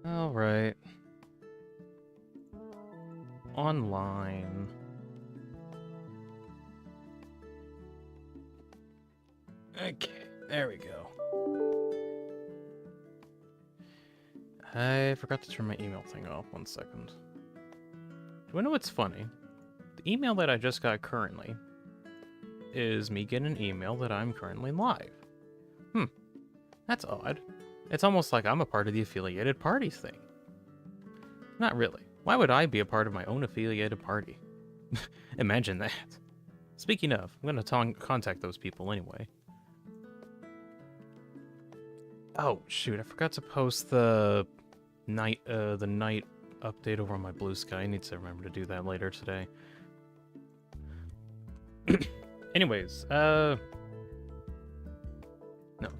Alright. Online. Okay, there we go. I forgot to turn my email thing off. 1 second. Do I know what's funny? The email that I just got currently is me getting an email that I'm currently live. That's odd. It's almost like I'm a part of the affiliated parties thing. Not really. Why would I be a part of my own affiliated party? Imagine that. Speaking of, I'm gonna contact those people anyway. Oh shoot! I forgot to post the night update over on my Blue Sky. I need to remember to do that later today. Anyways, no,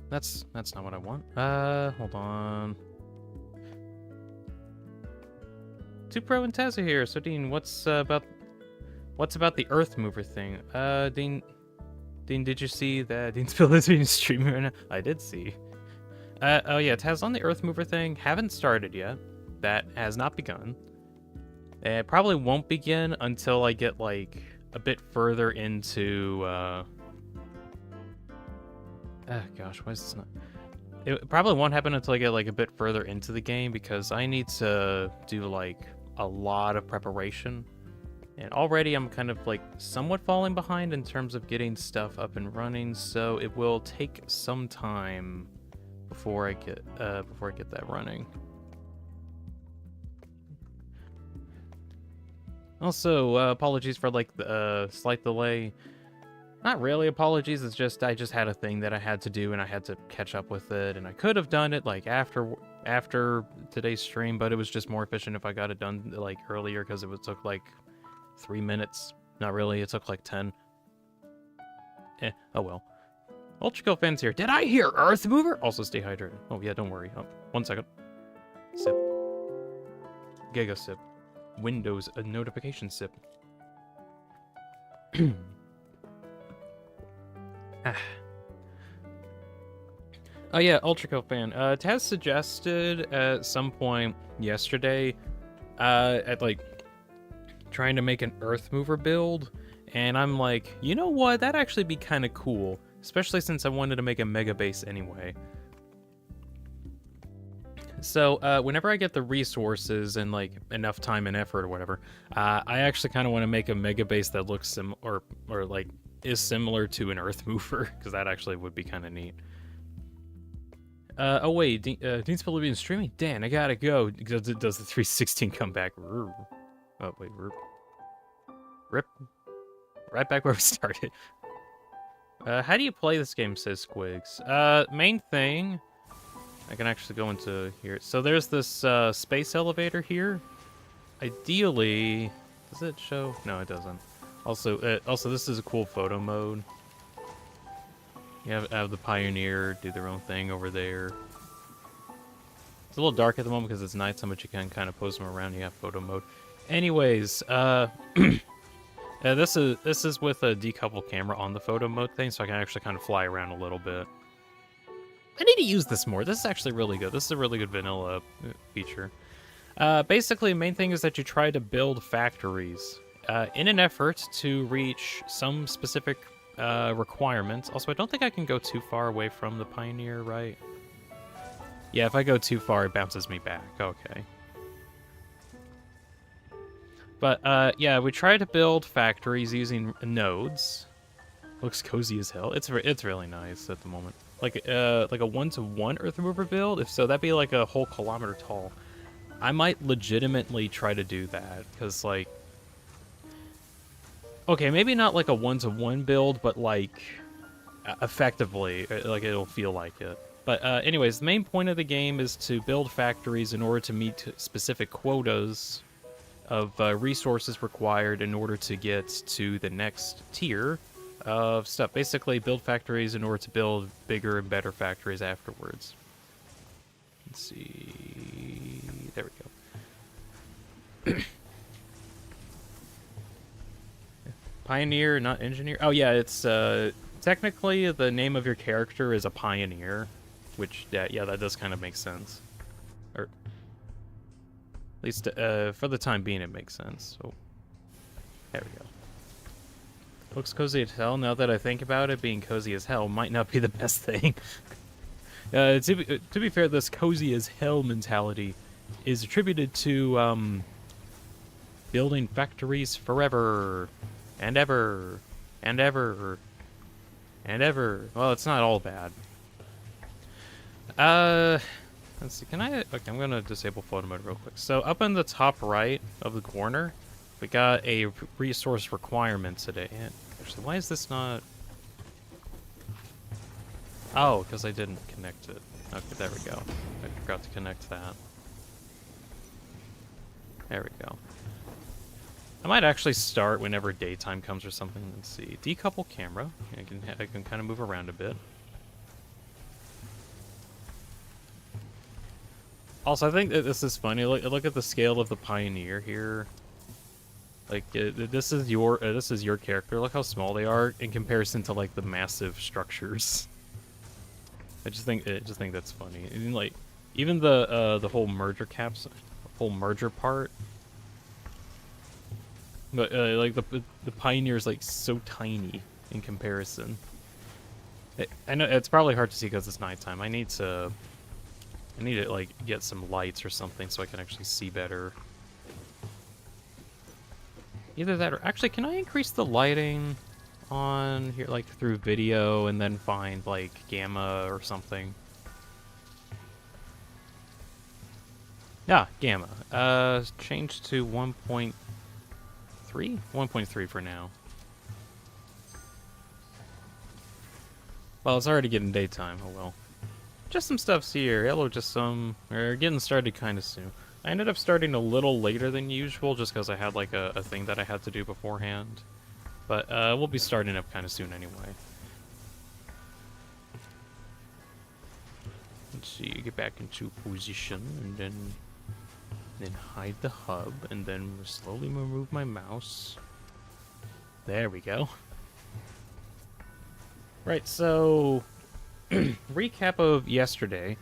that's not what I want. Hold on. Two Pro and Taz are here. So Dean, what's about the Earth Mover thing? Dean, did you see that Deanspillabean streaming right now? I did see. Oh yeah, Taz, on the Earth Mover thing, haven't started yet. That has not begun. It probably won't begin until I get like a bit further into gosh, why is this not? It probably won't happen until I get like a bit further into the game because I need to do like a lot of preparation. And already I'm kind of like somewhat falling behind in terms of getting stuff up and running, so it will take some time before I get that running. Also, apologies for like the slight delay. Not really apologies, it's just I just had a thing that I had to do and I had to catch up with it, and I could have done it like after today's stream, but it was just more efficient if I got it done like earlier because it took like 3 minutes. Not really, it took like 10. Oh well. Ultraco fans here. Did I hear Earth Mover? Also stay hydrated. Oh yeah, don't worry. 1 second. Sip. Giga sip. Windows a notification sip. Oh yeah, Ultraco fan. Taz suggested at some point yesterday, at like trying to make an Earth Mover build, and I'm like, you know what? That'd actually be kind of cool, especially since I wanted to make a mega base anyway. So whenever I get the resources and like enough time and effort or whatever, I actually kind of want to make a mega base that looks or like is similar to an Earth Mover, because that actually would be kind of neat. Oh wait, Deanspillabean streaming? Dan, I gotta go. Does the 316 come back? Oh wait, rip. Right back where we started. How do you play this game, says Squigs? Main thing, I can actually go into here. So there's this space elevator here. Ideally, does it show? No, it doesn't. Also, this is a cool photo mode. You have the Pioneer do their own thing over there. It's a little dark at the moment because it's nighttime, but you can kind of pose them around. You have photo mode. Anyways, this is with a decoupled camera on the photo mode thing, so I can actually kind of fly around a little bit. I need to use this more. This is actually really good. This is a really good vanilla feature. Basically, the main thing is that you try to build factories in an effort to reach some specific requirements. Also, I don't think I can go too far away from the Pioneer, right? Yeah, if I go too far, it bounces me back. Okay. But yeah, we try to build factories using nodes. Looks cozy as hell. It's really nice at the moment. Like a 1-to-1 Earth Mover build. If so, that'd be like a whole kilometer tall. I might legitimately try to do that because like, okay, maybe not like a 1-to-1 build, but like effectively, like it'll feel like it. But anyways, the main point of the game is to build factories in order to meet specific quotas of resources required in order to get to the next tier of stuff. Basically, build factories in order to build bigger and better factories afterwards. Let's see. There we go. Pioneer, not engineer. Oh yeah, it's technically the name of your character is a pioneer, which yeah, that does kind of make sense. Or At least for the time being, it makes sense. So there we go. Looks cozy as hell. Now that I think about it, being cozy as hell might not be the best thing. To be fair, this cozy as hell mentality is attributed to building factories forever and ever and ever and ever. Well, it's not all bad. Let's see. Can I? Okay, I'm gonna disable photo mode real quick. So up in the top right of the corner, we got a resource requirement today. Actually, why is this not? Oh, because I didn't connect it. Okay, there we go. I forgot to connect that. There we go. I might actually start whenever daytime comes or something. Let's see. Decouple camera. I can kind of move around a bit. Also, I think that this is funny. Look at the scale of the Pioneer here. Like this is your character. Look how small they are in comparison to like the massive structures. I just think that's funny. And like even the whole merger part. But like the Pioneer is like so tiny in comparison. I know it's probably hard to see because it's nighttime. I need to like get some lights or something so I can actually see better. Either that or actually, can I increase the lighting on here, like through video, and then find like gamma or something? Yeah, gamma. Change to 1.3? 1.3 for now. Well, it's already getting daytime. Oh well. Just some stuff's here. Hello, just some. We're getting started kind of soon. I ended up starting a little later than usual just because I had like a thing that I had to do beforehand. But we'll be starting up kind of soon anyway. Let's see, get back into position and then hide the hub and then slowly remove my mouse. There we go. Right, so recap of yesterday.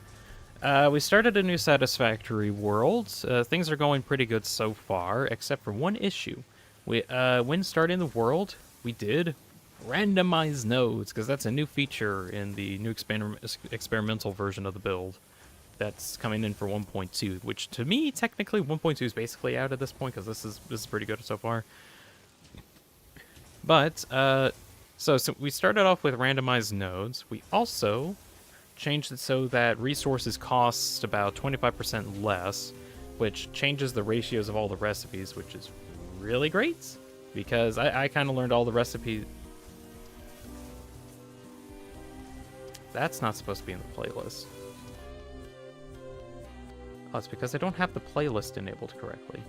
We started a new Satisfactory world. Things are going pretty good so far, except for one issue. When starting the world, we did randomize nodes, because that's a new feature in the new experimental version of the build that's coming in for 1.2, which to me, technically, 1.2 is basically out at this point, because this is pretty good so far. But, so we started off with randomized nodes. We also changed it so that resources cost about 25% less, which changes the ratios of all the recipes, which is really great, because I kind of learned all the recipes. That's not supposed to be in the playlist. Oh, it's because I don't have the playlist enabled correctly.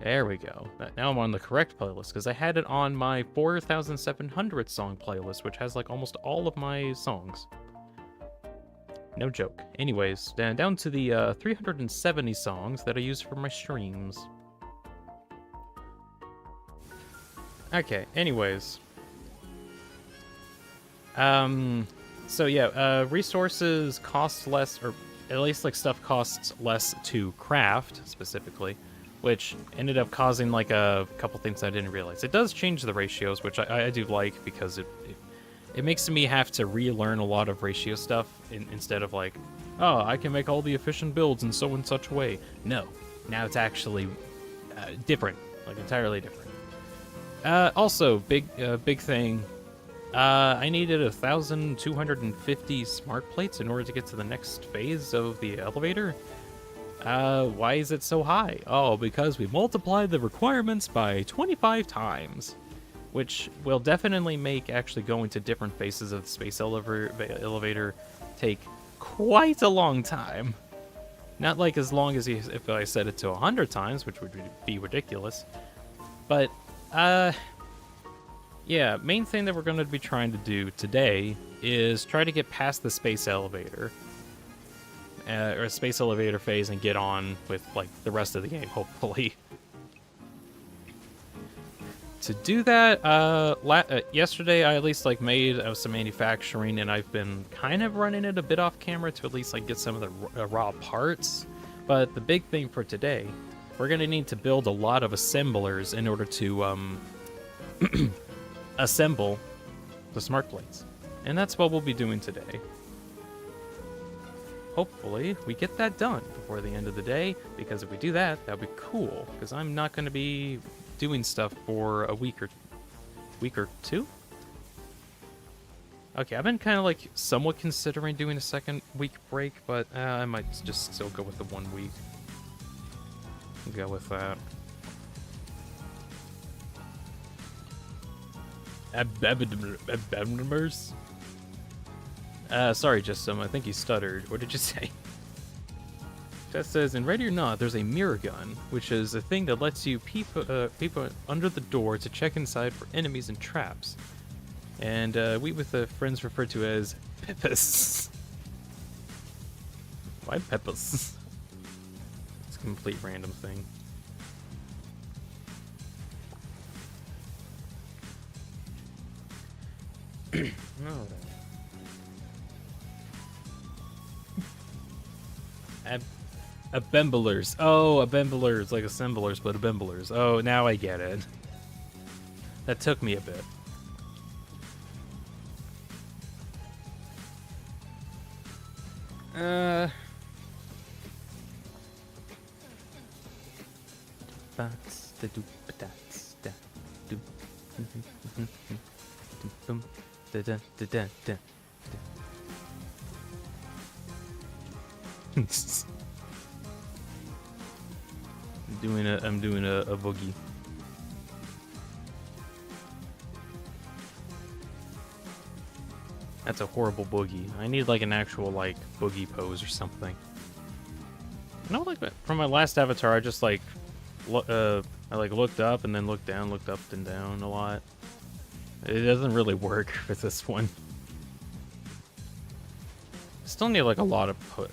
There we go. Now I'm on the correct playlist, because I had it on my 4,700 song playlist, which has like almost all of my songs. No joke. Anyways, down to the 370 songs that I use for my streams. Okay, anyways. So yeah, resources cost less, or at least like stuff costs less to craft, specifically, which ended up causing like a couple things I didn't realize. It does change the ratios, which I do like, because it makes me have to relearn a lot of ratio stuff instead of like, oh, I can make all the efficient builds in so and such way. No, now it's actually different, like entirely different. Also, big thing. I needed 1,250 smart plates in order to get to the next phase of the elevator. Why is it so high? Oh, because we multiplied the requirements by 25 times. Which will definitely make actually going to different phases of the space elevator take quite a long time. Not like as long as if I set it to 100 times, which would be ridiculous. But, yeah, main thing that we're going to be trying to do today is try to get past the space elevator. Or space elevator phase, and get on with, like, the rest of the game, hopefully. to do that, yesterday I at least like made some manufacturing, and I've been kind of running it a bit off camera to at least like get some of the raw parts. But the big thing for today, we're gonna need to build a lot of assemblers in order to assemble the smart plates, and that's what we'll be doing today. Hopefully, we get that done before the end of the day, because if we do that, that'd be cool, because I'm not going to be doing stuff for a week or two? Okay, I've been kind of like somewhat considering doing a second week break, but I might just still go with the 1 week. Go with that. Abandoners? Sorry, Justin, I think you stuttered. What did you say? Tess says, in Ready or Not, there's a mirror gun, which is a thing that lets you peep under the door to check inside for enemies and traps. And we with the friends refer to as Peppers. Why Peppers? It's a complete random thing. Oh. Abemblers. Oh, abemblers, like assemblers, but abemblers. Oh, now I get it. That took me a bit. I'm doing a boogie. That's a horrible boogie. I need like an actual like boogie pose or something. You know, like from my last avatar, I just like I like looked up and then looked down, looked up and down a lot. It doesn't really work for this one. Still need like a lot of put.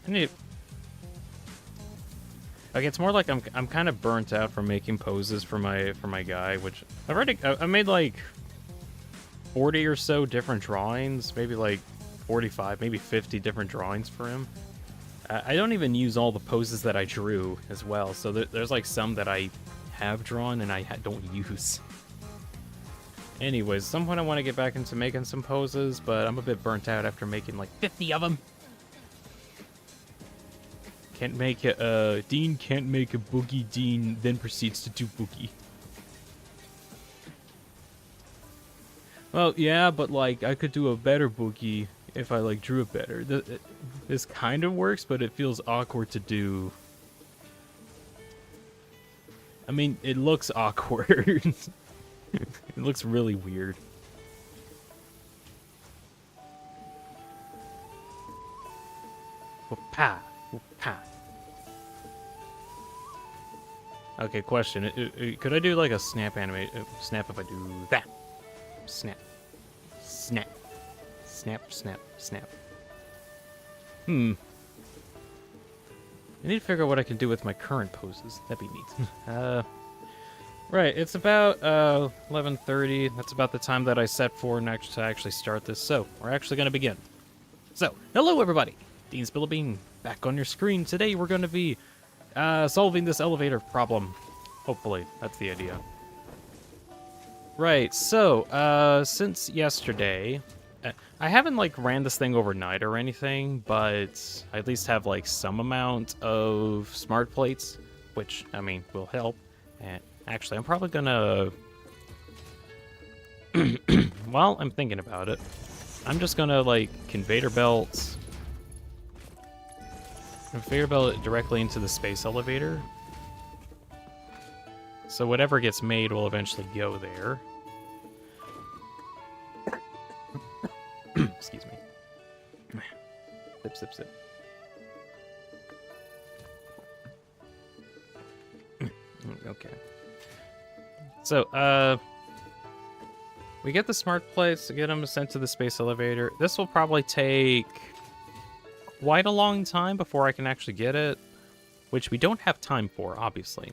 I need. Like it's more like I'm kind of burnt out from making poses for my guy, which I made like 40 or so different drawings, maybe like 45, maybe 50 different drawings for him. I don't even use all the poses that I drew as well, so there's like some that I have drawn and I don't use. Anyways, at some point I want to get back into making some poses, but I'm a bit burnt out after making like 50 of them. Can't make it, Dean can't make a boogie, Dean then proceeds to do boogie. Well, yeah, but like, I could do a better boogie if I like drew it better. This kind of works, but it feels awkward to do. I mean, it looks awkward. It looks really weird. Whoop-pa. Whoop-pa. Okay, question. Could I do like a snap animate? Snap if I do that. Snap. Snap. Snap, snap, snap. I need to figure out what I can do with my current poses. That'd be neat. Right, it's about 11:30. That's about the time that I set for to actually start this. So, we're actually going to begin. So, hello everybody! Deanspillabean back on your screen. Today we're going to be solving this elevator problem. Hopefully, that's the idea. Right, so, since yesterday, I haven't, like, ran this thing overnight or anything, but I at least have, like, some amount of smart plates, which, I mean, will help. And actually, I'm probably gonna... Well, I'm thinking about it. I'm just gonna, like, conveyor belt it directly into the space elevator. So whatever gets made will eventually go there. Excuse me. Sip, sip, sip. Okay. So, we get the smart plates to get them sent to the space elevator. This will probably take quite a long time before I can actually get it, which we don't have time for, obviously.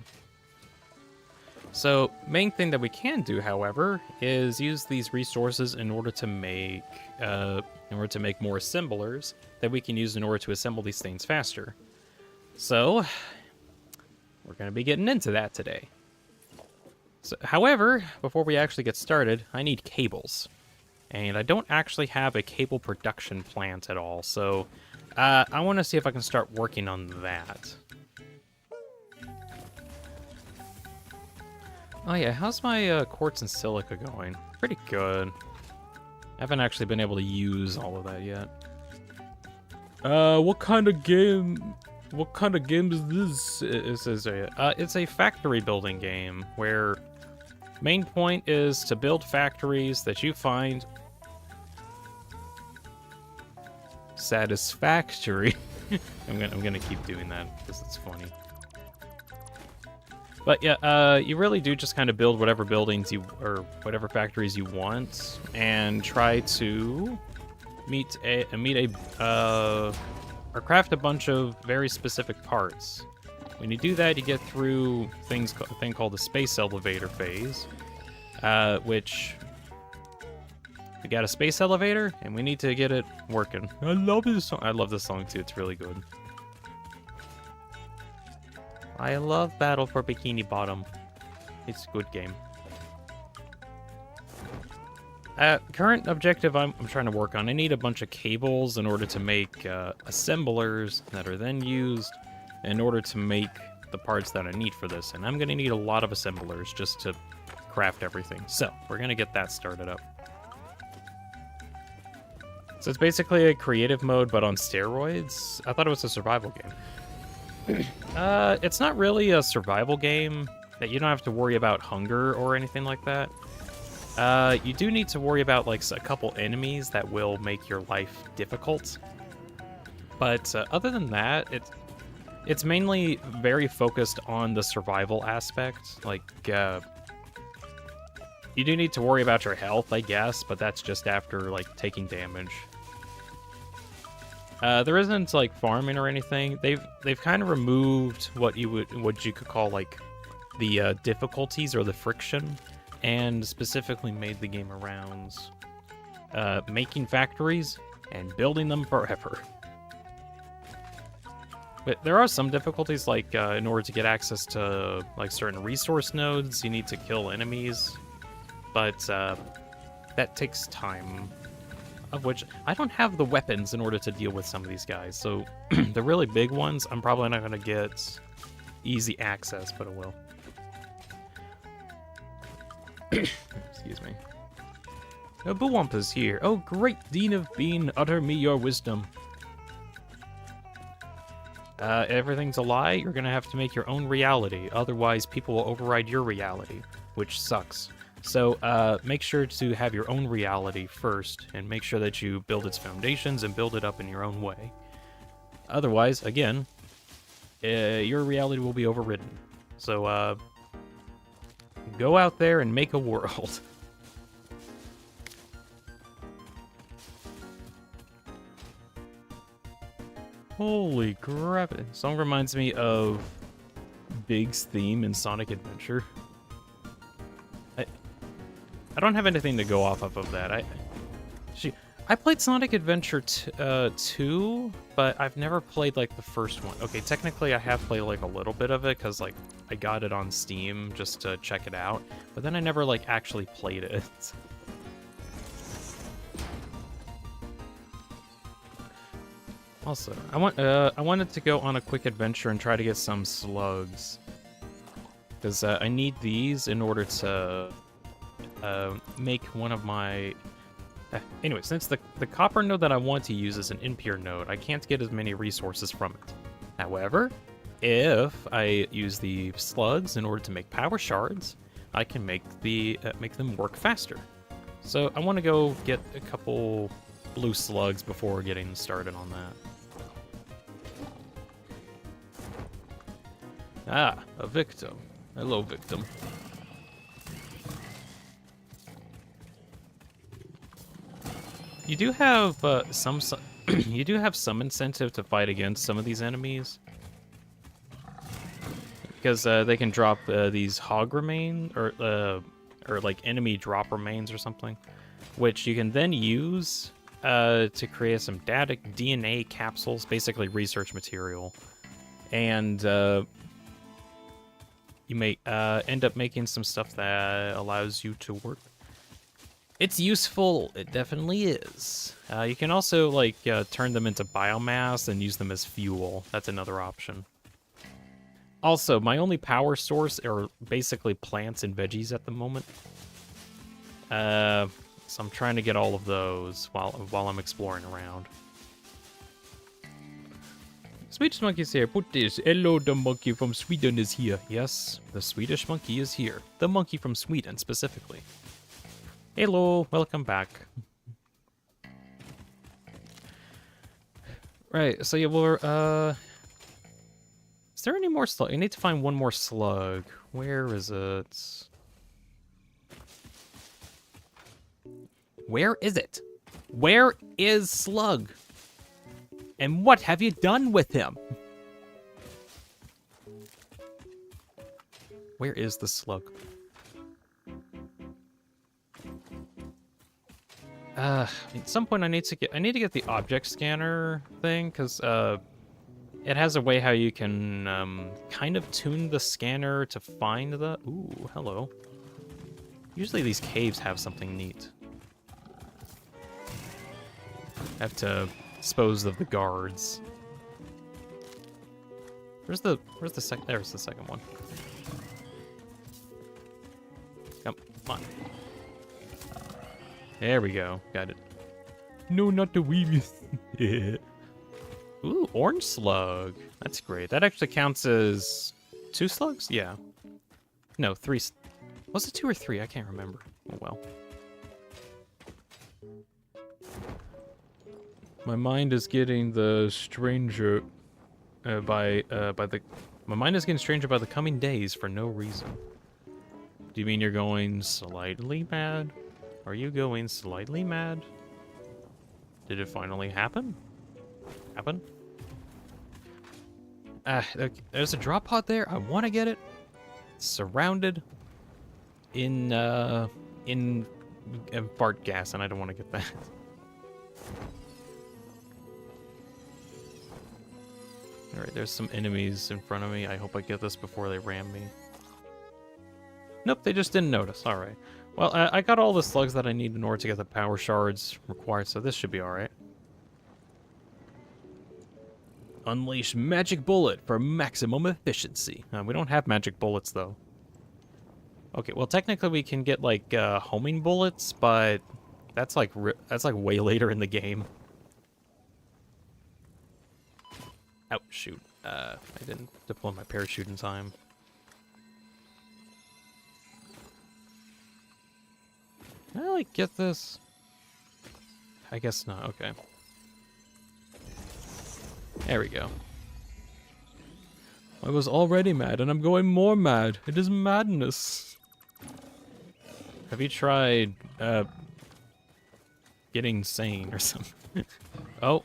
So, main thing that we can do, however, is use these resources in order to make more assemblers that we can use in order to assemble these things faster. So, we're going to be getting into that today. So, however, before we actually get started, I need cables. And I don't actually have a cable production plant at all, so I want to see if I can start working on that. Oh yeah, how's my quartz and silica going? Pretty good. I haven't actually been able to use all of that yet. What kind of game is this? It's a factory building game where main point is to build factories that you find satisfactory. I'm gonna keep doing that because it's funny. But yeah, you really do just kind of build whatever buildings or whatever factories you want, and try to or craft a bunch of very specific parts. When you do that, you get through a thing called the space elevator phase, which we got a space elevator, and we need to get it working. I love this song. I love this song too. It's really good. I love Battle for Bikini Bottom. It's a good game. Current objective I'm trying to work on. I need a bunch of cables in order to make assemblers that are then used in order to make the parts that I need for this. And I'm going to need a lot of assemblers just to craft everything. So, we're going to get that started up. So it's basically a creative mode, but on steroids. I thought it was a survival game. It's not really a survival game that you don't have to worry about hunger or anything like that. You do need to worry about like a couple enemies that will make your life difficult. But other than that, it's mainly very focused on the survival aspect. Like, you do need to worry about your health, I guess, but that's just after like taking damage. There isn't like farming or anything. They've kind of removed what you could call like the difficulties or the friction, and specifically made the game around making factories and building them forever. But there are some difficulties, like in order to get access to like certain resource nodes, you need to kill enemies, but that takes time. Of which I don't have the weapons in order to deal with some of these guys. So the really big ones, I'm probably not going to get easy access, but I will. Excuse me. Oh, Boowampa's here. Oh, great Dean of Bean, utter me your wisdom. Everything's a lie. You're going to have to make your own reality. Otherwise, people will override your reality, which sucks. So make sure to have your own reality first, and make sure that you build its foundations and build it up in your own way. Otherwise, again, your reality will be overridden. So go out there and make a world. Holy crap. The song reminds me of Big's theme in Sonic Adventure. I don't have anything to go off of that. I played Sonic Adventure 2, but I've never played like the first one. Okay, technically I have played like a little bit of it because like I got it on Steam just to check it out, but then I never like actually played it. Also, I wanted to go on a quick adventure and try to get some slugs, because I need these in order to make one of my... Anyway, since the copper node that I want to use is an impure node, I can't get as many resources from it. However, if I use the slugs in order to make power shards, I can make them work faster. So I want to go get a couple blue slugs before getting started on that. Ah, a victim. Hello, victim. You do have some incentive to fight against some of these enemies. because they can drop these hog remain or like enemy drop remains or something, which you can then use to create some DNA capsules, basically research material, and you may end up making some stuff that allows you to work. It's useful, it definitely is. You can also like turn them into biomass and use them as fuel. That's another option. Also, my only power source are basically plants and veggies at the moment. So I'm trying to get all of those while I'm exploring around. Swedish monkey's here. Put this. Hello, the monkey from Sweden is here. Yes, the Swedish monkey is here. The monkey from Sweden, specifically. Hello, welcome back. Right, so yeah, we're, is there any more slug? I need to find one more slug. Where is it? Where is it? Where is Slug? And what have you done with him? Where is the Slug? At some point I need to get the object scanner thing, because it has a way how you can kind of tune the scanner to find the... Ooh, hello. Usually these caves have something neat. I have to dispose of the guards. Where's the second? There's the second one. Come on. There we go. Got it. No, not the weeb. Ooh, orange slug. That's great. That actually counts as 2 slugs? Yeah. No, 3. Was it 2 or 3? I can't remember. Oh well. My mind is getting the stranger my mind is getting stranger by the coming days for no reason. Do you mean you're going slightly mad? Are you going slightly mad? Did it finally happen? There's a drop pod there. I want to get it. It's surrounded in fart gas, and I don't want to get that. Alright, there's some enemies in front of me. I hope I get this before they ram me. Nope, they just didn't notice. Alright. Well, I got all the slugs that I need in order to get the power shards required, so this should be alright. Unleash magic bullet for maximum efficiency. We don't have magic bullets, though. Okay, well, technically we can get, like, homing bullets, but that's like way later in the game. Oh, shoot. I didn't deploy my parachute in time. Can I, like, get this? I guess not. Okay. There we go. I was already mad, and I'm going more mad. It is madness. Have you tried, getting sane or something? Oh.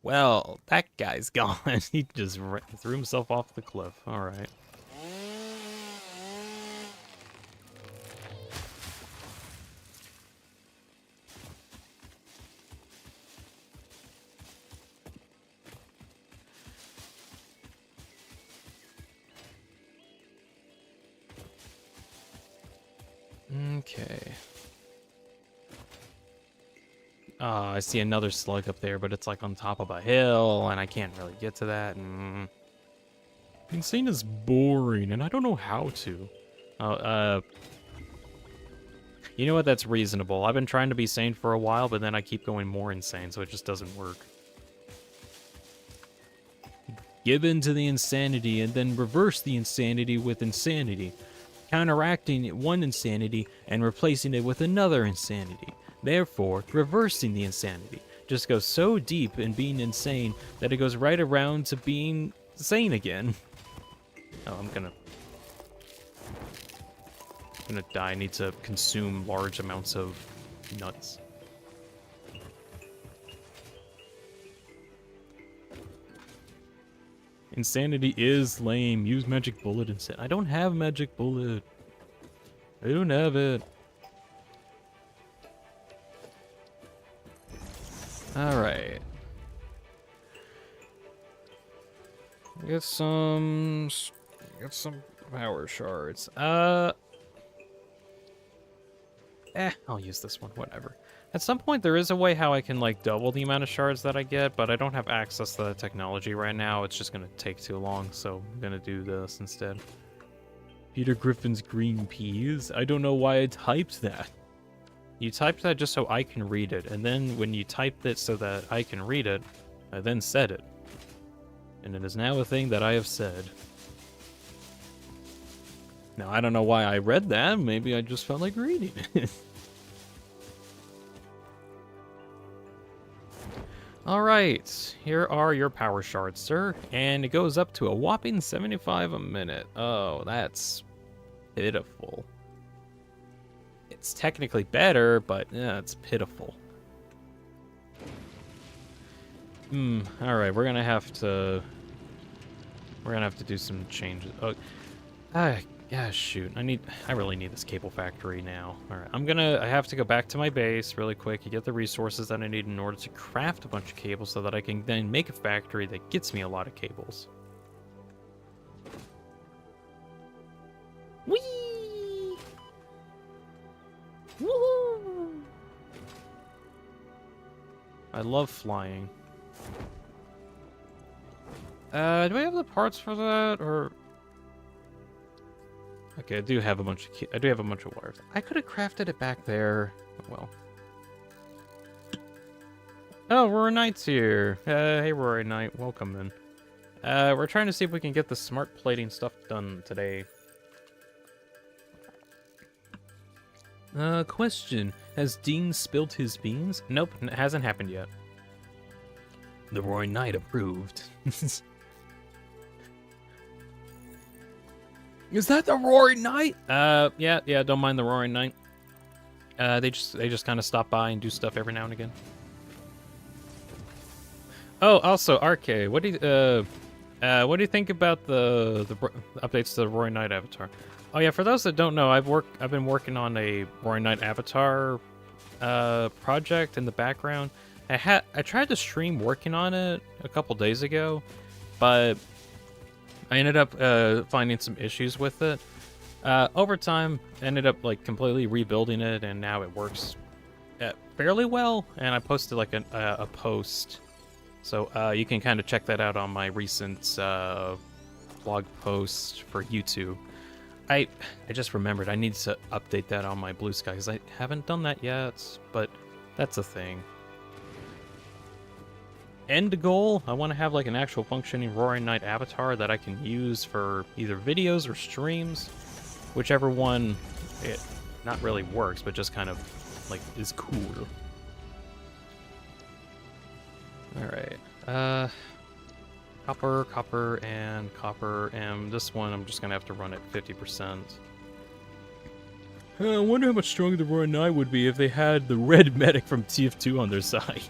Well, that guy's gone. He just threw himself off the cliff. All right. Okay. I see another slug up there, but it's like on top of a hill, and I can't really get to that. Insane is boring, and I don't know how to. You know what? That's reasonable. I've been trying to be sane for a while, but then I keep going more insane, so it just doesn't work. Give in to the insanity, and then reverse the insanity with insanity. Counteracting one insanity and replacing it with another insanity. Therefore, reversing the insanity. Just goes so deep in being insane that it goes right around to being sane again. Oh, I'm gonna die. I need to consume large amounts of nuts. Insanity is lame. Use magic bullet instead. I don't have magic bullet. I don't have it. Alright. Get some power shards. I'll use this one, whatever. At some point, there is a way how I can, like, double the amount of shards that I get, but I don't have access to that technology right now. It's just gonna take too long, so I'm gonna do this instead. Peter Griffin's green peas? I don't know why I typed that. You typed that just so I can read it, and then when you typed it so that I can read it, I then said it. And it is now a thing that I have said. Now, I don't know why I read that. Maybe I just felt like reading it. Alright, here are your power shards, sir. And it goes up to a whopping 75 a minute. Oh, that's pitiful. It's technically better, but yeah, it's pitiful. Alright, we're gonna have to do some changes. Oh, yeah, shoot. I really need this cable factory now. Alright, I have to go back to my base really quick to get the resources that I need in order to craft a bunch of cables so that I can then make a factory that gets me a lot of cables. Whee! Woohoo! I love flying. Do I have the parts for that, or... Okay, I do have a bunch of wires. I could have crafted it back there. Oh, well. Oh, Rory Knight's here. Hey, Rory Knight. Welcome, then. We're trying to see if we can get the smart plating stuff done today. Question. Has Dean spilt his beans? Nope, it hasn't happened yet. The Rory Knight approved. Is that the Roaring Knight? Yeah, don't mind the Roaring Knight. They just kind of stop by and do stuff every now and again. Oh, also, RK, what do you think about the updates to the Roaring Knight avatar? Oh yeah, for those that don't know, I've been working on a Roaring Knight avatar project in the background. I tried to stream working on it a couple days ago, but I ended up finding some issues with it. Over time, I ended up like completely rebuilding it, and now it works fairly well. And I posted like a post, so you can kind of check that out on my recent blog post for YouTube. I just remembered I need to update that on my Blue Sky because I haven't done that yet, but that's a thing. End goal, I want to have like an actual functioning Roaring Knight avatar that I can use for either videos or streams, whichever one it not really works, but just kind of like is cool. Alright, copper, and this one I'm just gonna have to run at 50%. I wonder how much stronger the Roaring Knight would be if they had the red medic from TF2 on their side.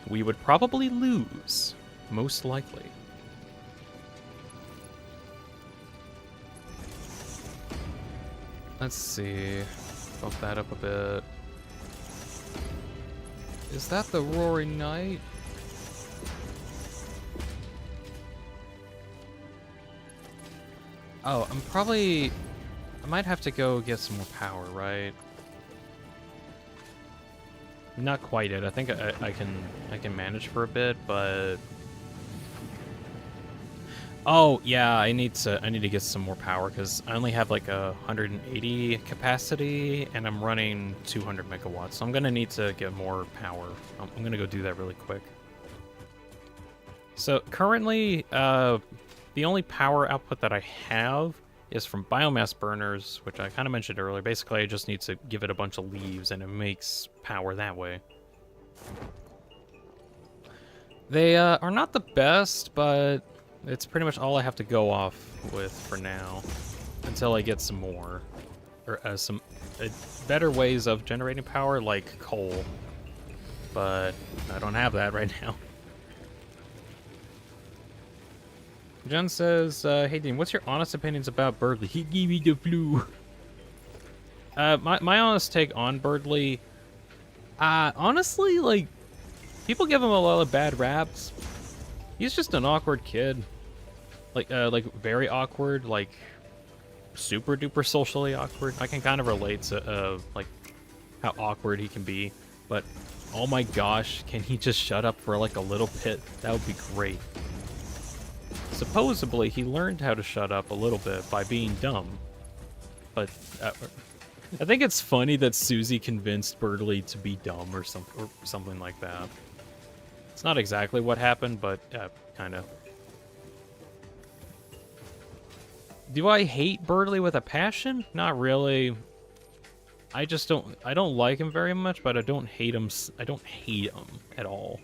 We would probably lose, most likely. Let's see, bump that up a bit. Is that the Roaring Knight? Oh, I might have to go get some more power, right? Not quite yet. I think I can manage for a bit, but oh yeah, I need to get some more power because I only have like 180 capacity and I'm running 200 megawatts. So I'm gonna need to get more power. I'm gonna go do that really quick. So currently, the only power output that I have is from biomass burners, which I kind of mentioned earlier. Basically, I just need to give it a bunch of leaves, and it makes power that way. They are not the best, but it's pretty much all I have to go off with for now, until I get some more, or some better ways of generating power, like coal. But I don't have that right now. Jen says, hey Dean, what's your honest opinions about Birdly? He gave me the flu. My honest take on Birdly, honestly, like, people give him a lot of bad raps. He's just an awkward kid. Like very awkward, like, super duper socially awkward. I can kind of relate to, like, how awkward he can be, but oh my gosh, can he just shut up for like a little bit? That would be great. Supposedly, he learned how to shut up a little bit by being dumb, but I think it's funny that Susie convinced Birdly to be dumb or something like that. It's not exactly what happened, but kind of. Do I hate Birdly with a passion? Not really. I don't like him very much, but I don't hate him. I don't hate him at all.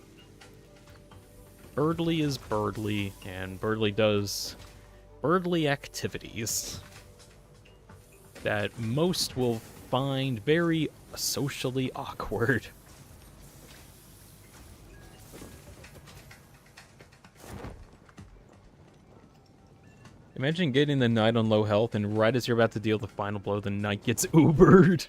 Birdly is Birdly, and Birdly does Birdly activities that most will find very socially awkward. Imagine getting the knight on low health, and right as you're about to deal the final blow, the knight gets Ubered.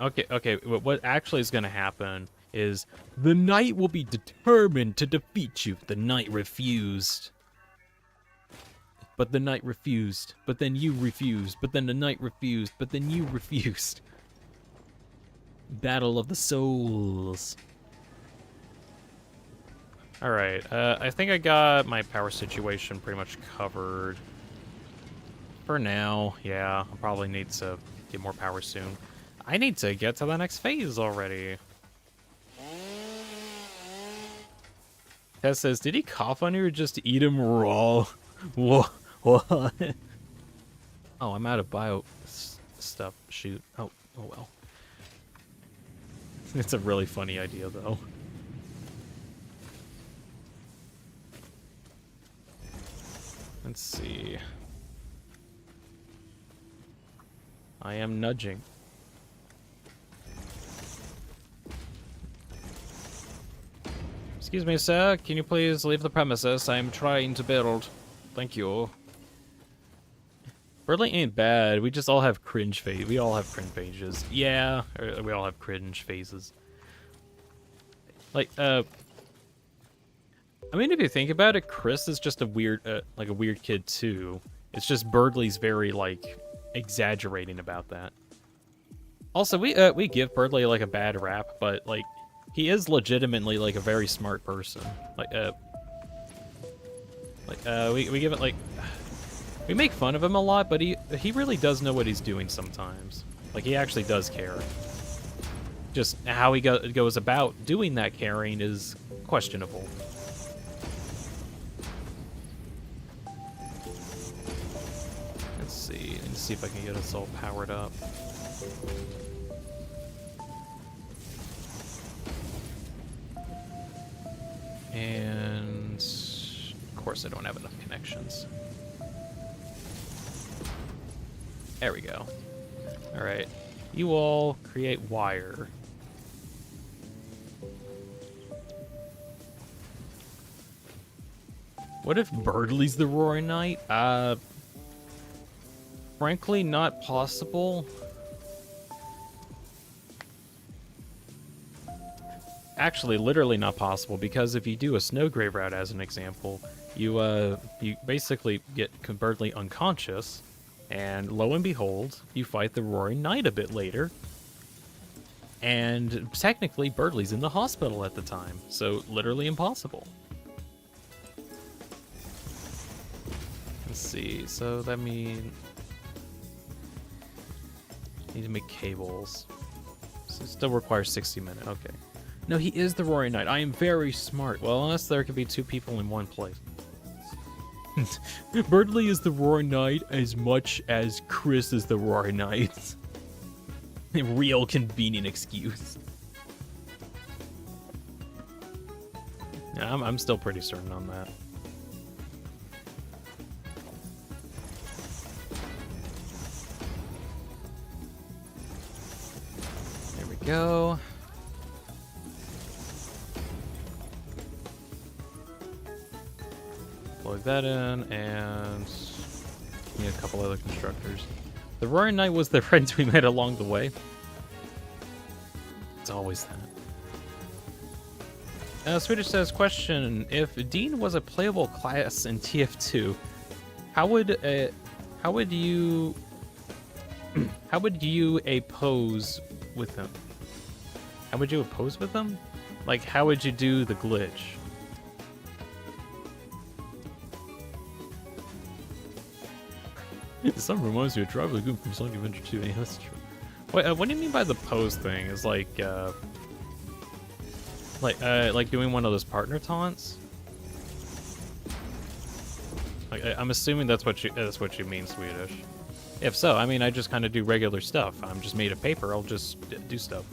Okay, what actually is going to happen is the knight will be determined to defeat you. The knight refused. But the knight refused. But then you refused. But then the knight refused. But then you refused. Battle of the souls. Alright, I think I got my power situation pretty much covered. For now, yeah, I'll probably need to get more power soon. I need to get to the next phase already. Tess says, did he cough on you or just eat him raw? What? Oh, I'm out of bio stuff. Shoot. Oh well. It's a really funny idea, though. Let's see. I am nudging. Excuse me, sir. Can you please leave the premises? I am trying to build. Thank you. Birdly ain't bad. We just all have cringe phase. We all have cringe phases. Yeah, we all have cringe phases. Like, I mean, if you think about it, Chris is just a weird, like a weird kid too. It's just Birdly's very like exaggerating about that. Also, we give Birdly like a bad rap, but like he is legitimately like a very smart person. We give it like we make fun of him a lot, but he really does know what he's doing sometimes. Like he actually does care. Just how he goes about doing that caring is questionable. Let's see. Let's see if I can get us all powered up. And of course I don't have enough connections. There we go. All right. You all create wire. What if Birdly's the Roaring Knight? Frankly, not possible. Actually, literally not possible, because if you do a Snowgrave route as an example, you basically get Birdly unconscious, and lo and behold, you fight the Roaring Knight a bit later, and technically Birdly's in the hospital at the time, so literally impossible. Let's see, so that means need to make cables. So it still requires 60 minutes, okay. No, he is the Roaring Knight. I am very smart. Well, unless there could be two people in one place. Birdly is the Roaring Knight as much as Chris is the Roaring Knight. A real convenient excuse. Yeah, I'm still pretty certain on that. There we go. plug that in, and need a couple other constructors. The Roaring Knight was the friends we met along the way. It's always that. Swedish says, question, if Dean was a playable class in TF2, how would you oppose with him? How would you oppose with him? Like, how would you do the glitch? Some reminds me of Drive Lagoon from Sonic Adventure 2. Yeah, that's true. Wait, what do you mean by the pose thing? Is like doing one of those partner taunts? Like, I'm assuming that's what you mean, Swedish. If so, I mean, I just kind of do regular stuff. I'm just made of paper. I'll just do stuff.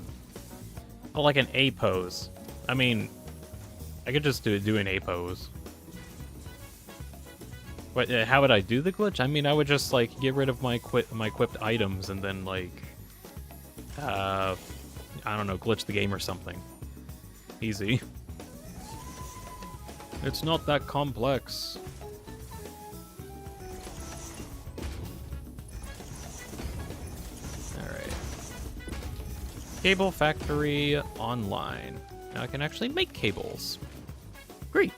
Oh, like an A pose. I mean, I could just do an A pose. But how would I do the glitch? I mean, I would just like get rid of my equipped items and then like, I don't know, glitch the game or something. Easy. It's not that complex. Alright. Cable Factory online. Now I can actually make cables. Great.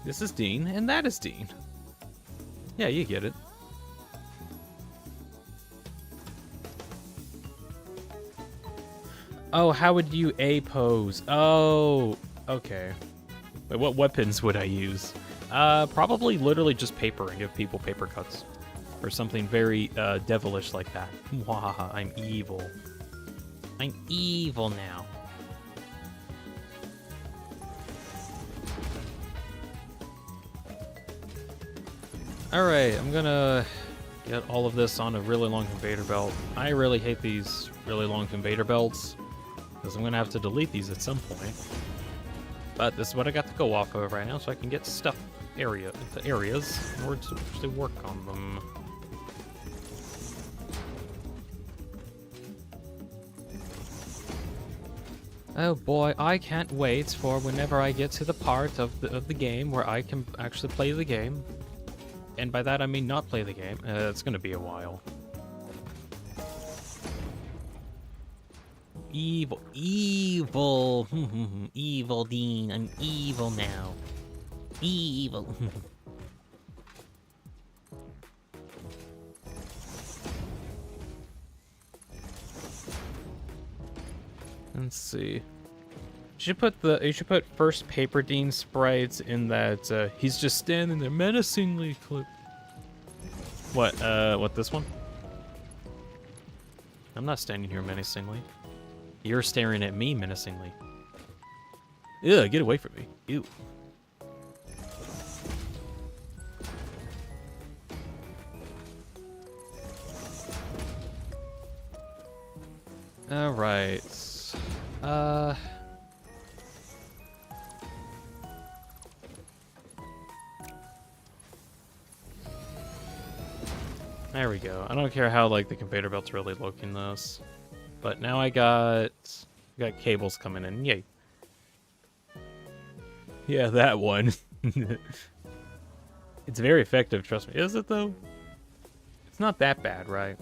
This is Dean, and that is Dean. Yeah, you get it. Oh, how would you A pose? Oh, okay. Wait, what weapons would I use? Probably literally just paper and give people paper cuts. Or something very devilish like that. Mwahaha, I'm evil. I'm evil now. Alright, I'm gonna get all of this on a really long conveyor belt. I really hate these really long conveyor belts, because I'm gonna have to delete these at some point. But this is what I got to go off of right now, so I can get stuff into areas in order to actually work on them. Oh boy, I can't wait for whenever I get to the part of the game where I can actually play the game. And by that I mean not play the game. It's gonna be a while. Evil. Evil. Evil Dean. I'm evil now. Evil. Let's see. You should put first Paper Dean sprites in that he's just standing there menacingly clip. What this one? I'm not standing here menacingly. You're staring at me menacingly. Ew, get away from me. Ew. Alright. There we go. I don't care how like the conveyor belt's really looking this. But now I got cables coming in. Yay. Yeah, that one. It's very effective, trust me. Is it though? It's not that bad, right?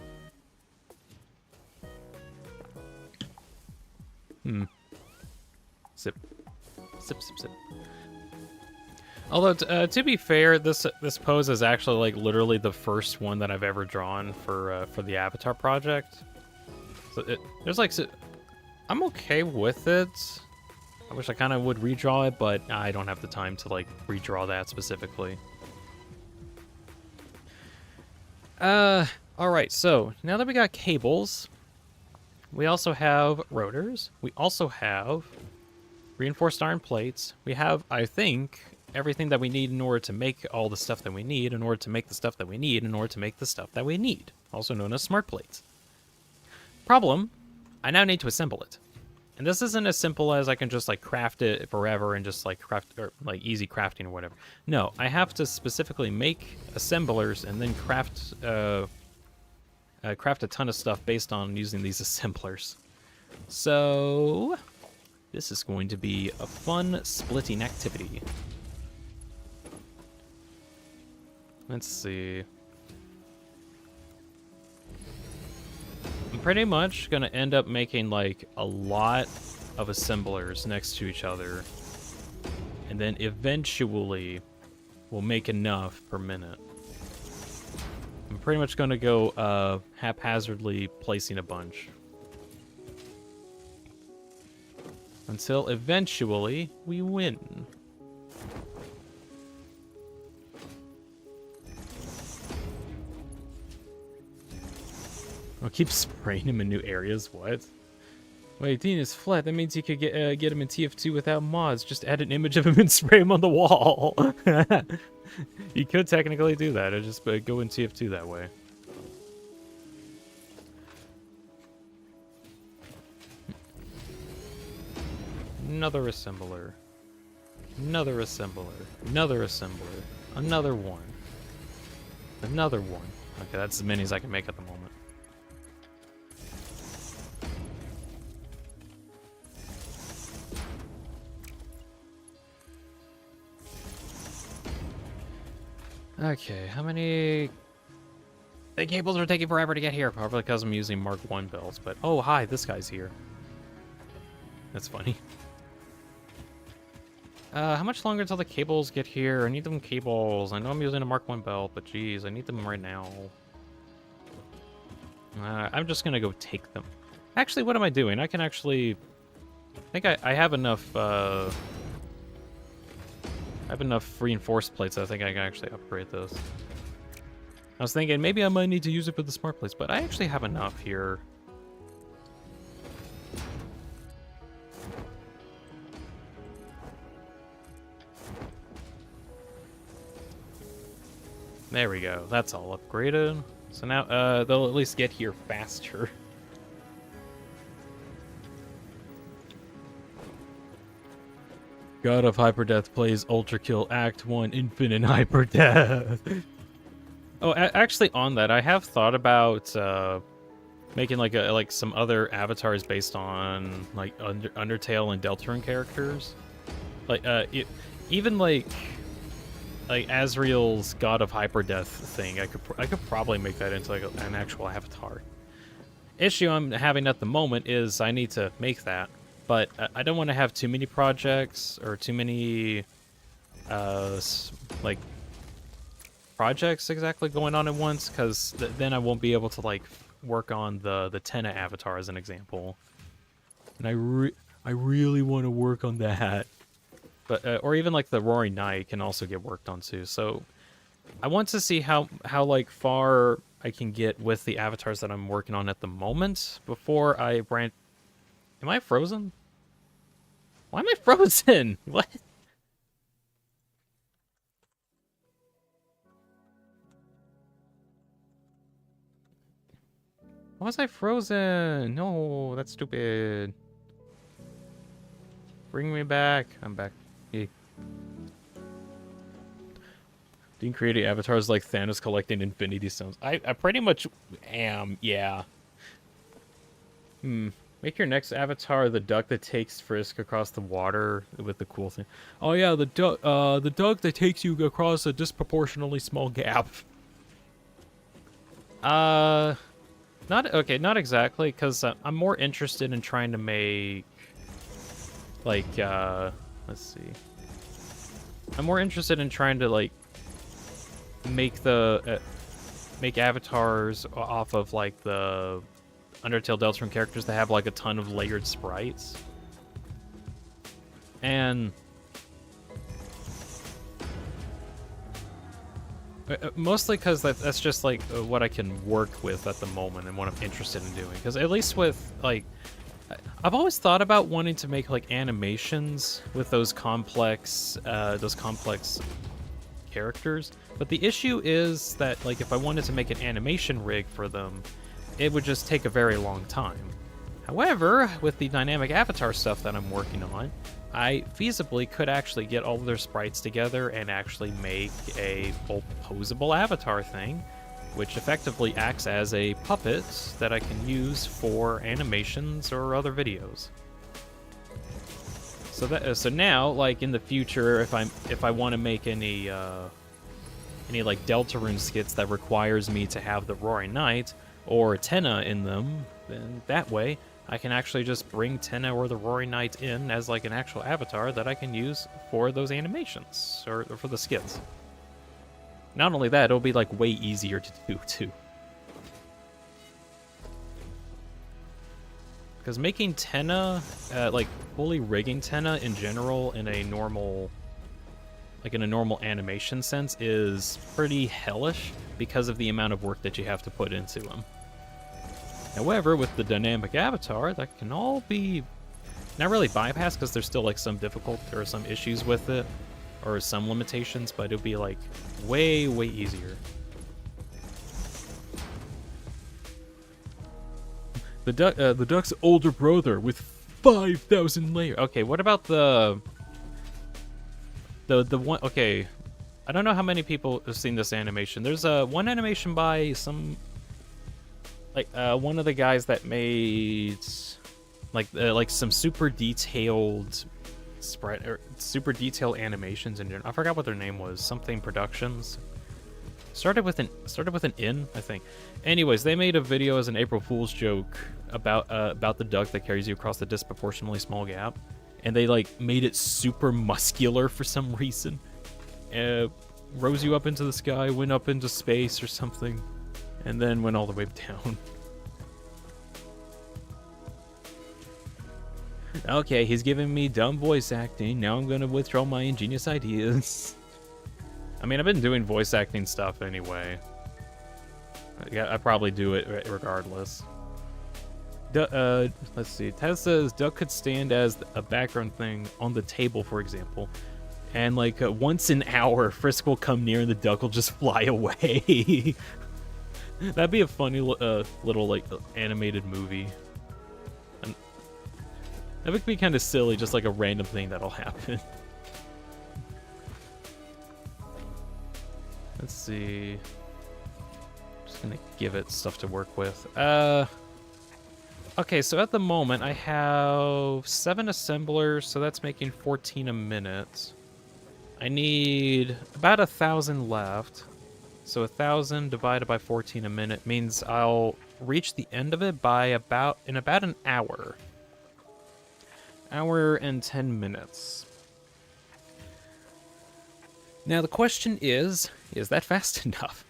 Sip. Sip, sip, sip. Although, to be fair, this pose is actually like literally the first one that I've ever drawn for the Avatar project. So there's like, I'm okay with it. I wish I kind of would redraw it, but I don't have the time to like redraw that specifically. All right. So now that we got cables, we also have rotors. We also have reinforced iron plates. We have, I think, everything that we need in order to make all the stuff that we need, in order to make the stuff that we need, in order to make the stuff that we need, also known as smart plates. Problem, I now need to assemble it. And this isn't as simple as I can just like craft it forever and just like craft, or like easy crafting or whatever. No, I have to specifically make assemblers and then craft a ton of stuff based on using these assemblers. So This is going to be a fun splitting activity. Let's see. I'm pretty much gonna end up making like a lot of assemblers next to each other. And then eventually we'll make enough per minute. I'm pretty much gonna go haphazardly placing a bunch. Until eventually we win. I'll keep spraying him in new areas. What? Wait, Dean is flat. That means you could get him in TF2 without mods. Just add an image of him and spray him on the wall. You could technically do that. I just go in TF2 that way. Another assembler. Another assembler. Another assembler. Another one. Another one. Okay, that's as many as I can make at the moment. Okay, how many... The cables are taking forever to get here, probably because I'm using Mark 1 belts, but... Oh, hi, this guy's here. That's funny. How much longer until the cables get here? I need them cables. I know I'm using a Mark 1 belt, but geez, I need them right now. I'm just gonna go take them. Actually, what am I doing? I can actually... I think I have enough, I have enough reinforced plates. I think I can actually upgrade those. I was thinking maybe I might need to use it for the smart plates, but I actually have enough here. There we go. That's all upgraded. So now they'll at least get here faster. God of Hyperdeath plays Ultra Kill Act 1 Infinite Hyperdeath. Oh, actually on that, I have thought about making like some other avatars based on like Undertale and Deltarune characters. Like even like Asriel's God of Hyperdeath thing. I could probably make that into like an actual avatar. Issue I'm having at the moment is I need to make that. But I don't want to have too many projects or too many, like, projects exactly going on at once, because then I won't be able to, like, work on the Tenna avatar as an example. And I really want to work on that. But or even, like, the Roaring Knight can also get worked on, too. So I want to see how like, far I can get with the avatars that I'm working on at the moment before I branch... Am I frozen? Why am I frozen? What? Why was I frozen? No, that's stupid. Bring me back. I'm back. Hey. Dean creating avatars like Thanos collecting Infinity Stones. I pretty much am, yeah. Make your next avatar the duck that takes Frisk across the water with the cool thing. Oh yeah, the duck that takes you across a disproportionately small gap. Not exactly, because I'm more interested in trying to make, like, let's see. I'm more interested in trying to, like, make avatars off of, like, the Undertale Deltarune characters that have, like, a ton of layered sprites. And mostly because that's just, like, what I can work with at the moment and what I'm interested in doing. Because at least with, like, I've always thought about wanting to make, like, animations with those complex characters. But the issue is that, like, if I wanted to make an animation rig for them, it would just take a very long time. However, with the dynamic avatar stuff that I'm working on, I feasibly could actually get all of their sprites together and actually make a posable avatar thing, which effectively acts as a puppet that I can use for animations or other videos. So now, like in the future, if I want to make any like Deltarune skits that requires me to have the Roaring Knight or Tenna in them, then that way I can actually just bring Tenna or the Roaring Knight in as like an actual avatar that I can use for those animations or for the skits. Not only that, it'll be like way easier to do too. Because making Tenna, like fully rigging Tenna in general in a normal, like in a normal animation sense, is pretty hellish because of the amount of work that you have to put into them. However, with the dynamic avatar, that can all be not really bypassed because there's still like some difficult or some issues with it or some limitations, but it'll be like way easier. The duck's older brother with 5,000 layers. Okay, what about the one? Okay, I don't know how many people have seen this animation. There's one animation by some, like one of the guys that made like some super detailed spread or super detailed animations in general. I forgot what their name was. Something Productions. Started with an N, I think. Anyways, they made a video as an April Fool's joke about the duck that carries you across the disproportionately small gap, and they like made it super muscular for some reason. Rose you up into the sky, went up into space or something, and then went all the way down. Okay, he's giving me dumb voice acting. Now I'm gonna withdraw my ingenious ideas. I mean, I've been doing voice acting stuff anyway. Yeah, I probably do it regardless. Let's see. Taz says Duck could stand as a background thing on the table, for example. And like once an hour, Frisk will come near and the duck will just fly away. That'd be a funny little like animated movie. And that would be kind of silly, just like a random thing that'll happen. Let's see. Just gonna give it stuff to work with. Okay, so at the moment I have 7 assemblers, so that's making 14 a minute. I need about 1,000 left. So 1,000 divided by 14 a minute means I'll reach the end of it in about an hour. Hour and 10 minutes. Now the question is that fast enough?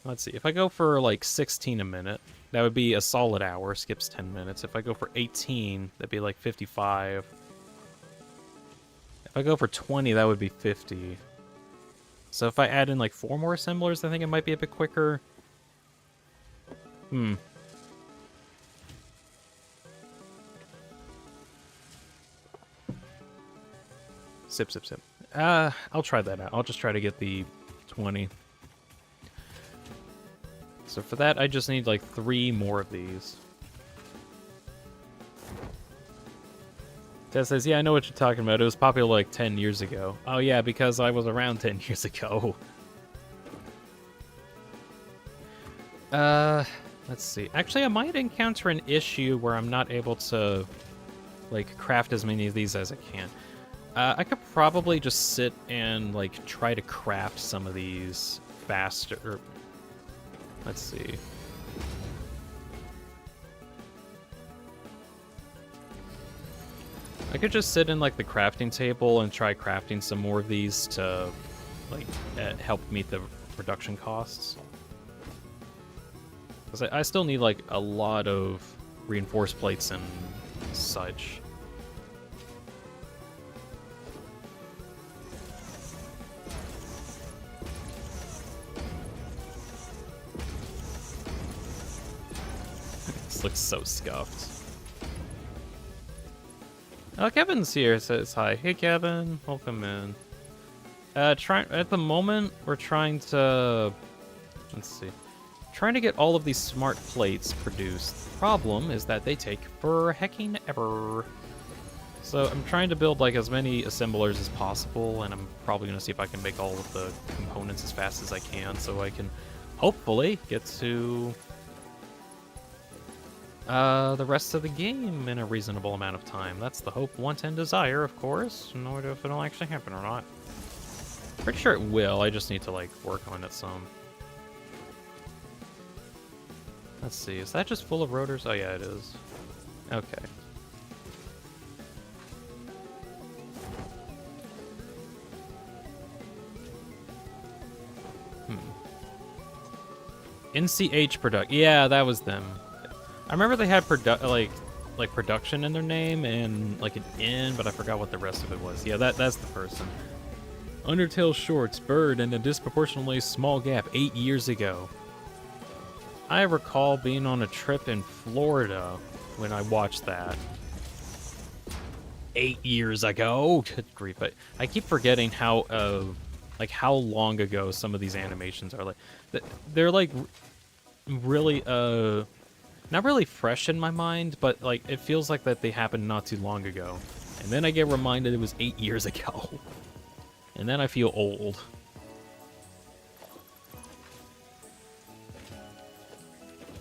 Let's see, if I go for like 16 a minute, that would be a solid hour, skips 10 minutes. If I go for 18, that'd be like 55. If I go for 20, that would be 50. So if I add in like 4 more assemblers, I think it might be a bit quicker. Sip. I'll try that out. I'll just try to get the 20. So for that, I just need like 3 more of these. Tess says, yeah, I know what you're talking about. It was popular like 10 years ago. Oh yeah, because I was around 10 years ago. Let's see. Actually, I might encounter an issue where I'm not able to like craft as many of these as I can. I could probably just sit and like try to craft some of these faster. Let's see. I could just sit in like the crafting table and try crafting some more of these to like help meet the production costs. Because I still need like a lot of reinforced plates and such. This looks so scuffed. Oh, Kevin's here, says hi. Hey, Kevin. Welcome in. At the moment, we're trying to... Let's see. Trying to get all of these smart plates produced. The problem is that they take for hecking ever. So I'm trying to build like as many assemblers as possible, and I'm probably going to see if I can make all of the components as fast as I can, so I can hopefully get to the rest of the game in a reasonable amount of time. That's the hope, want, and desire, of course. No idea if it'll actually happen or not. Pretty sure it will. I just need to, like, work on it some. Let's see. Is that just full of rotors? Oh, yeah, it is. Okay. NCH Product. Yeah, that was them. I remember they had like production in their name and like an N, but I forgot what the rest of it was. Yeah, that's the person. Undertale Shorts, Bird, and a disproportionately small gap 8 years ago. I recall being on a trip in Florida when I watched that. 8 years ago. Good grief! I keep forgetting how how long ago some of these animations are. Like they're like really not really fresh in my mind, but like it feels like that they happened not too long ago. And then I get reminded it was 8 years ago. And then I feel old.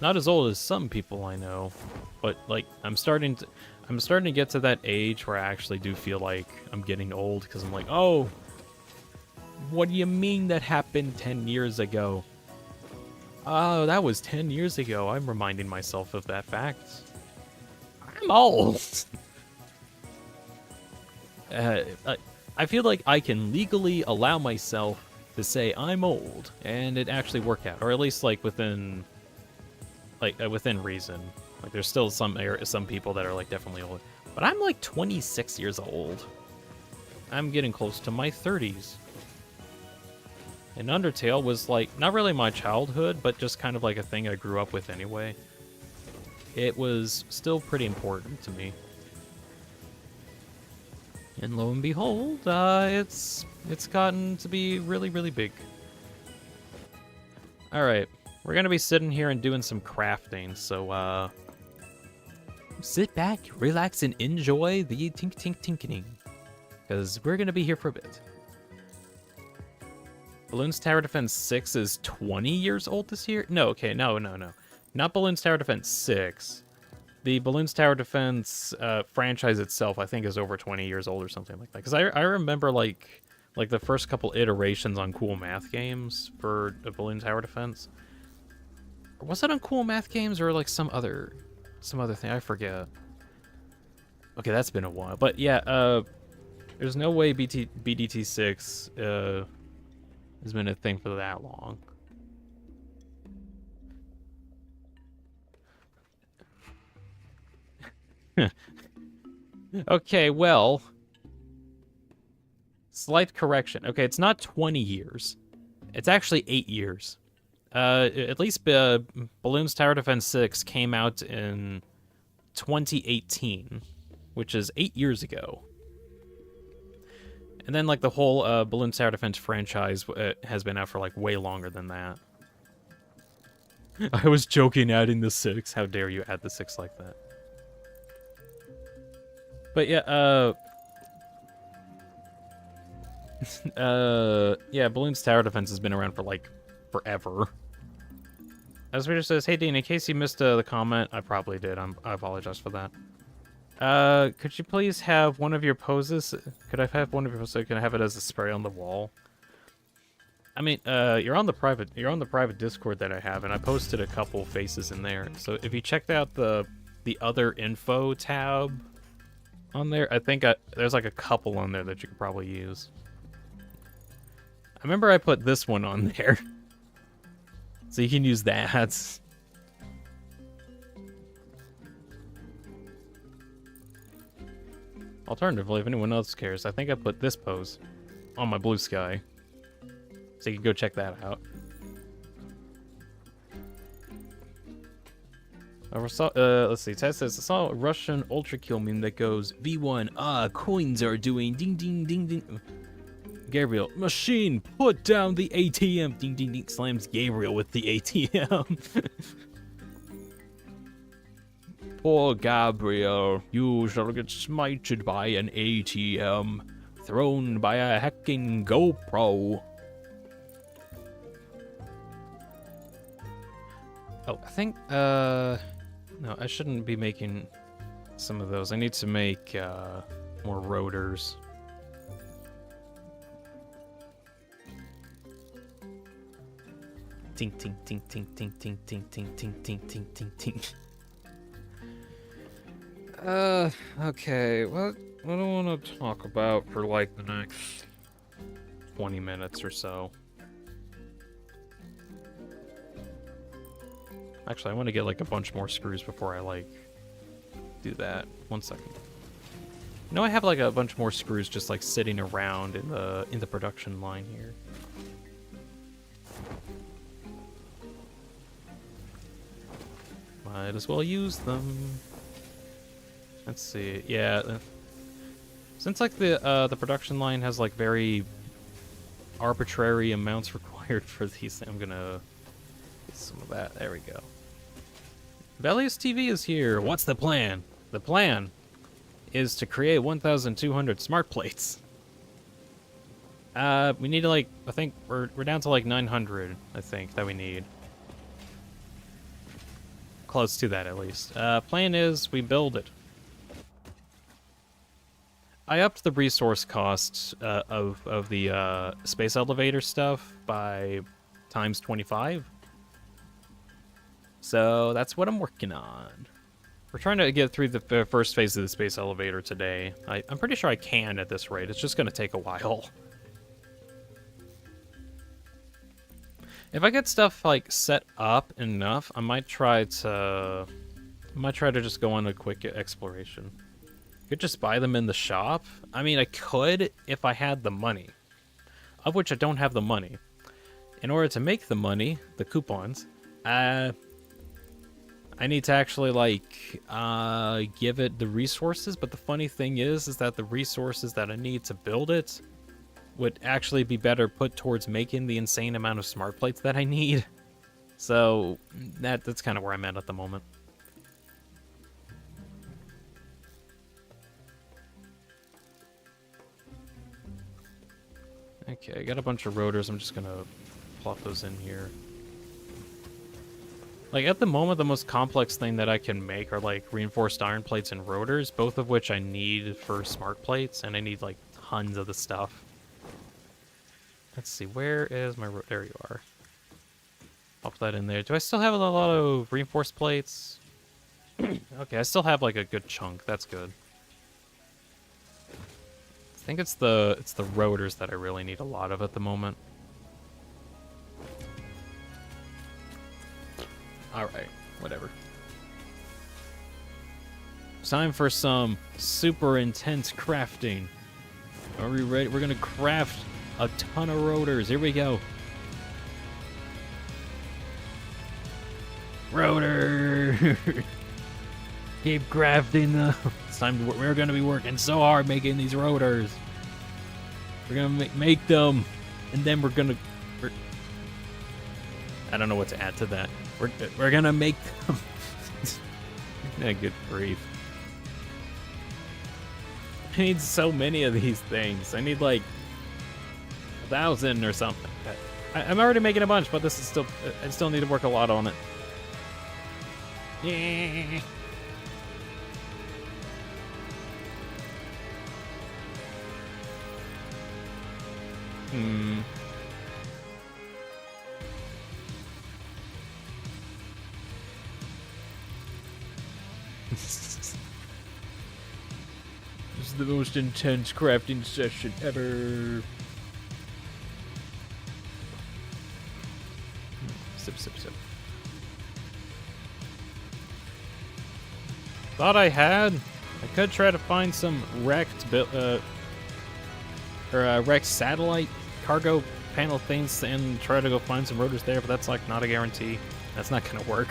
Not as old as some people I know, but like I'm starting to get to that age where I actually do feel like I'm getting old, because I'm like, oh, what do you mean that happened 10 years ago? Oh, that was 10 years ago. I'm reminding myself of that fact. I'm old. I feel like I can legally allow myself to say I'm old, and it actually work out, or at least like within reason. Like there's still some people that are like definitely old, but I'm like 26 years old. I'm getting close to my 30s. And Undertale was like not really my childhood, but just kind of like a thing I grew up with anyway. It was still pretty important to me. And lo and behold, it's gotten to be really, really big. All right, we're gonna be sitting here and doing some crafting, so sit back, relax, and enjoy the tinkering, because we're gonna be here for a bit. Balloons Tower Defense 6 is 20 years old this year? No, okay, no. Not Balloons Tower Defense 6. The Balloons Tower Defense franchise itself, I think, is over 20 years old or something like that. Because I remember, like the first couple iterations on Cool Math Games for Balloons Tower Defense. Was it on Cool Math Games or, like, some other thing? I forget. Okay, that's been a while. But, yeah, there's no way BDT6 has been a thing for that long. Okay, well, slight correction. Okay, it's not 20 years. It's actually 8 years. At least Balloons Tower Defense 6 came out in 2018, which is 8 years ago. And then, like, the whole Balloons Tower Defense franchise has been out for, like, way longer than that. I was joking adding the 6. How dare you add the 6 like that? But, yeah, yeah, Balloons Tower Defense has been around for, like, forever. As Peter says, hey, Dean, in case you missed the comment, I probably did. I apologize for that. Could you please have one of your poses? Could I have one of your poses so I can have it as a spray on the wall? I mean, you're on the private Discord that I have, and I posted a couple faces in there. So if you checked out the other info tab on there, I think there's like a couple on there that you could probably use. I remember I put this one on there. So you can use that. Alternatively, if anyone else cares, I think I put this pose on my blue sky. So you can go check that out. Let's see. Ted says, I saw a Russian Ultra Kill meme that goes, V1, coins are doing ding ding ding ding. Gabriel, machine, put down the ATM. Ding ding ding, slams Gabriel with the ATM. Poor Gabriel, you shall get smited by an ATM, thrown by a hacking GoPro. Oh, I think, No, I shouldn't be making some of those. I need to make more rotors. Ting ting ting ting ting ting ting ting ting ting ting ting ting. Okay, what do I want to talk about for like the next 20 minutes or so? Actually, I want to get like a bunch more screws before I like do that. 1 second. No, I have like a bunch more screws just like sitting around in the production line here. Might as well use them. Let's see. Yeah, since like the production line has like very arbitrary amounts required for these, I'm gonna get some of that. There we go. Valius TV is here. What's the plan? The plan is to create 1,200 smart plates. We need to like, I think we're down to like 900. I think that we need. Close to that at least. Plan is we build it. I upped the resource cost of the space elevator stuff by times 25. So that's what I'm working on. We're trying to get through the first phase of the space elevator today. I'm pretty sure I can at this rate. It's just going to take a while. If I get stuff like set up enough, I might try to just go on a quick exploration. Could just buy them in the shop. I mean, I could if I had the money, of which I don't have the money. In order to make the money, the coupons, I need to actually like give it the resources. But the funny thing is that the resources that I need to build it would actually be better put towards making the insane amount of smart plates that I need. So that's kind of where I'm at the moment. Okay, I got a bunch of rotors. I'm just gonna plop those in here. Like, at the moment, the most complex thing that I can make are, like, reinforced iron plates and rotors, both of which I need for smart plates, and I need, like, tons of the stuff. Let's see, where is my... There you are. Pop that in there. Do I still have a lot of reinforced plates? Okay, I still have, like, a good chunk. That's good. I think it's the rotors that I really need a lot of at the moment. Alright, whatever. Time for some super intense crafting. Are we ready? We're gonna craft a ton of rotors. Here we go. Rotor! Keep crafting them. It's time to, we're gonna be working so hard making these rotors. We're gonna make them, and then we're I don't know what to add to that. We're gonna make them. Yeah, good grief. I need so many of these things. I need like 1,000 or something. I'm already making a bunch, but this is still. I still need to work a lot on it. Yeah. This is the most intense crafting session ever. Sip, sip, sip. Thought I could try to find some wrecked wrecked satellite cargo panel things and try to go find some rotors there, but that's like not a guarantee. That's not gonna work.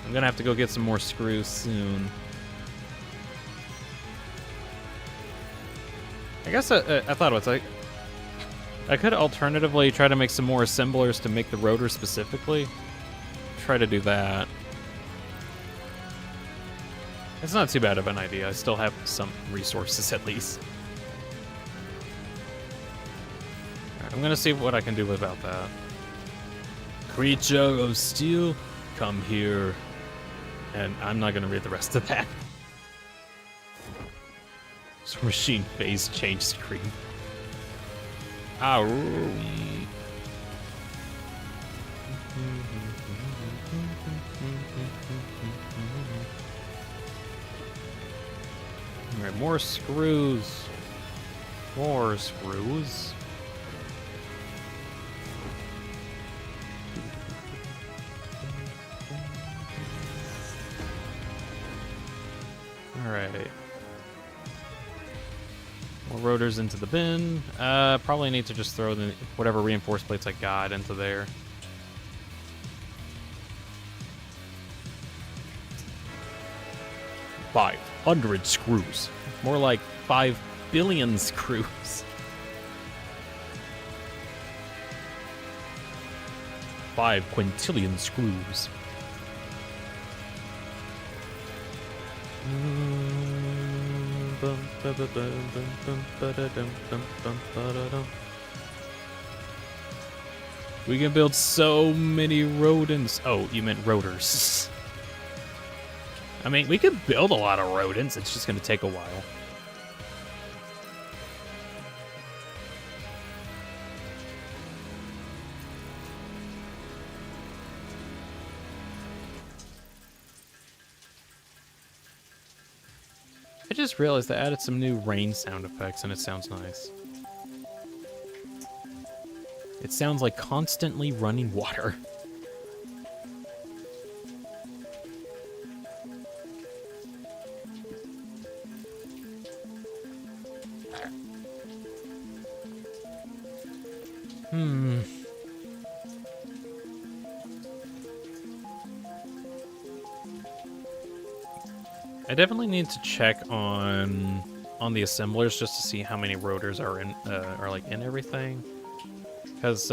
I'm gonna have to go get some more screws soon. I guess I thought it was like I could alternatively try to make some more assemblers to make the rotor specifically. Try to do that. It's not too bad of an idea. I still have some resources at least. I'm gonna see what I can do about that. Creature of steel, come here. And I'm not gonna read the rest of that. So machine phase change screen. Ow. Alright, more screws. More screws. Alright. More rotors into the bin. Probably need to just throw the whatever reinforced plates I got into there. $500 screws. More like 5 billion screws. 5 quintillion screws. We can build so many rodents. Oh, you meant rotors. I mean, we could build a lot of rodents. It's just going to take a while. I just realized I added some new rain sound effects, and it sounds nice. It sounds like constantly running water. I definitely need to check on the assemblers just to see how many rotors are in like in everything. Because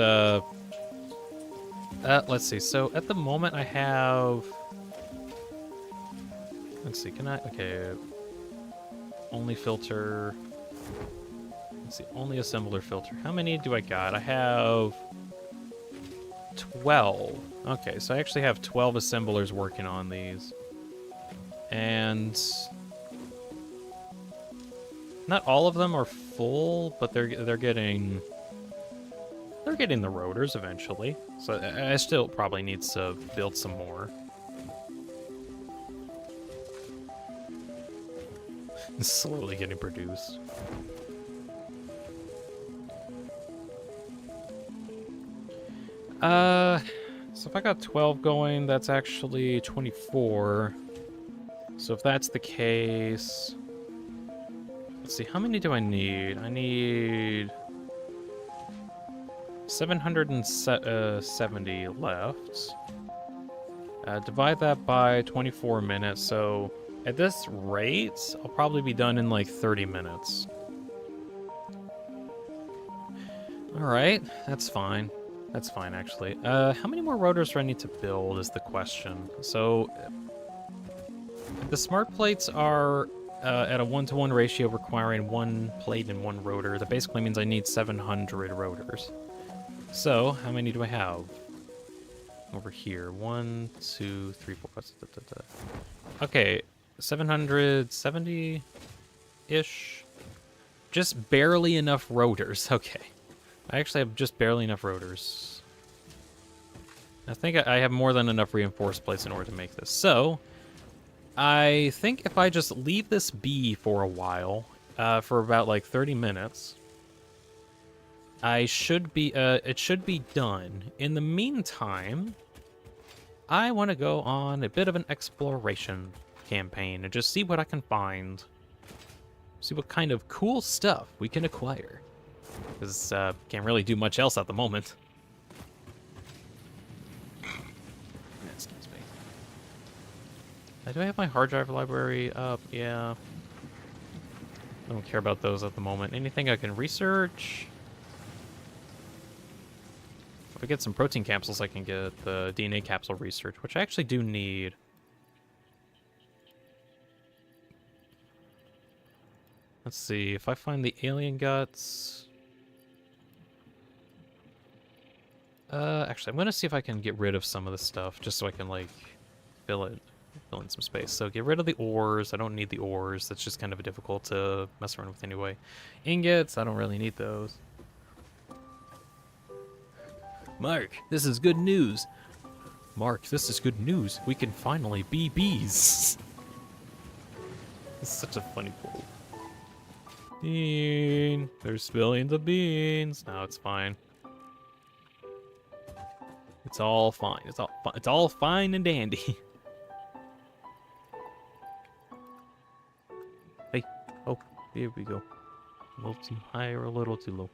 let's see. So at the moment I have. Let's see. Can I? Okay. Only filter. Let's see. Only assembler filter. How many do I got? I have 12. Okay, so I actually have 12 assemblers working on these. And not all of them are full, but they're getting the rotors eventually. So I still probably need to build some more. It's slowly getting produced. So if I got 12 going, that's actually 24. So if that's the case, let's see, how many do I need? I need 770 left. Divide that by 24 minutes, so at this rate, I'll probably be done in like 30 minutes. Alright, that's fine. That's fine, actually. How many more rotors do I need to build is the question. So the smart plates are at a 1-to-1 ratio requiring 1 plate and 1 rotor. That basically means I need 700 rotors. So, how many do I have? Over here. 1, 2, 3, 4, 5, 6, Okay, 770-ish. Just barely enough rotors. Okay. I actually have just barely enough rotors. I think I have more than enough reinforced plates in order to make this. So, I think if I just leave this be for a while, for about like 30 minutes, I should be, it should be done. In the meantime, I want to go on a bit of an exploration campaign and just see what I can find. See what kind of cool stuff we can acquire. Because, can't really do much else at the moment. Do I have my hard drive library up? Yeah. I don't care about those at the moment. Anything I can research? If I get some protein capsules, I can get the DNA capsule research, which I actually do need. Let's see, if I find the alien guts... Actually, I'm gonna see if I can get rid of some of the stuff, just so I can, like, fill in some space. So get rid of the ores. I don't need the ores. That's just kind of difficult to mess around with anyway. Ingots, I don't really need those. Mark, this is good news. Mark, this is good news. We can finally be bees. It's such a funny quote. Bean, there's billions of beans. No, it's fine. It's all fine. It's all fine and dandy. Hey, oh, here we go. A little too high or a little too low.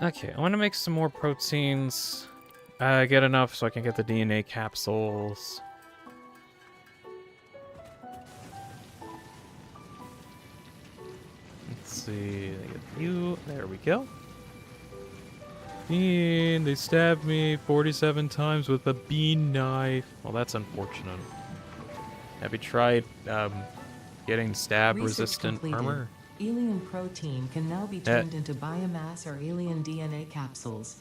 Okay, I want to make some more proteins. Get enough so I can get the DNA capsules. Let's see. I get you. There we go. Bean, they stabbed me 47 times with a bean knife. Well, that's unfortunate. Have you tried getting stab-resistant armor? Alien protein can now be turned into biomass or alien DNA capsules.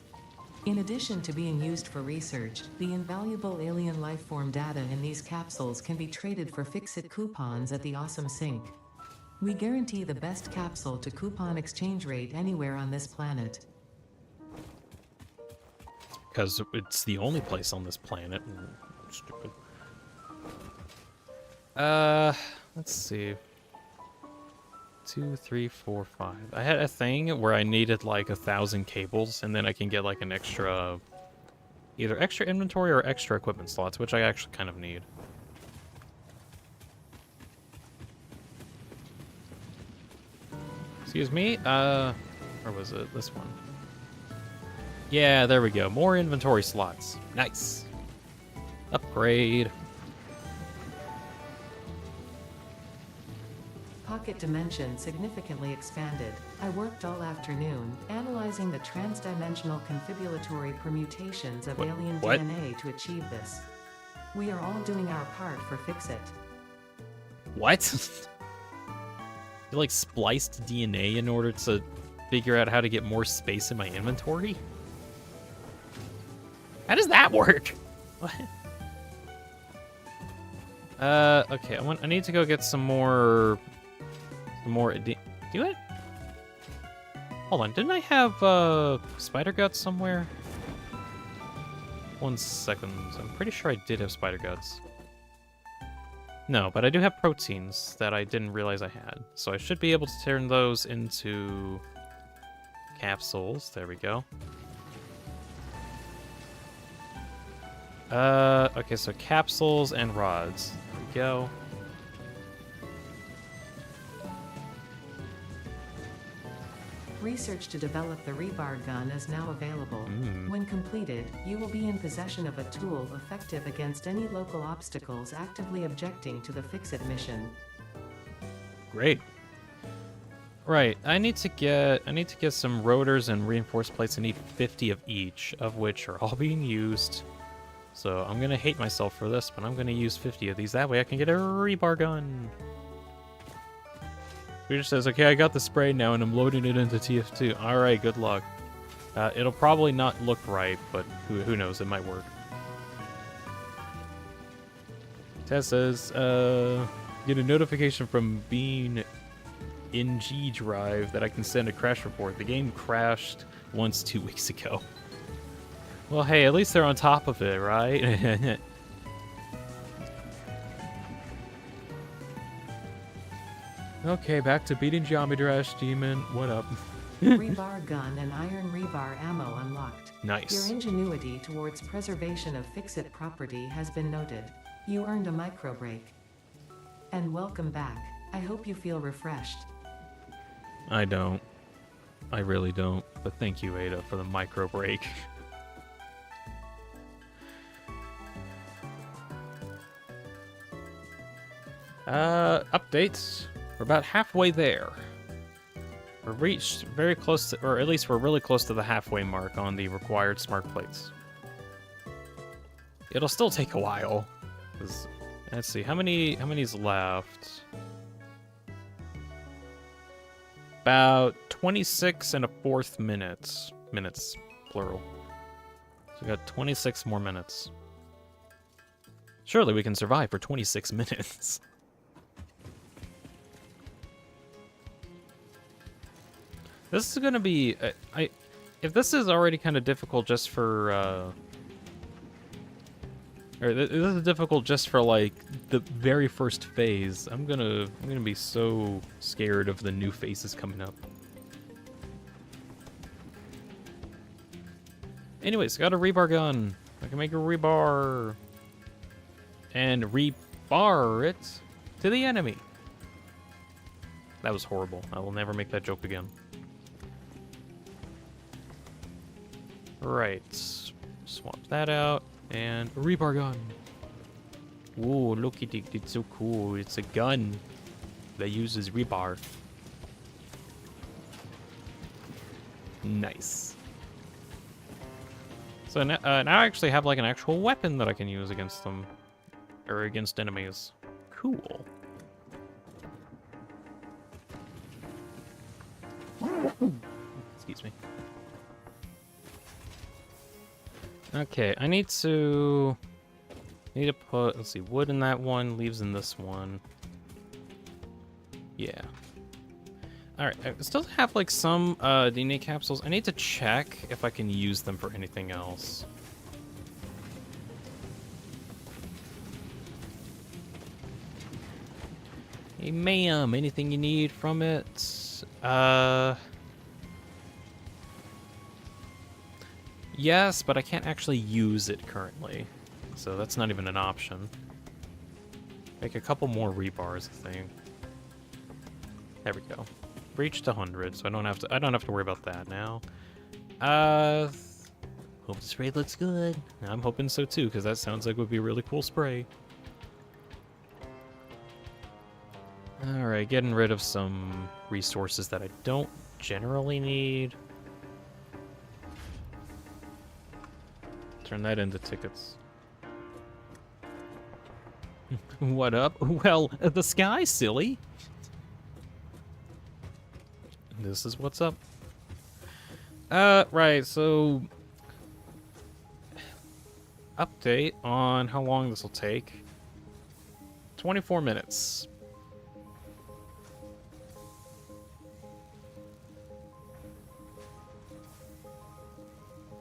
In addition to being used for research, the invaluable alien lifeform data in these capsules can be traded for Fix-It coupons at the Awesome Sink. We guarantee the best capsule to coupon exchange rate anywhere on this planet. Because it's the only place on this planet. Stupid. Let's see. 2, 3, 4, 5. I had a thing where I needed like 1,000 cables, and then I can get like an extra, either extra inventory or extra equipment slots, which I actually kind of need. Excuse me. Where was it? This one. Yeah, there we go. More inventory slots. Nice. Upgrade. Pocket dimension significantly expanded. I worked all afternoon, analyzing the transdimensional confibulatory permutations of alien DNA to achieve this. We are all doing our part for Fix-It. What? You like spliced DNA in order to figure out how to get more space in my inventory? How does that work? What? Okay, I need to go get some more do it? Hold on, didn't I have spider guts somewhere? 1 second. I'm pretty sure I did have spider guts. No, but I do have proteins that I didn't realize I had. So I should be able to turn those into capsules. There we go. Okay, so capsules and rods. There we go. Research to develop the rebar gun is now available. When completed, you will be in possession of a tool effective against any local obstacles actively objecting to the Fix-It mission. Great. Right, I need to get some rotors and reinforced plates. I need 50 of each, of which are all being used. So I'm gonna hate myself for this, but I'm gonna use 50 of these. That way I can get a rebar gun. Peter says, okay, I got the spray now and I'm loading it into TF2. Alright, good luck. It'll probably not look right, but who knows, it might work. Tess says, get a notification from Bean NG Drive that I can send a crash report. The game crashed once 2 weeks ago. Well, hey, at least they're on top of it, right? Okay, back to beating Geometrash Demon. What up? Rebar gun and iron rebar ammo unlocked. Nice. Your ingenuity towards preservation of Fix-It property has been noted. You earned a micro break. And welcome back. I hope you feel refreshed. I don't. I really don't. But thank you, Ada, for the micro break. Updates. We're about halfway there. We're reached very close to, or at least we're really close to the halfway mark on the required smart plates. It'll still take a while. Let's see, how many's left? about 26 and a fourth minutes. Minutes, plural. So we got 26 more minutes. Surely we can survive for 26 minutes. This is gonna be... if this is already kind of difficult just for... or this is difficult just for, like, the very first phase, I'm gonna be so scared of the new phases coming up. Anyways, got a rebar gun. I can make a rebar. And rebar it to the enemy. That was horrible. I will never make that joke again. Right. Swap that out. And a rebar gun. Ooh, look at it. It's so cool. It's a gun that uses rebar. Nice. So now I actually have like an actual weapon that I can use against them. Or against enemies. Cool. Excuse me. Okay, I need to put, let's see, wood in that one, leaves in this one. Yeah. Alright, I still have like some DNA capsules. I need to check if I can use them for anything else. Hey ma'am, anything you need from it? Yes, but I can't actually use it currently. So that's not even an option. Make a couple more rebars, I think. There we go. Reached 100, so I don't have to worry about that now. Hope the spray looks good. I'm hoping so too, because that sounds like it would be a really cool spray. Alright, getting rid of some resources that I don't generally need. Turn that into tickets. What up? Well, the sky, silly. This is what's up. Right, so... Update on how long this will take. 24 minutes.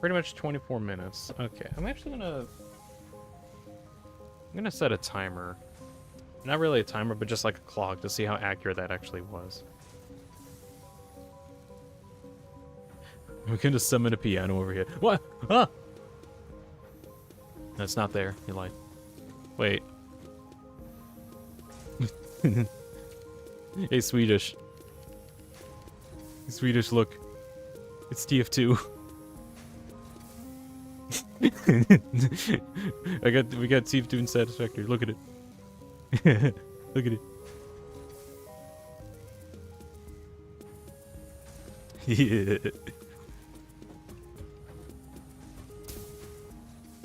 Pretty much 24 minutes. Okay, I'm gonna set a timer. Not really a timer, but just like a clock to see how accurate that actually was. We're gonna summon a piano over here. What? Ah! That's not there. You lied. Wait. Hey, Swedish. Swedish, look. It's TF2. We got TF2 and Satisfactory. Look at it. Look at it. Yeah.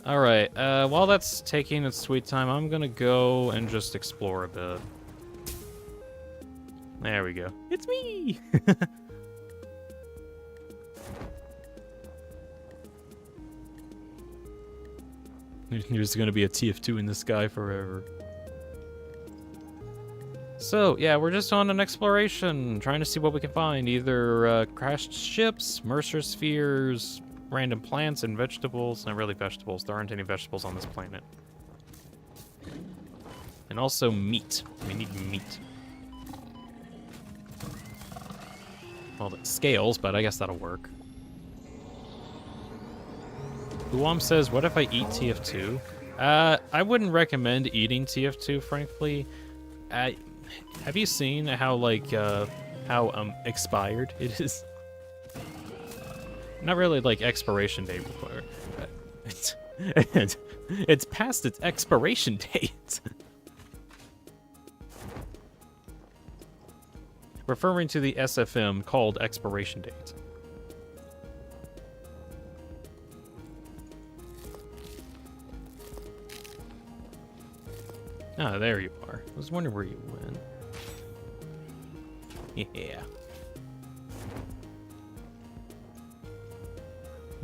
Alright, while that's taking its sweet time, I'm gonna go and just explore a bit. There we go. It's me! There's gonna be a TF2 in the sky forever. So, yeah, we're just on an exploration, trying to see what we can find. Either crashed ships, Mercer spheres, random plants and vegetables. Not really vegetables. There aren't any vegetables on this planet. And also meat. We need meat. Well, it's scales, but I guess that'll work. Uwam says, what if I eat TF2? I wouldn't recommend eating TF2, frankly. Have you seen how, like, expired it is? Not really, like, expiration date required. It's past its expiration date. Referring to the SFM called expiration date. Ah, there you are. I was wondering where you went. Yeah.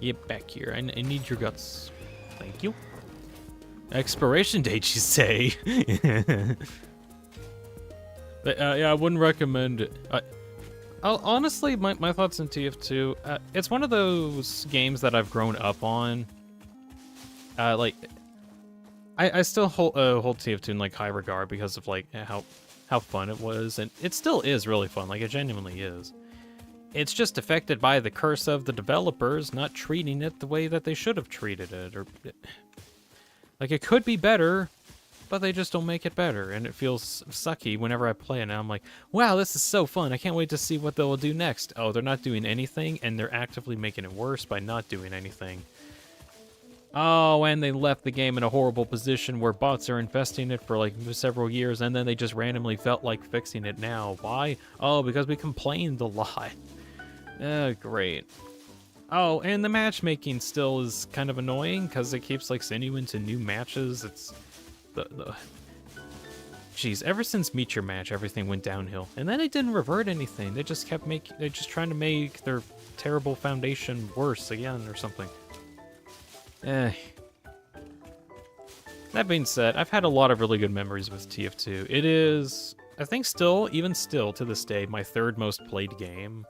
Get back here. I need your guts. Thank you. Expiration date, you say? Yeah, I wouldn't recommend it. Honestly, my thoughts on TF2, it's one of those games that I've grown up on. Like, I still hold TF2 in like high regard because of like how fun it was, and it still is really fun. Like, it genuinely is. It's just affected by the curse of the developers not treating it the way that they should have treated it, or like, it could be better, but they just don't make it better, and it feels sucky whenever I play it. And I'm like, wow, this is so fun. I can't wait to see what they'll do next. Oh, they're not doing anything, and they're actively making it worse by not doing anything. Oh, and they left the game in a horrible position where bots are infesting it for like several years, and then they just randomly felt like fixing it now. Why? Oh, because we complained a lot. Great. Oh, and the matchmaking still is kind of annoying because it keeps like sending you into new matches. It's Jeez, ever since Meet Your Match, everything went downhill, and then they didn't revert anything. They just kept they're just trying to make their terrible foundation worse again or something. That being said, I've had a lot of really good memories with TF2. It is, I think, even still to this day, my third most played game.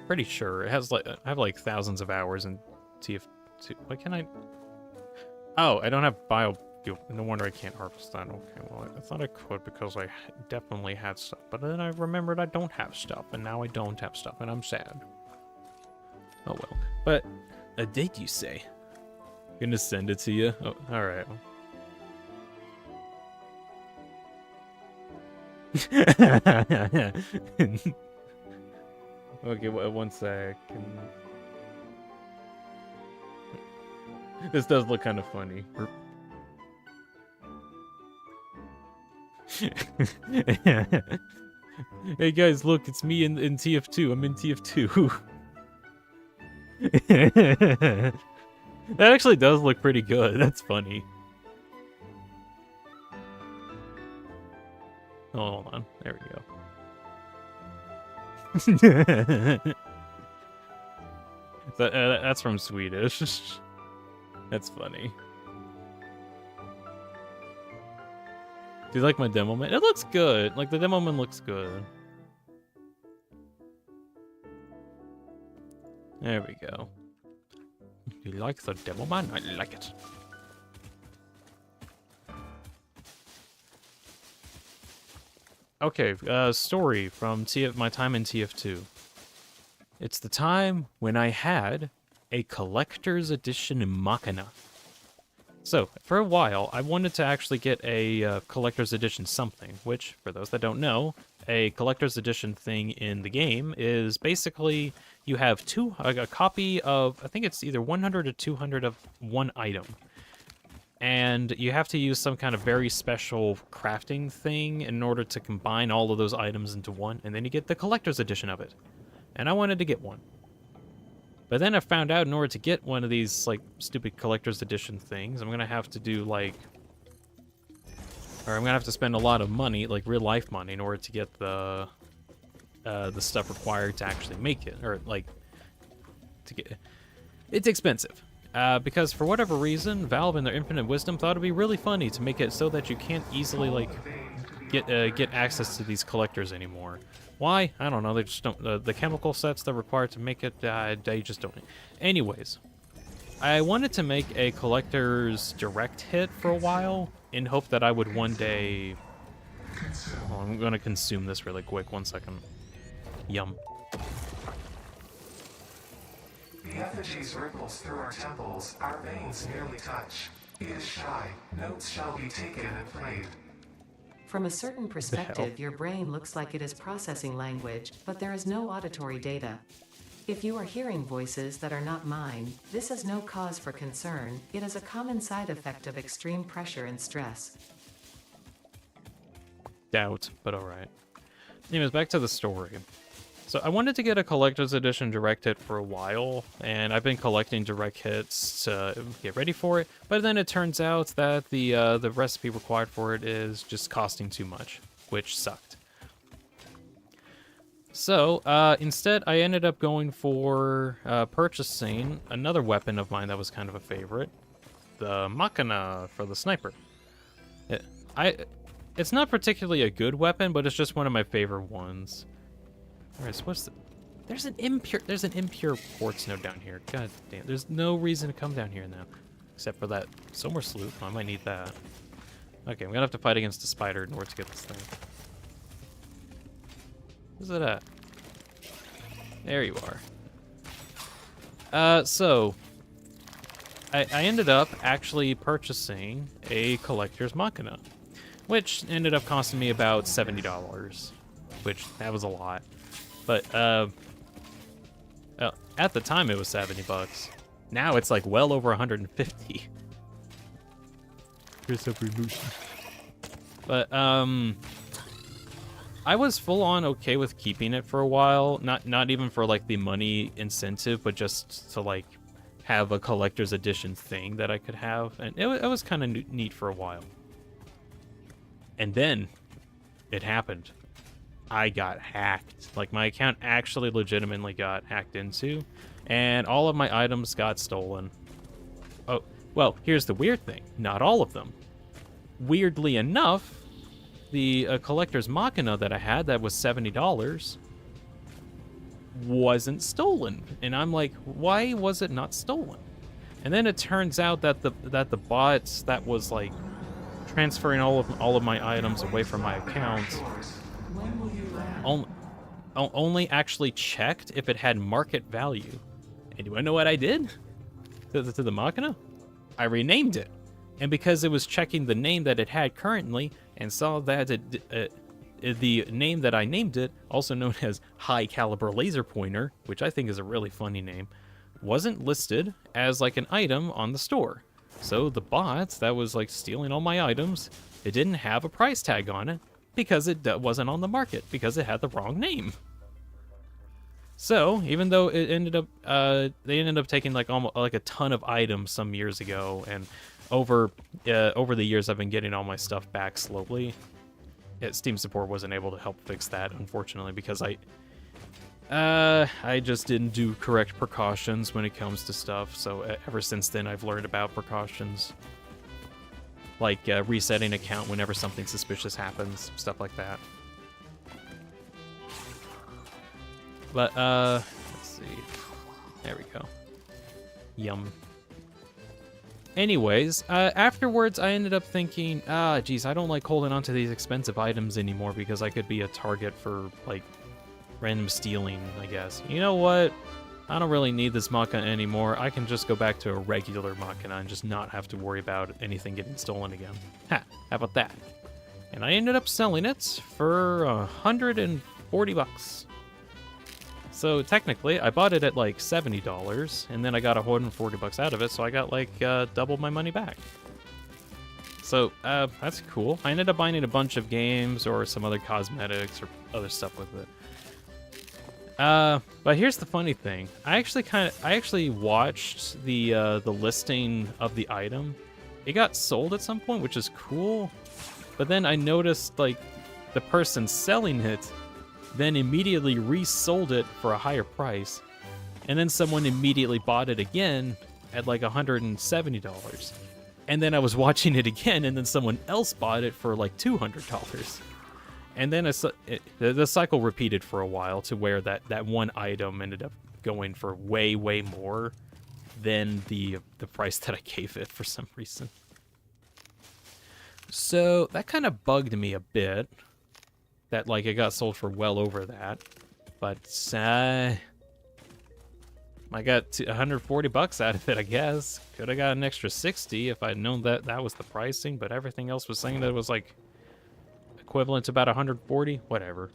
Pretty sure it has like I have like thousands of hours in TF2. Why can't I? Oh, I don't have biofuel. No wonder I can't harvest that. Okay, well, I thought I could because I definitely had stuff, but then I remembered I don't have stuff, and now I don't have stuff, and I'm sad. Oh well. But a date, you say? Gonna send it to you? Oh, all right. Okay, one sec. This does look kind of funny. Hey guys, look, it's me in TF2. I'm in TF2. That actually does look pretty good. That's funny. Oh, hold on. There we go. That's from Swedish. That's funny. Do you like my demo man? It looks good. Like, the demo man looks good. There we go. You like the demo man? I like it. Okay, story from my time in TF2. It's the time when I had a collector's edition Machina. So, for a while, I wanted to actually get a collector's edition something, which, for those that don't know, a collector's edition thing in the game is basically you have a copy of, I think it's either 100 or 200 of one item. And you have to use some kind of very special crafting thing in order to combine all of those items into one, and then you get the collector's edition of it. And I wanted to get one. But then I found out in order to get one of these, like, stupid collector's edition things, I'm gonna have to do, like... Or I'm gonna have to spend a lot of money, like real-life money, in order to get the stuff required to actually make it. Or, like, to get... It's expensive. Because for whatever reason, Valve in their infinite wisdom thought it'd be really funny to make it so that you can't easily, like, get access to these collectors anymore. Why? I don't know. They just don't. The chemical sets they're required to make it, they just don't. Anyways, I wanted to make a collector's direct hit for a while in hope that I would one day... Oh, I'm going to consume this really quick. 1 second. Yum. The effigies ripples through our temples, our veins nearly touch. He is shy, notes shall be taken and played. From a certain perspective, your brain looks like it is processing language, but there is no auditory data. If you are hearing voices that are not mine, this is no cause for concern. It is a common side effect of extreme pressure and stress. Doubt, but alright. Anyways, back to the story. So I wanted to get a collector's edition direct hit for a while, and I've been collecting direct hits to get ready for it, but then it turns out that the recipe required for it is just costing too much, which sucked. So, instead, I ended up going for purchasing another weapon of mine that was kind of a favorite. The Machina for the sniper. It's not particularly a good weapon, but it's just one of my favorite ones. Alright, so what's the... There's an impure quartz node down here. God damn, there's no reason to come down here now. Except for that Somber Sloop. I might need that. Okay, I'm gonna have to fight against a spider in order to get this thing. Where's it at? There you are. So... I ended up actually purchasing a collector's Machina, which ended up costing me about $70, which that was a lot. But at the time it was 70 bucks. Now it's like well over 150. But I was full on okay with keeping it for a while, not even for like the money incentive, but just to like have a collector's edition thing that I could have, and it was kind of neat for a while. And then it happened. I got hacked. Like, my account actually legitimately got hacked into, and all of my items got stolen. Oh, well, here's the weird thing. Not all of them. Weirdly enough, the collector's Machina that I had that was $70 wasn't stolen, and I'm like, why was it not stolen? And then it turns out that the bots that was like transferring all of my items away from my account only actually checked if it had market value. And do I know what I did to the Machina? I renamed it, and because it was checking the name that it had currently and saw that the name that I named it, also known as High Caliber Laser Pointer, which I think is a really funny name, wasn't listed as like an item on the store. So the bots that was like stealing all my items, it didn't have a price tag on it because it wasn't on the market, because it had the wrong name. So even though it ended up, they ended up taking like almost like a ton of items some years ago, and over the years I've been getting all my stuff back slowly. Steam support wasn't able to help fix that, unfortunately, because I just didn't do correct precautions when it comes to stuff. So ever since then, I've learned about precautions, like resetting account whenever something suspicious happens, stuff like that. But let's see. There we go. Yum. Anyways, afterwards I ended up thinking, geez, I don't like holding on to these expensive items anymore because I could be a target for, like, random stealing, I guess. You know what? I don't really need this Machina anymore. I can just go back to a regular Machina and just not have to worry about anything getting stolen again. Ha! How about that? And I ended up selling it for 140 bucks. So technically, I bought it at like $70, and then I got 140 bucks out of it, so I got like double my money back. So that's cool. I ended up buying a bunch of games or some other cosmetics or other stuff with it. But here's the funny thing. I actually watched the listing of the item. It got sold at some point, which is cool. But then I noticed like the person selling it then immediately resold it for a higher price, and then someone immediately bought it again at like $170. And then I was watching it again, and then someone else bought it for like $200. And then the cycle repeated for a while to where that one item ended up going for way, way more than the price that I gave it for some reason. So that kind of bugged me a bit, that like it got sold for well over that. But I got 140 bucks out of it, I guess. Could have got an extra 60 if I'd known that that was the pricing, but everything else was saying that it was like equivalent to about 140, whatever.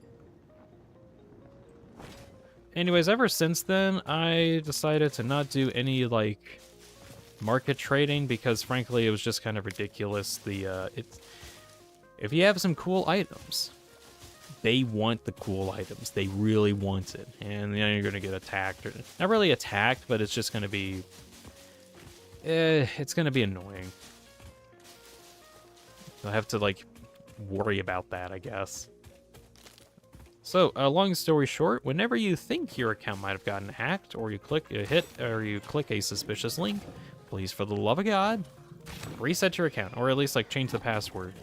Anyways, ever since then, I decided to not do any like market trading because frankly, it was just kind of ridiculous. If you have some cool items, they want the cool items. They really want it. And then you're going to get attacked. Or, not really attacked, but it's just going to be... it's going to be annoying. I have to, like, worry about that, I guess. So, long story short, whenever you think your account might have gotten hacked, or you click a suspicious link, please, for the love of God, reset your account, or at least like change the password.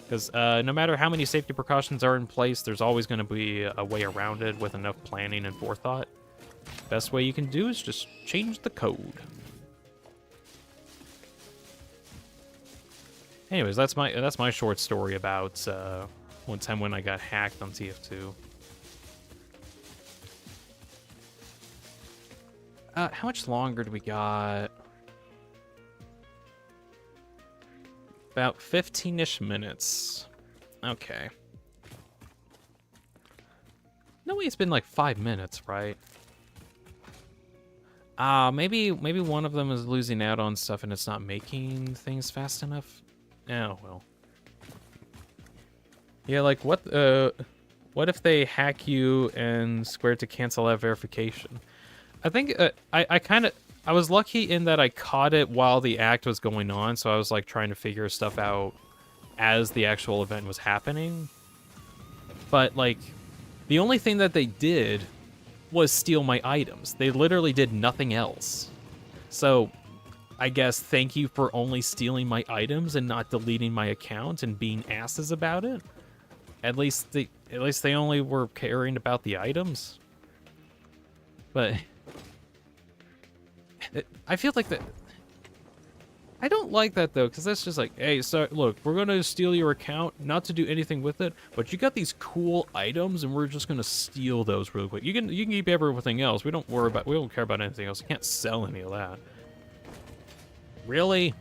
Because no matter how many safety precautions are in place, there's always going to be a way around it with enough planning and forethought. Best way you can do is just change the code. Anyways, that's my short story about one time when I got hacked on TF2. How much longer do we got? About 15-ish minutes. Okay. No way, it's been like 5 minutes, right? Maybe one of them is losing out on stuff and it's not making things fast enough. Oh well. Yeah, like what if they hack you and Square to cancel that verification? I think I was lucky in that I caught it while the act was going on, so I was like trying to figure stuff out as the actual event was happening. But like the only thing that they did was steal my items. They literally did nothing else. So I guess thank you for only stealing my items and not deleting my account and being asses about it. At least they only were caring about the items. But I feel like that. I don't like that though, because that's just like, hey, so look, we're gonna steal your account, not to do anything with it, but you got these cool items, and we're just gonna steal those real quick. You can keep everything else. We don't care about anything else. You can't sell any of that. Really?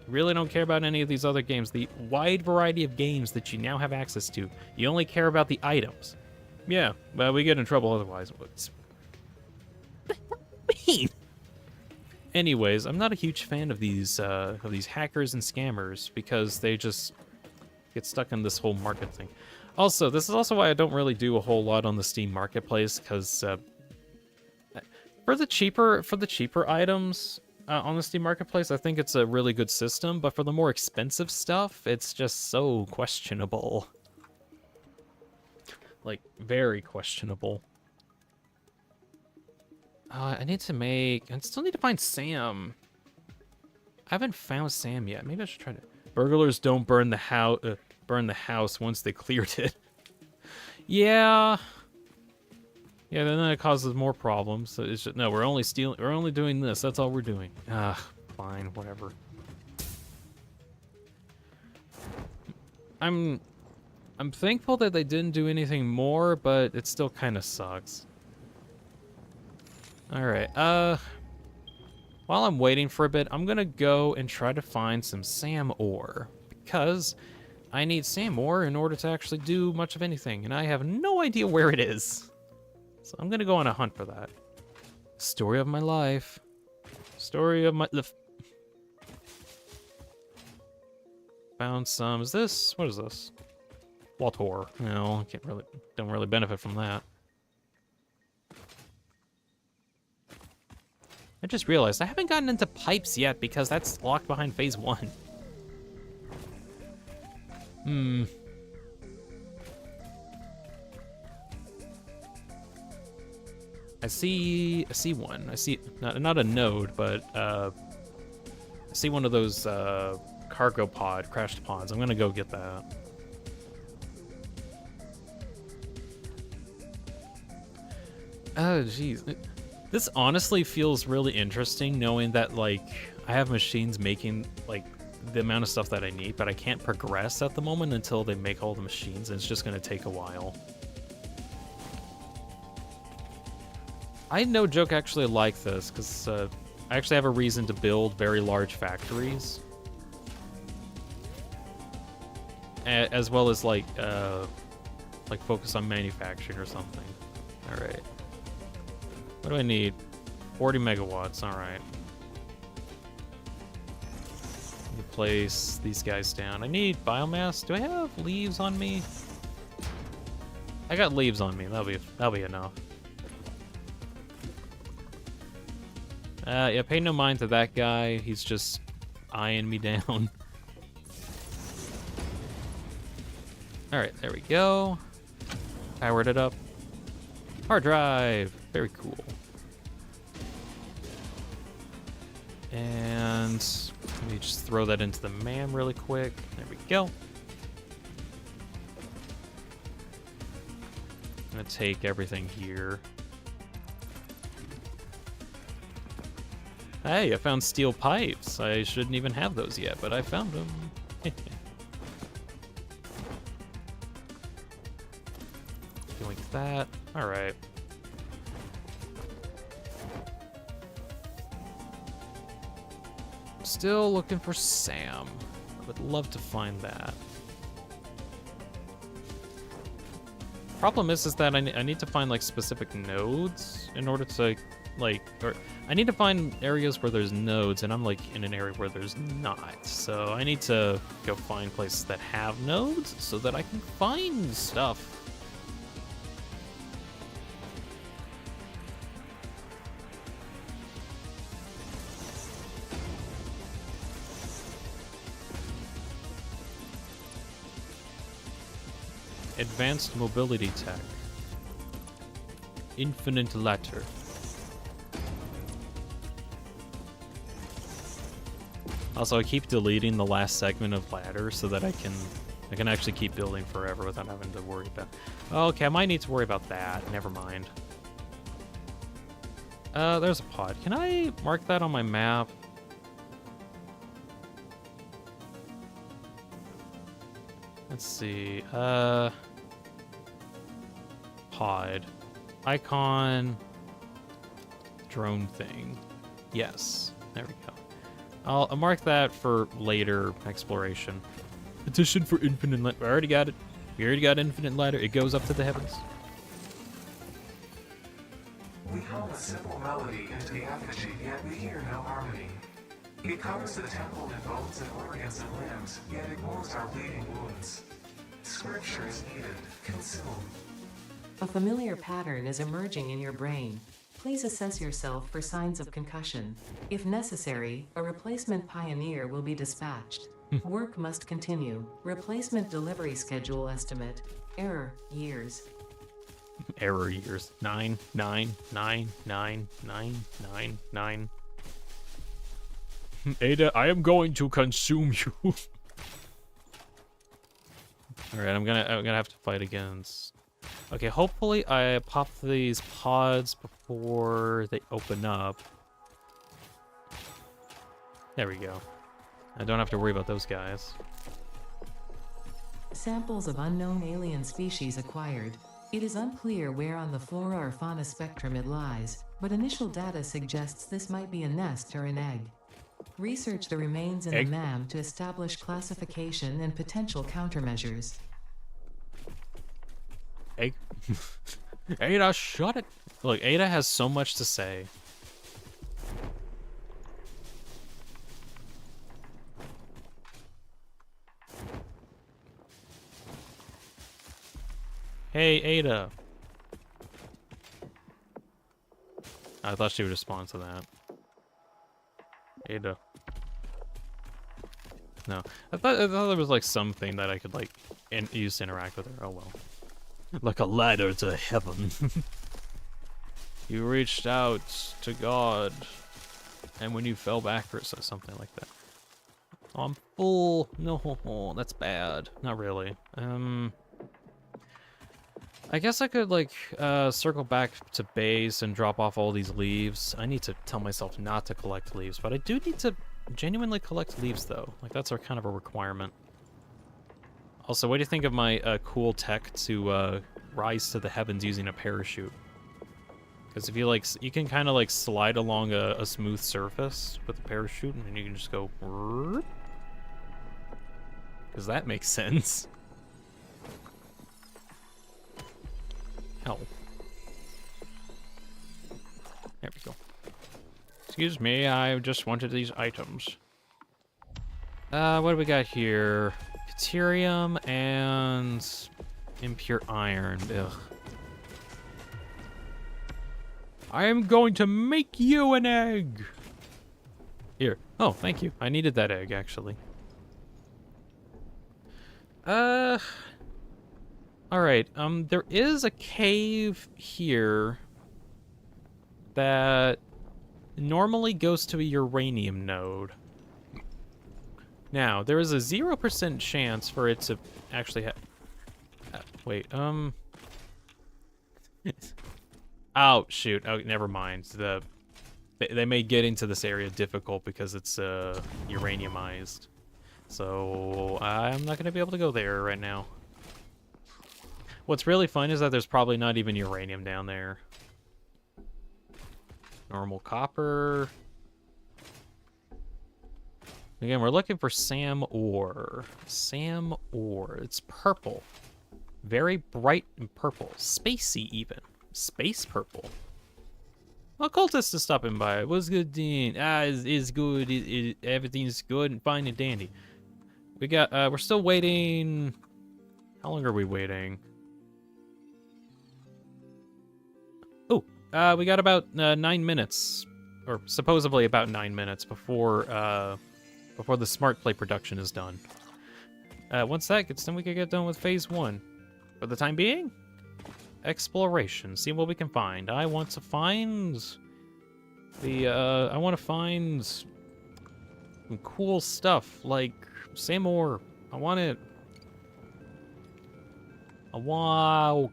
Really don't care about any of these other games. The wide variety of games that you now have access to. You only care about the items. Yeah, but we get in trouble otherwise. What do you mean? Anyways, I'm not a huge fan of these hackers and scammers because they just get stuck in this whole market thing. Also, this is also why I don't really do a whole lot on the Steam Marketplace, because for the cheaper items on the Steam Marketplace, I think it's a really good system, but for the more expensive stuff, it's just so questionable. Like, very questionable. I still need to find Sam. I haven't found Sam yet. Maybe I should try to. Burglars don't burn the house once they cleared it. Yeah. Yeah, then it causes more problems. So it's just, no, we're only doing this. That's all we're doing. Fine, whatever. I'm thankful that they didn't do anything more, but it still kind of sucks. Alright, while I'm waiting for a bit, I'm gonna go and try to find some SAM ore, because I need SAM ore in order to actually do much of anything, and I have no idea where it is. So I'm gonna go on a hunt for that. Story of my life. Story of my life. Found some. Is this? What is this? Waltor. No, don't really benefit from that. I just realized I haven't gotten into pipes yet because that's locked behind phase 1. I see one. I see not a node, but I see one of those cargo crashed pods. I'm gonna go get that. Oh jeez. This honestly feels really interesting, knowing that, like, I have machines making, like, the amount of stuff that I need, but I can't progress at the moment until they make all the machines, and it's just going to take a while. I, no joke, actually like this, because I actually have a reason to build very large factories. As well as, like focus on manufacturing or something. Alright. What do I need? 40 megawatts, alright. Place these guys down. I need biomass. Do I have leaves on me? I got leaves on me. That'll be enough. Yeah, pay no mind to that guy. He's just eyeing me down. Alright, there we go. Powered it up. Hard drive. Very cool. And let me just throw that into the MAM really quick. There we go. I'm gonna take everything here. Hey, I found steel pipes. I shouldn't even have those yet, but I found them. Doing that. All right. Still looking for Sam. I would love to find that. Problem is that I need to find like specific nodes in order to or I need to find areas where there's nodes, and I'm like in an area where there's not. So I need to go find places that have nodes so that I can find stuff. Advanced mobility tech. Infinite ladder. Also, I keep deleting the last segment of ladder so that I can actually keep building forever without having to worry about. Oh, okay, I might need to worry about that. Never mind. There's a pod. Can I mark that on my map? Let's see. Pod. Icon. Drone thing. Yes. There we go. I'll mark that for later exploration. Petition for infinite ladder. We already got it. We already got infinite ladder. It goes up to the heavens. We hum a simple melody into the effigy, yet we hear no harmony. It covers the temple in bones and organs and limbs, yet ignores our bleeding wounds. Scripture is needed. Consume. A familiar pattern is emerging in your brain. Please assess yourself for signs of concussion. If necessary, a replacement pioneer will be dispatched. Work must continue. Replacement delivery schedule estimate. Error years. Error years. 9, 9, 9, 9, 9, 9, 9. Ada, I am going to consume you. Alright, I'm gonna have to fight against. Okay, hopefully I pop these pods before they open up. There we go. I don't have to worry about those guys. Samples of unknown alien species acquired. It is unclear where on the flora or fauna spectrum it lies, but initial data suggests this might be a nest or an egg. Research the remains in the MAM to establish classification and potential countermeasures. Egg. Ada, shut it. Look, Ada has so much to say. Hey, Ada. I thought she would respond to that. Ada. No, I thought there was like something that I could like use to interact with her. Oh well. Like a ladder to heaven. You reached out to God, and when you fell backwards or something like that. Oh, I'm full. No, that's bad. Not really. I guess I could like circle back to base and drop off all these leaves. I need to tell myself not to collect leaves, but I do need to genuinely collect leaves though. Like that's kind of a requirement. Also, what do you think of my cool tech to rise to the heavens using a parachute? Because if you like, you can kind of like slide along a smooth surface with a parachute, and then you can just go. Because that makes sense. Hell. There we go. Excuse me, I just wanted these items. What do we got here? Deuterium and impure iron. Ugh. I am going to make you an egg. Here. Oh, thank you. I needed that egg, actually. Alright, there is a cave here that normally goes to a uranium node. Now, there is a 0% chance for it to actually wait, oh, shoot. Oh, never mind. They made getting to this area difficult because it's uraniumized. So I'm not going to be able to go there right now. What's really fun is that there's probably not even uranium down there. Normal copper. Again, we're looking for SAM ore. SAM ore. It's purple. Very bright and purple. Spacey, even. Space purple. Well, cultist is stopping by. What's good, Dean? Is good. Everything's good and fine and dandy. We got, we're still waiting. How long are we waiting? Oh, we got about 9 minutes. Or supposedly about 9 minutes before the smart play production is done. Once that gets done, we can get done with phase 1. For the time being, exploration. See what we can find. I want to find some cool stuff like SAM ore. I want it. Wow.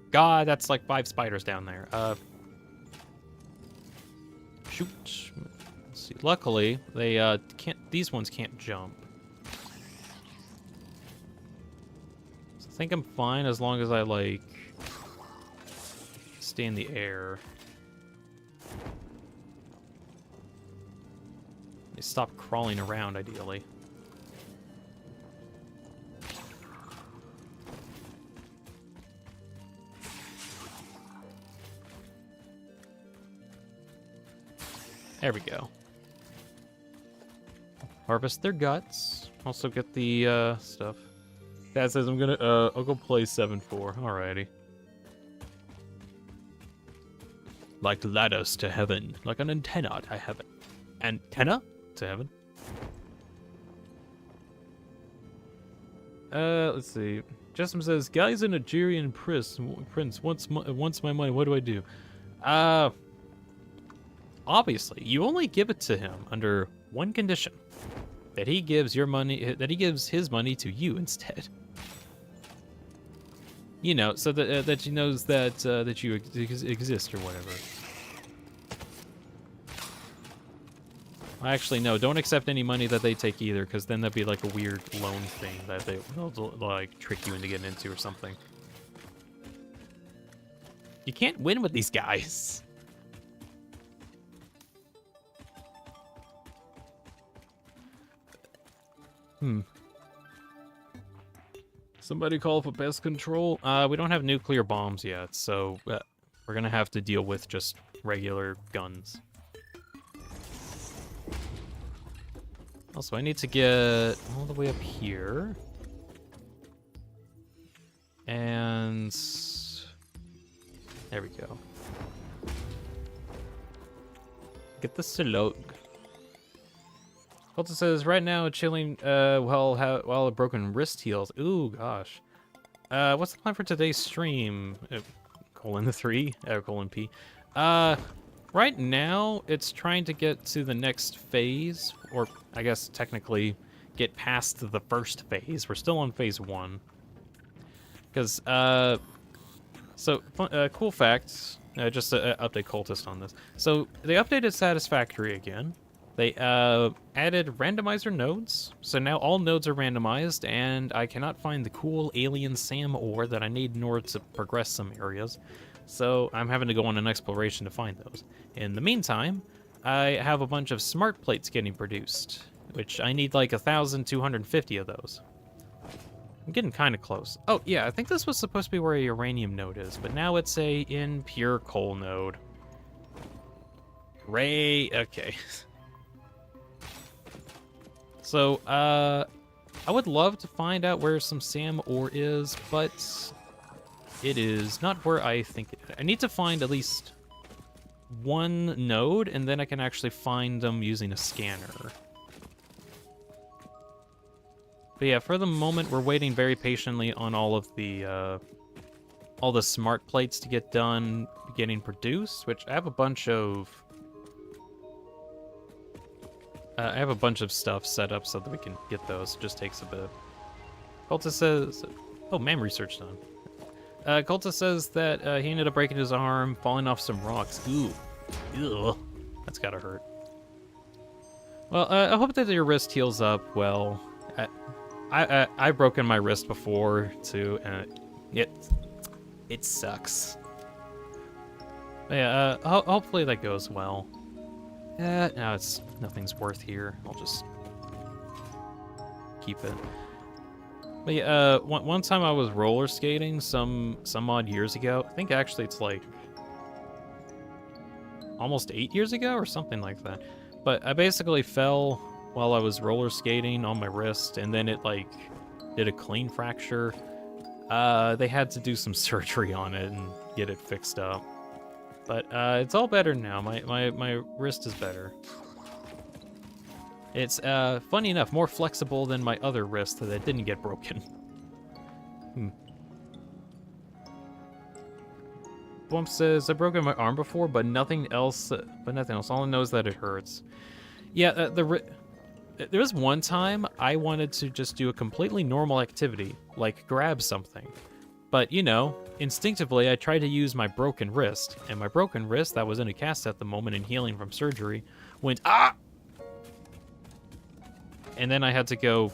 God, that's like 5 spiders down there. Shoot. Let's see. Luckily, they can't. These ones can't jump. So I think I'm fine as long as I like stay in the air. They stop crawling around, ideally. There we go. Harvest their guts. Also get the stuff. Dad says I'm gonna I'll go play 7-4. Alrighty. Like ladders to heaven. Like an antenna to heaven. Antenna to heaven? Let's see. Jessamine says, guys in Nigerian prince wants my money, what do I do? Obviously, you only give it to him under one condition. That he gives his money to you instead. You know, so that he knows that you exist or whatever. Actually, no, don't accept any money that they take either, because then that'd be like a weird loan thing that they'll like trick you into getting into or something. You can't win with these guys. Somebody call for pest control. We don't have nuclear bombs yet, so we're gonna have to deal with just regular guns. Also, I need to get all the way up here. And there we go. Get the slug. Delta says, right now, chilling while a broken wrist heals. Ooh, gosh. What's the plan for today's stream? :3, :P. Right now, it's trying to get to the next phase, or I guess technically get past the first phase. We're still on phase 1. Because, cool facts, just to update Cultist on this. So, they updated Satisfactory again. They added randomizer nodes, so now all nodes are randomized, and I cannot find the cool alien SAM ore that I need in order to progress some areas. So I'm having to go on an exploration to find those. In the meantime, I have a bunch of smart plates getting produced, which I need like 1,250 of those. I'm getting kind of close. Oh yeah, I think this was supposed to be where a uranium node is, but now it's a impure coal node. Okay. So, I would love to find out where some SAM ore is, but it is not where I think it is. I need to find at least one node, and then I can actually find them using a scanner. But yeah, for the moment, we're waiting very patiently on all of the all the smart plates to get done, getting produced, which I have a bunch of... I have a bunch of stuff set up so that we can get those. It just takes a bit. Cultist says... Oh, man, research done. Cultist says that he ended up breaking his arm, falling off some rocks. Ooh. Ew. That's gotta hurt. Well, I hope that your wrist heals up well. I've broken my wrist before, too, and it sucks. But yeah, hopefully that goes well. No, nothing's worth here. I'll just keep it. But yeah, one time I was roller skating some odd years ago. I think actually it's like almost 8 years ago or something like that. But I basically fell while I was roller skating on my wrist, and then it like did a clean fracture. They had to do some surgery on it and get it fixed up. But it's all better now. My wrist is better. It's, funny enough, more flexible than my other wrist that didn't get broken. Bump says, I've broken my arm before, but nothing else. All I know is that it hurts. Yeah, there was one time I wanted to just do a completely normal activity, like grab something. But, you know, instinctively I tried to use my broken wrist, and my broken wrist that was in a cast at the moment and healing from surgery went, ah! And then I had to go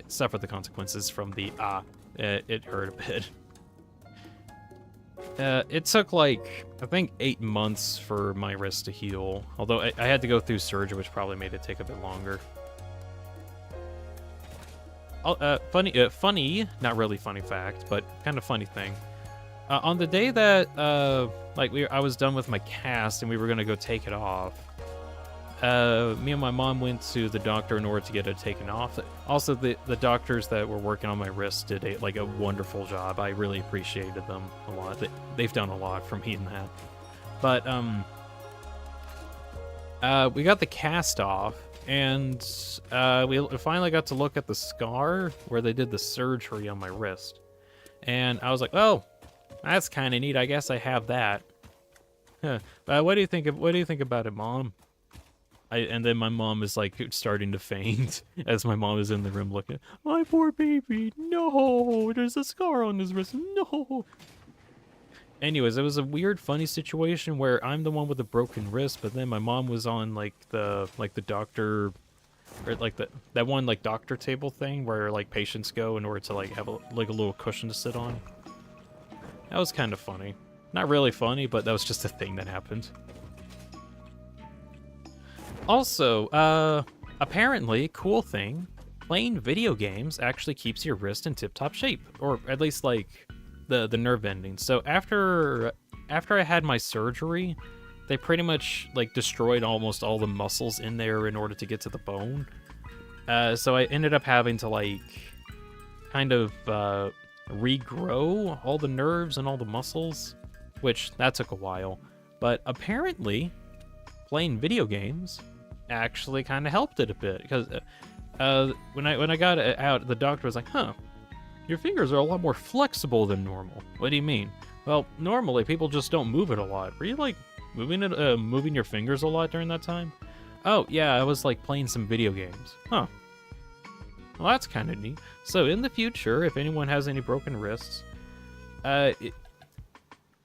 suffer the consequences from the it hurt a bit. It took like, I think 8 months for my wrist to heal. Although I had to go through surgery, which probably made it take a bit longer. Funny, not really funny fact, but kind of funny thing. On the day that, I was done with my cast and we were gonna go take it off, me and my mom went to the doctor in order to get it taken off. Also, the doctors that were working on my wrist did a wonderful job. I really appreciated them a lot. They've done a lot for me in that. But we got the cast off, and we finally got to look at the scar where they did the surgery on my wrist. And I was like, oh, that's kind of neat. I guess I have that. Huh. What do you think about it, Mom? And then my mom is like starting to faint as my mom is in the room looking. My poor baby, no, there's a scar on his wrist, no. Anyways, it was a weird, funny situation where I'm the one with the broken wrist, but then my mom was on like the doctor, or like that one like doctor table thing where like patients go in order to like have a little cushion to sit on. That was kind of funny. Not really funny, but that was just a thing that happened. Also, apparently, cool thing, playing video games actually keeps your wrist in tip-top shape, or at least like the nerve endings. So after I had my surgery, they pretty much like destroyed almost all the muscles in there in order to get to the bone. So I ended up having to like kind of regrow all the nerves and all the muscles, which that took a while. But apparently, playing video games actually kind of helped it a bit, because when I got it out, the doctor was like, huh, your fingers are a lot more flexible than normal. What do you mean? Well, normally people just don't move it a lot. Were you like moving your fingers a lot during that time? Oh yeah, I was like playing some video games. Huh. Well, that's kind of neat. So in the future, if anyone has any broken wrists,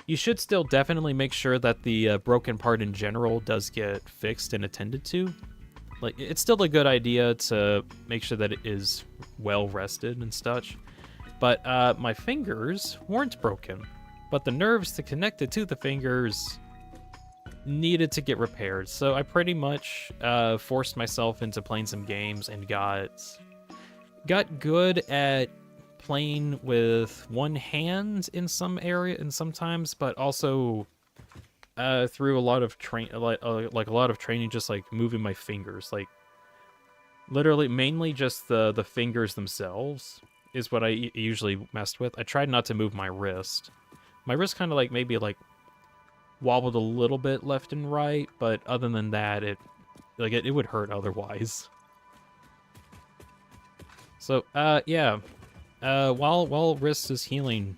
you should still definitely make sure that the broken part in general does get fixed and attended to. Like, it's still a good idea to make sure that it is well rested and such. But my fingers weren't broken, but the nerves that connected to the fingers needed to get repaired. So I pretty much forced myself into playing some games and got good at playing with one hand in some area and sometimes, but also through a lot of training, just like moving my fingers, like literally mainly just the fingers themselves is what I usually messed with. I tried not to move my wrist. My wrist kind of like maybe like wobbled a little bit left and right, but other than that, it would hurt otherwise. So yeah. While wrist is healing,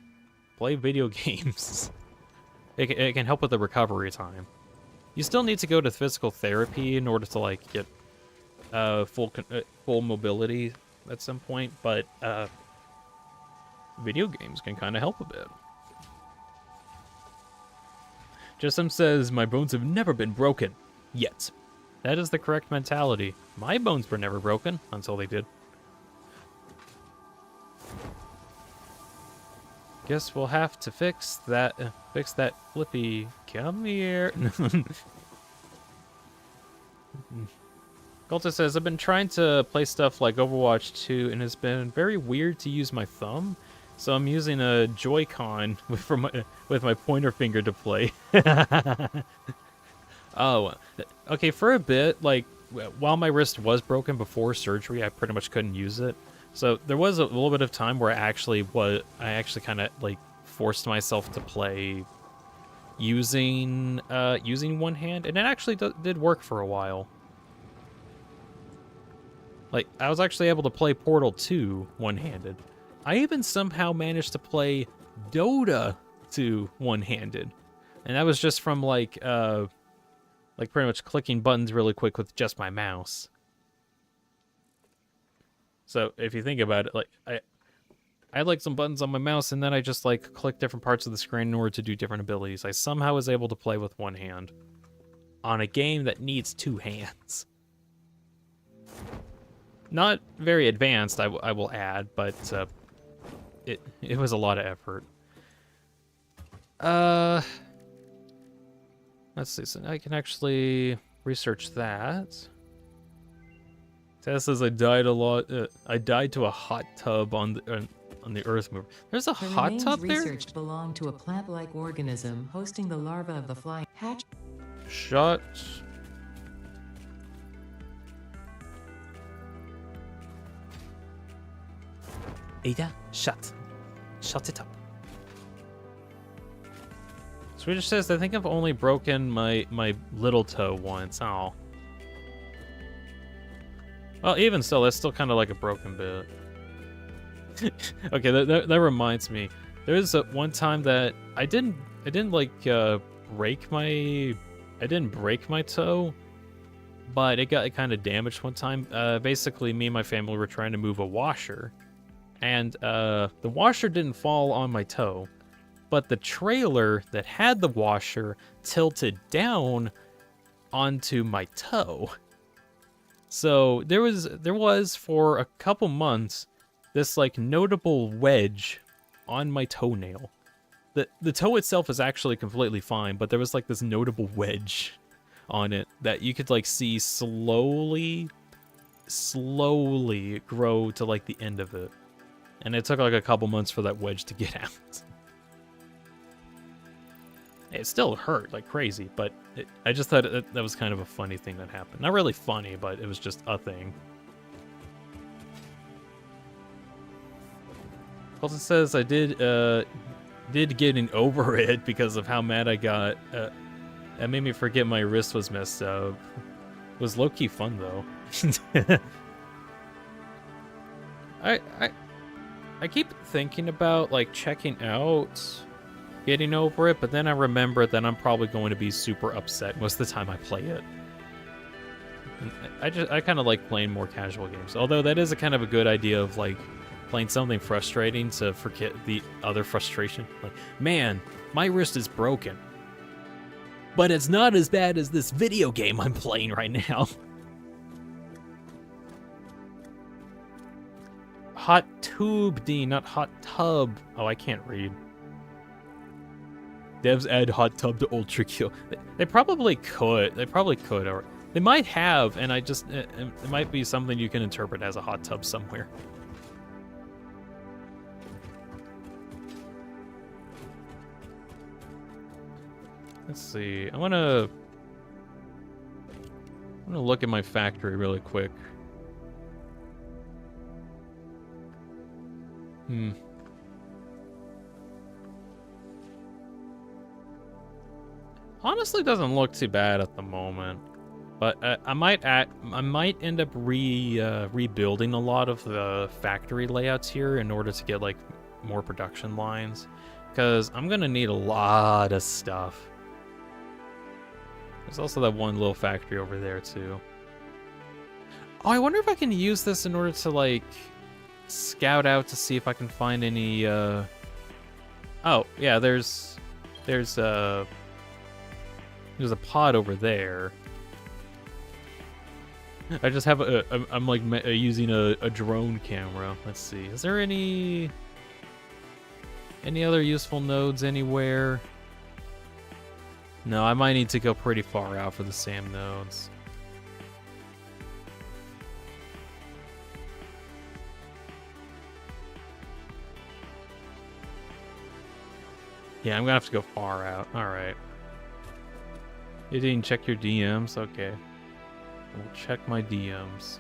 play video games. It can help with the recovery time. You still need to go to physical therapy in order to like get full mobility at some point, but video games can kind of help a bit. Justin says, my bones have never been broken. Yet. That is the correct mentality. My bones were never broken until they did. Guess we'll have to fix that flippy. Come here. Galta says, I've been trying to play stuff like Overwatch 2, and it's been very weird to use my thumb. So I'm using a Joy-Con with my pointer finger to play. Oh, okay, for a bit, like, while my wrist was broken before surgery, I pretty much couldn't use it. So there was a little bit of time where I actually kind of, like, forced myself to play using one hand, and it actually did work for a while. Like, I was actually able to play Portal 2 one-handed. I even somehow managed to play Dota 2 one-handed. And that was just from, like pretty much clicking buttons really quick with just my mouse. So, if you think about it, like, I had, like, some buttons on my mouse, and then I just, like, clicked different parts of the screen in order to do different abilities. I somehow was able to play with one hand on a game that needs two hands. Not very advanced, I will add, but it was a lot of effort. Let's see. So now I can actually research that. Tess says I died a lot. I died to a hot tub on the Earth mover. There's a hot tub there. Researched belong to a plant-like organism hosting the larva of the flying hatch. Shut. Ada, shut it up. Swedish says, I think I've only broken my little toe once. Oh. Well, even still, that's still kind of like a broken bit. Okay, that reminds me. There's one time that I didn't break my toe, but it got kind of damaged one time. Basically, me and my family were trying to move a washer, and the washer didn't fall on my toe, but the trailer that had the washer tilted down onto my toe. So there was for a couple months this like notable wedge on my toenail. The toe itself is actually completely fine, but there was like this notable wedge on it that you could like see slowly grow to like the end of it. And it took like a couple months for that wedge to get out. It still hurt like crazy, but I just thought that was kind of a funny thing that happened. Not really funny, but it was just a thing. Colton says I did getting over it because of how mad I got. That made me forget my wrist was messed up. It was low-key fun though. I keep thinking about like checking out getting over it, but then I remember that I'm probably going to be super upset most of the time I play it. I kind of like playing more casual games, although that is a kind of a good idea of like playing something frustrating to forget the other frustration. Like, man, my wrist is broken, but it's not as bad as this video game I'm playing right now. Hot tube, Dean, not hot tub. Oh, I can't read. Devs add hot tub to Ultra Kill. They probably could. Or they might have, and it might be something you can interpret as a hot tub somewhere. Let's see. I want to look at my factory really quick. Honestly, doesn't look too bad at the moment, but I might end up rebuilding a lot of the factory layouts here in order to get like more production lines. because I'm gonna need a lot of stuff. There's also that one little factory over there too. Oh, I wonder if I can use this in order to like scout out to see if I can find any. Oh yeah, there's a pod over there. I just have I'm like using a drone camera. Let's see. Is there any other useful nodes anywhere? No, I might need to go pretty far out for the SAM nodes. Yeah, I'm gonna have to go far out. Alright. You didn't check your DMs? Okay. We'll check my DMs.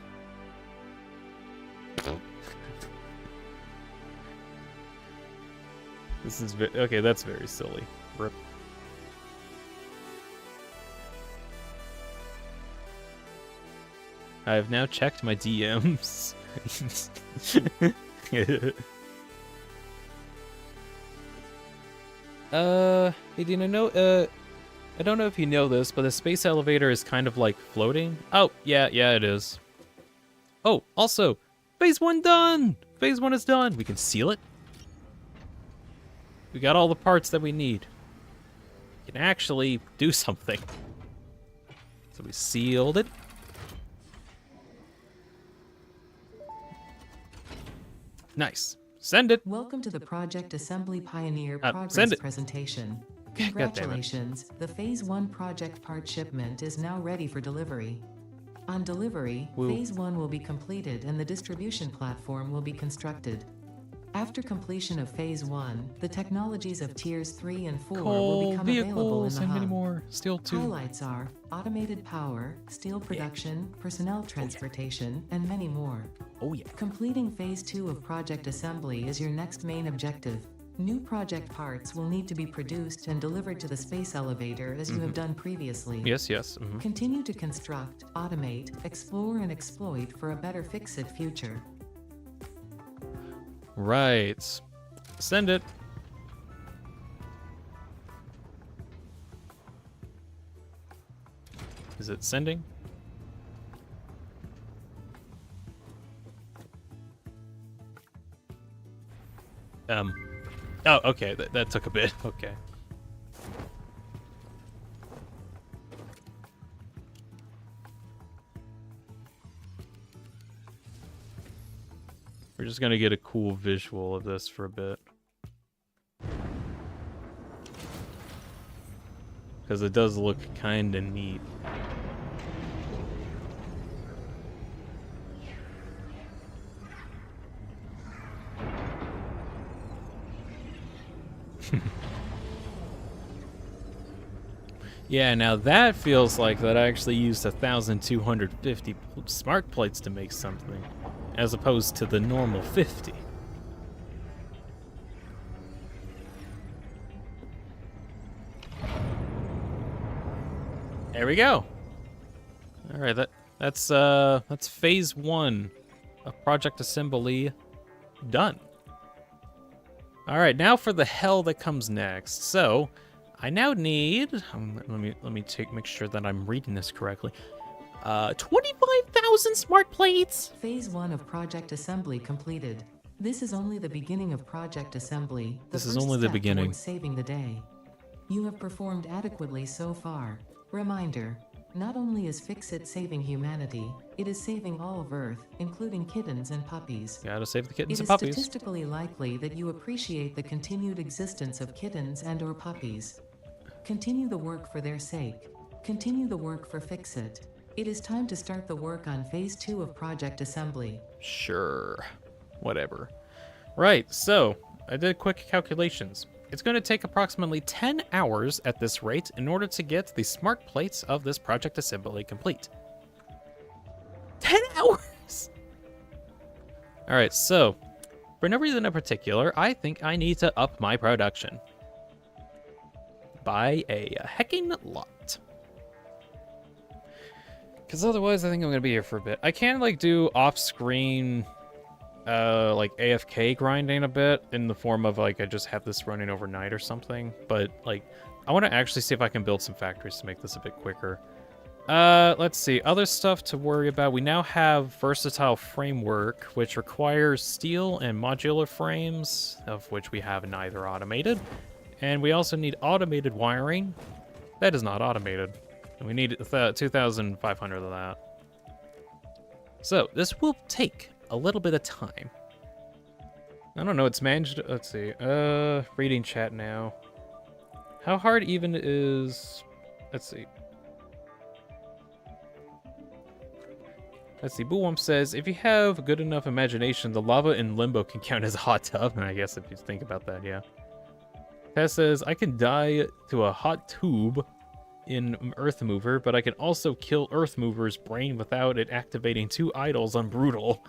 This is okay, that's very silly. Rip. I have now checked my DMs. Hey Dean, I don't know if you know this, but the space elevator is kind of like floating. Oh, yeah, it is. Oh, also, phase 1 done! Phase 1 is done. We can seal it. We got all the parts that we need. We can actually do something. So we sealed it. Nice. Send it. Welcome to the Project Assembly Pioneer send Progress it. Presentation. God damn it. Congratulations, the Phase 1 project part shipment is now ready for delivery. On delivery, Woo. Phase 1 will be completed and the distribution platform will be constructed. After completion of Phase 1, the technologies of Tiers 3 and 4 will Coal, become available in vehicles, the and many hub. more. Steel 2. Highlights are automated power, steel production, personnel transportation, and many more. Oh yeah. Completing Phase 2 of Project Assembly is your next main objective. New project parts will need to be produced and delivered to the space elevator as you have done previously. Yes. Mhm. Continue to construct, automate, explore, and exploit for a better fix-it future. Right. Send it. Is it sending? Oh, okay. That took a bit. Okay. We're just gonna get a cool visual of this for a bit. Because it does look kinda neat. Yeah, now that feels like that I actually used 1,250 smart plates to make something, as opposed to the normal 50. There we go. All right, that's phase 1 of Project Assembly done. All right, now for the hell that comes next. So, I now need. Let me make sure that I'm reading this correctly. 25,000 smart plates. Phase 1 of Project Assembly completed. This is only the beginning of Project Assembly. This is only the beginning. Towards saving the day. You have performed adequately so far. Reminder. Not only is Fix-It saving humanity, it is saving all of Earth, including kittens and puppies. Gotta save the kittens It and is puppies. statistically likely that you appreciate the continued existence of kittens and/or puppies. Continue the work for their sake. Continue the work for Fix-It. It is time to start the work on Phase 2 of Project Assembly. Sure. Whatever. Right, so I did quick calculations. It's going to take approximately 10 hours at this rate in order to get the smart plates of this Project Assembly complete. 10 hours! Alright, so, for no reason in particular, I think I need to up my production. By a hecking lot. Because otherwise I think I'm going to be here for a bit. I can, like, do off-screen like AFK grinding a bit in the form of like I just have this running overnight or something. But like I want to actually see if I can build some factories to make this a bit quicker. Let's see. Other stuff to worry about. We now have versatile framework, which requires steel and modular frames, of which we have neither automated. And we also need automated wiring. That is not automated. And we need 2,500 of that. So this will take a little bit of time. I don't know. It's managed. Let's see. Reading chat now. How hard even is... Let's see. Let's see, Boowump says, if you have good enough imagination, the lava in Limbo can count as a hot tub. I guess if you think about that, yeah. Tess says, I can die to a hot tube in Earth Mover, but I can also kill Earth Mover's brain without it activating 2 idols on Brutal.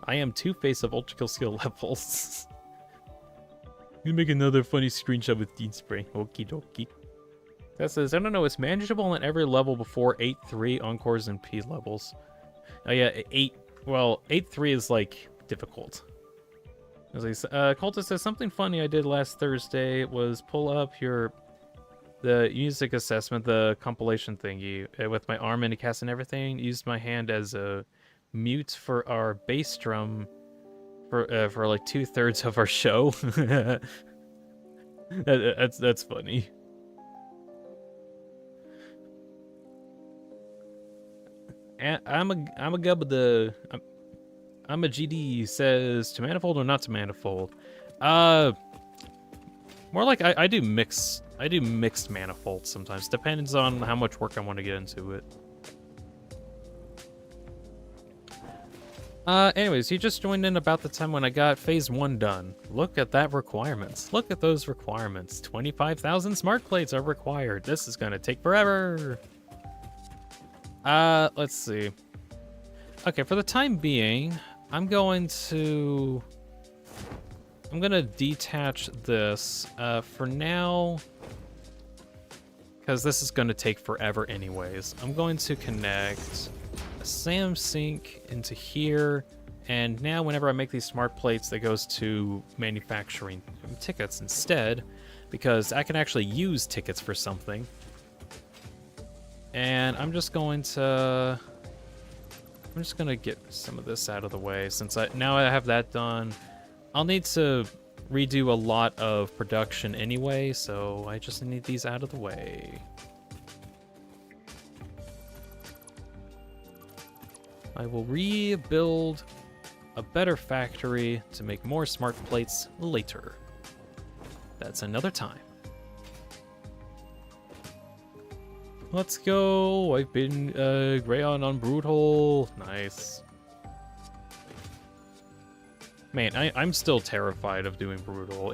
I am Two-Face of ultra kill skill levels. You make another funny screenshot with Dean Spray. Okie dokie. Tess says, I don't know, it's manageable at every level before 8-3 Encores and P levels. Oh yeah, 8-3 is like difficult. Cultist says something funny I did last Thursday was pull up the music assessment, the compilation thingy, with my arm in a cast and everything. Used my hand as a mute for our bass drum for like 2/3 of our show. That's funny. I'm a GD says to manifold or not to manifold. More like I do mixed manifolds sometimes. Depends on how much work I want to get into it. Anyways, he just joined in about the time when I got phase 1 done. Look at that requirements. Look at those requirements. 25,000 smart plates are required. This is gonna take forever. Let's see. Okay, for the time being, I'm gonna detach this, for now, because this is gonna take forever anyways. I'm going to connect a SAM sink into here, and now whenever I make these smart plates, that goes to manufacturing tickets instead, because I can actually use tickets for something. And I'm just gonna get some of this out of the way since now I have that done. I'll need to redo a lot of production anyway, so I just need these out of the way. I will rebuild a better factory to make more smart plates later. That's another time. Let's go. I've been Grayon on Brutal. Nice. Man, I'm still terrified of doing Brutal.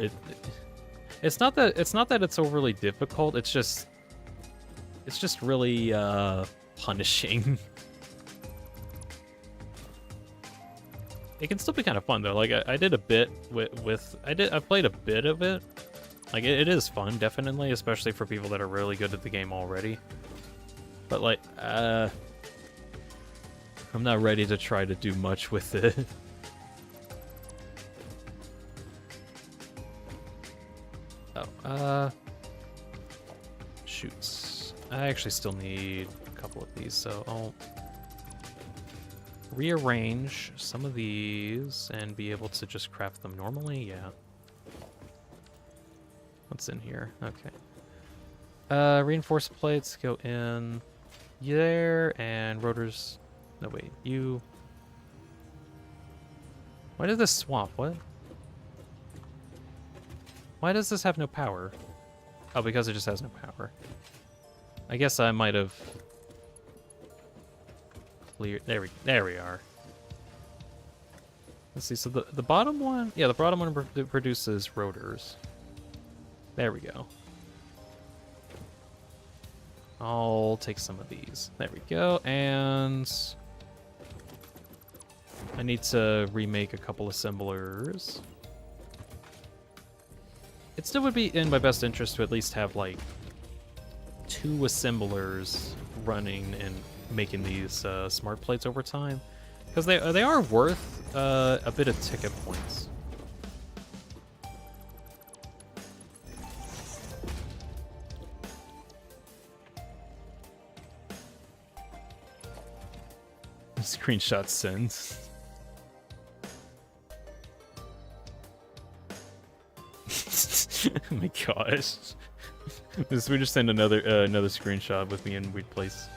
It's not that it's overly difficult. It's just really punishing. It can still be kind of fun though. Like I did a bit I played a bit of it. Like it is fun, definitely, especially for people that are really good at the game already. But like, I'm not ready to try to do much with it. Oh, shoots. I actually still need a couple of these, so I'll rearrange some of these and be able to just craft them normally. Yeah. What's in here? Okay. Reinforced plates go in there, and rotors... No, wait, you... Why did this swap? What? Why does this have no power? Oh, because it just has no power. I guess I might have... cleared... There we are. Let's see, so the bottom one... Yeah, the bottom one produces rotors. There we go. I'll take some of these. There we go, and I need to remake a couple assemblers. It still would be in my best interest to at least have like 2 assemblers running and making these smart plates over time. Because they are worth a bit of ticket points. Screenshot sent. Oh my gosh. We just send another screenshot with me in weird place.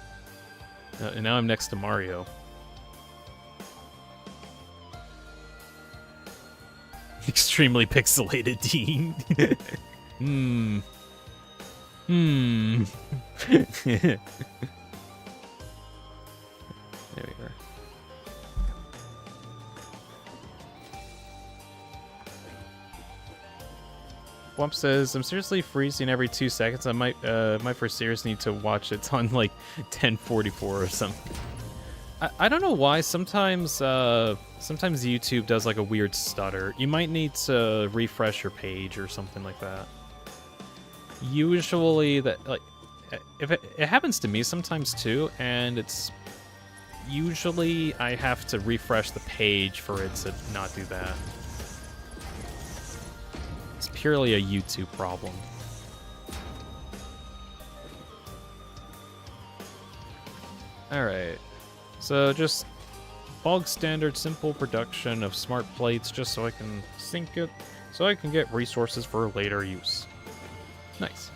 And now I'm next to Mario. Extremely pixelated, Dean. There we are. Wump says, I'm seriously freezing every 2 seconds. I might for serious need to watch it on like 1044 or something. I don't know why. Sometimes YouTube does like a weird stutter. You might need to refresh your page or something like that. Usually that, like, if it happens to me sometimes too, and it's usually I have to refresh the page for it to not do that. It's purely a YouTube problem. Alright. So just bog standard simple production of smart plates just so I can sync it, so I can get resources for later use. Nice.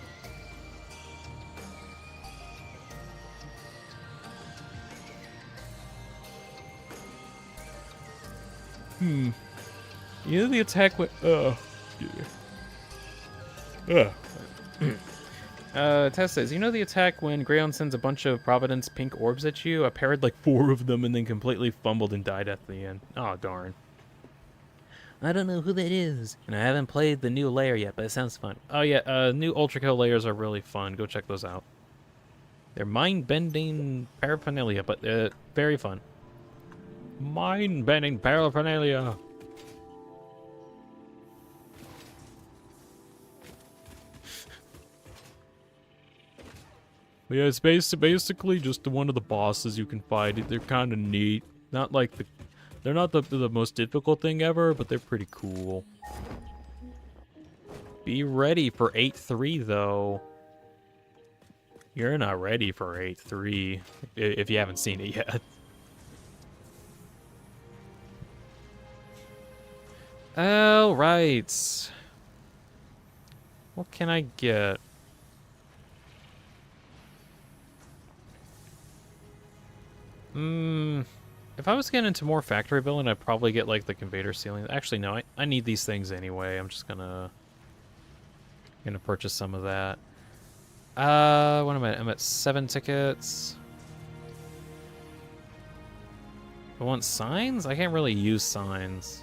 You know the attack with Tess says, you know the attack when Greyon sends a bunch of Providence pink orbs at you? I parried like 4 of them and then completely fumbled and died at the end. Oh, darn. I don't know who that is, and I haven't played the new layer yet, but it sounds fun. Oh yeah, new Ultra Kill layers are really fun. Go check those out. They're mind-bending paraphernalia, but very fun. Mind-bending paraphernalia. But yeah, it's basically just one of the bosses you can fight. They're kind of neat. Not like they're not the most difficult thing ever, but they're pretty cool. Be ready for 8-3 though. You're not ready for 8-3 if you haven't seen it yet. All right. What can I get? If I was getting into more factory building, I'd probably get like the conveyor ceiling. Actually, no, I need these things anyway. I'm just gonna purchase some of that. What am I at? I'm at 7 tickets. I want signs? I can't really use signs.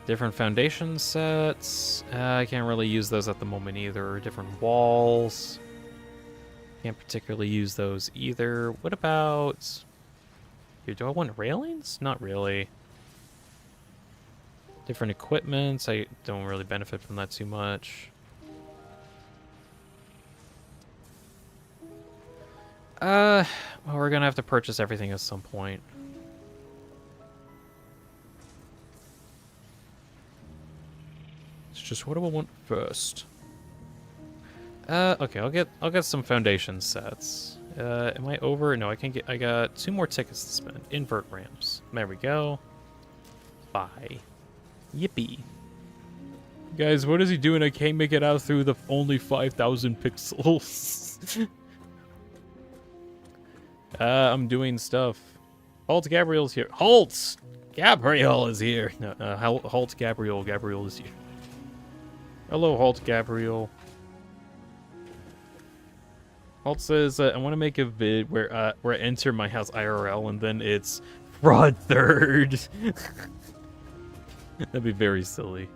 Different foundation sets. I can't really use those at the moment either. Different walls. Can't particularly use those either. What about... Here, do I want railings? Not really. Different equipments. I don't really benefit from that too much. Well, we're gonna have to purchase everything at some point. It's just what do I want first? Okay, I'll get some foundation sets. Am I over? No, I can get. I got 2 more tickets to spend. Invert ramps. There we go. Bye. Yippee. Guys, what is he doing? I can't make it out through the only 5,000 pixels. I'm doing stuff. Halt, Gabriel's here. Halt! Gabriel is here. No, halt, Gabriel. Gabriel is here. Hello, Halt, Gabriel. Halt says, I want to make a vid where I enter my house IRL and then it's fraud third. That'd be very silly.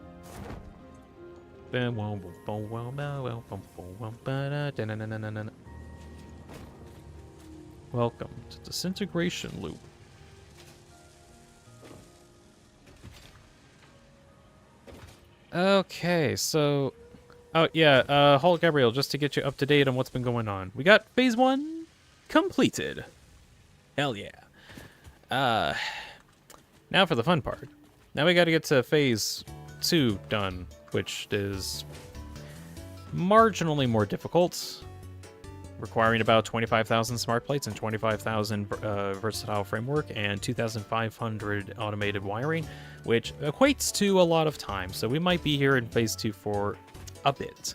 Welcome to Disintegration Loop. Okay, so Oh, yeah, Hulk Gabriel, just to get you up to date on what's been going on. We got phase 1 completed. Hell yeah. Now for the fun part. Now we gotta get to phase 2 done, which is marginally more difficult, requiring about 25,000 smart plates and 25,000 versatile framework and 2,500 automated wiring, which equates to a lot of time. So we might be here in phase 2 for a bit.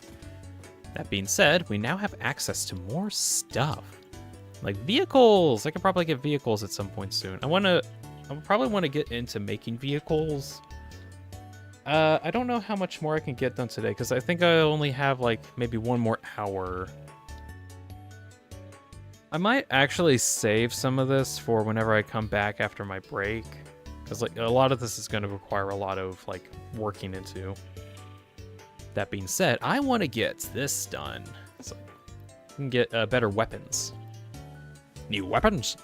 That being said, we now have access to more stuff. Like vehicles! I could probably get vehicles at some point soon. I probably want to get into making vehicles. I don't know how much more I can get done today, because I think I only have like maybe 1 more hour. I might actually save some of this for whenever I come back after my break, because like a lot of this is going to require a lot of like working into. That being said, I want to get this done, so I can get better weapons. New weapons?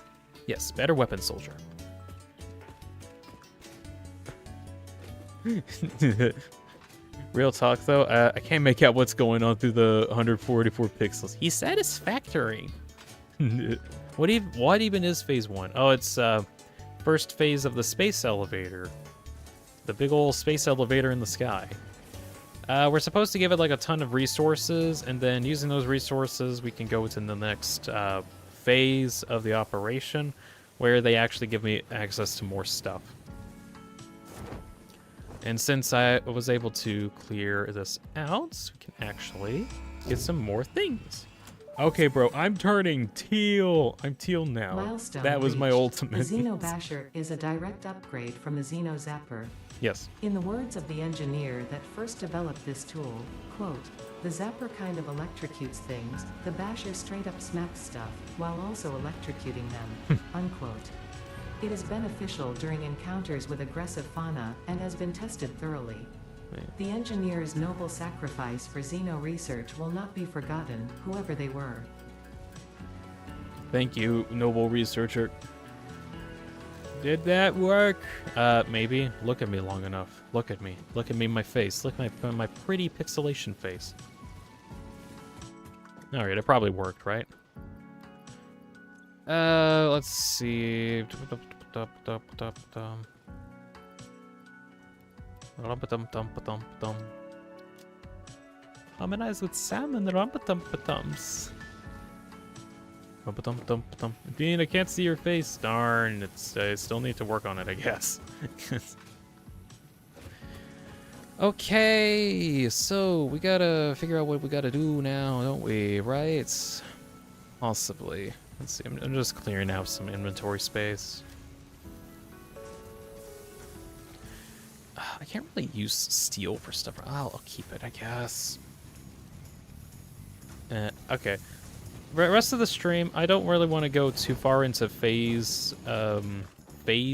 Yes, better weapons, soldier. Real talk though, I can't make out what's going on through the 144 pixels. He's satisfactory. What even is phase 1? Oh, it's first phase of the space elevator. The big old space elevator in the sky. We're supposed to give it like a ton of resources, and then using those resources, we can go to the next phase of the operation, where they actually give me access to more stuff. And since I was able to clear this out, we can actually get some more things. Okay, bro, I'm turning teal. I'm teal now. Milestone that was my reached. ultimate. The Xeno Basher is a direct upgrade from the Xeno Zapper. Yes. In the words of the engineer that first developed this tool, quote, "The Zapper kind of electrocutes things, the Basher straight up smacks stuff, while also electrocuting them," unquote. It is beneficial during encounters with aggressive fauna, and has been tested thoroughly. The engineer's noble sacrifice for Xeno research will not be forgotten, whoever they were. Thank you, noble researcher. Did that work? Maybe. Look at me long enough. Look at me. Look at me in my face. Look at my pretty pixelation face. Alright, it probably worked, right? Let's see. Harmonize with salmon, rumpatum-patums. Dean, I can't see your face. Darn, I still need to work on it, I guess. Okay, so we gotta figure out what we gotta do now, don't we? Right? Possibly. Let's see, I'm just clearing out some inventory space. I can't really use steel for stuff. I'll keep it, I guess. Okay. Rest of the stream, I don't really want to go too far into phase